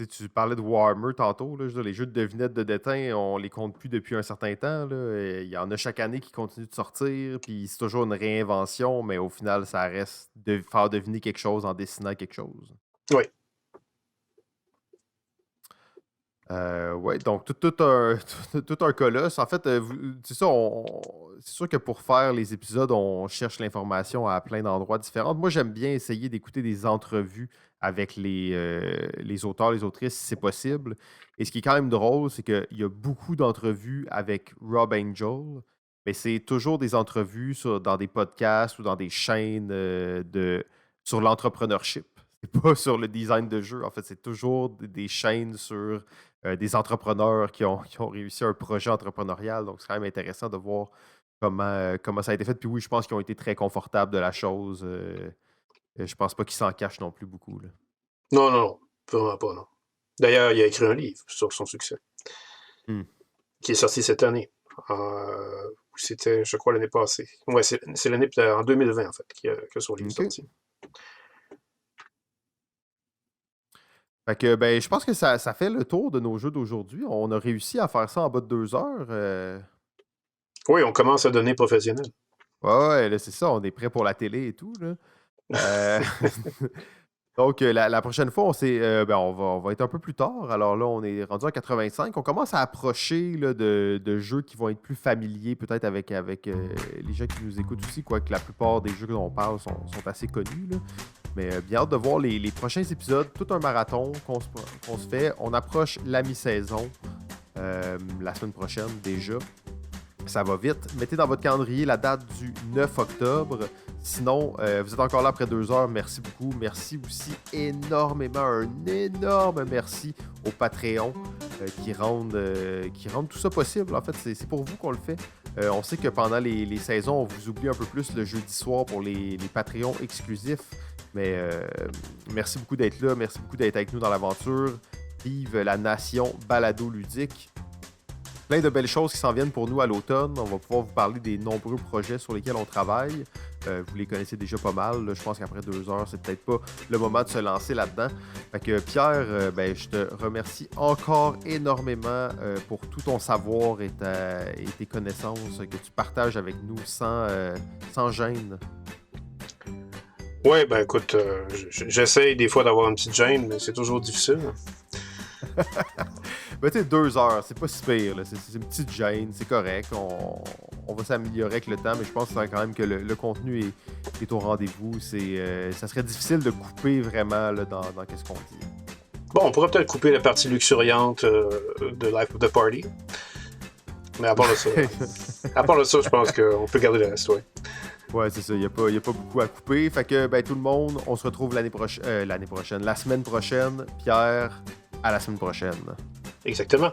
tu parlais de Warhammer tantôt, là, je veux dire, les jeux de devinettes de dessin, on les compte plus depuis un certain temps. Là, il y en a chaque année qui continuent de sortir, puis c'est toujours une réinvention, mais au final, ça reste de faire deviner quelque chose en dessinant quelque chose. Oui. Ouais, donc tout un colosse. En fait, c'est ça, c'est sûr que pour faire les épisodes, on cherche l'information à plein d'endroits différents. Moi, j'aime bien essayer d'écouter des entrevues avec les auteurs, les autrices, si c'est possible. Et ce qui est quand même drôle, c'est qu'il y a beaucoup d'entrevues avec Rob Angel, mais c'est toujours des entrevues dans des podcasts ou dans des chaînes sur l'entrepreneurship. C'est pas sur le design de jeu. En fait, c'est toujours des chaînes sur des entrepreneurs qui ont réussi un projet entrepreneurial. Donc, c'est quand même intéressant de voir comment ça a été fait. Puis oui, je pense qu'ils ont été très confortables de la chose. Je pense pas qu'ils s'en cachent non plus beaucoup. Là. Non, non, non, vraiment pas, non. D'ailleurs, il a écrit un livre sur son succès, qui est sorti cette année. C'était, je crois, l'année passée. Ouais, c'est l'année en 2020, en fait, que son livre est sorti. Fait que, ben, je pense que ça fait le tour de nos jeux d'aujourd'hui. On a réussi à faire ça en bas de 2 heures. Oui, on commence à donner professionnel. Ouais, là, c'est ça. On est prêt pour la télé et tout. Là. Donc, la prochaine fois, on va être un peu plus tard. Alors là, on est rendu à 85. On commence à approcher là, de jeux qui vont être plus familiers, peut-être avec les gens qui nous écoutent aussi, quoique la plupart des jeux dont on parle sont assez connus. Là. Mais bien hâte de voir les prochains épisodes. Tout un marathon qu'on se fait. On approche la mi-saison la semaine prochaine déjà. Ça va vite. Mettez dans votre calendrier la date du 9 octobre. Sinon, vous êtes encore là après 2 heures. Merci beaucoup. Merci aussi énormément, un énorme merci aux Patreons qui rendent tout ça possible. En fait, c'est pour vous qu'on le fait. On sait que pendant les saisons, on vous oublie un peu plus le jeudi soir pour les Patreons exclusifs. Mais merci beaucoup d'être là. Merci beaucoup d'être avec nous dans l'aventure. Vive la nation balado-ludique. Plein de belles choses qui s'en viennent pour nous à l'automne. On va pouvoir vous parler des nombreux projets sur lesquels on travaille. Vous les connaissez déjà pas mal. Là. Je pense qu'après 2 heures, c'est peut-être pas le moment de se lancer là-dedans. Fait que Pierre, je te remercie encore énormément pour tout ton savoir et tes connaissances que tu partages avec nous sans gêne. Ouais, ben écoute, j'essaye des fois d'avoir une petite gêne, mais c'est toujours difficile. Ben, tu sais, 2 heures, c'est pas si pire. Là. C'est une petite gêne, c'est correct. On va s'améliorer avec le temps, mais je pense quand même que le contenu est au rendez-vous. Ça serait difficile de couper vraiment là, dans qu'est-ce qu'on dit. Bon, on pourrait peut-être couper la partie luxuriante de Life of the Party. Mais à part de ça, je pense qu'on peut garder le reste, ouais. Ouais, c'est ça. Il n'y a pas beaucoup à couper. Fait que, tout le monde, on se retrouve la semaine prochaine. Pierre, à la semaine prochaine. Exactement.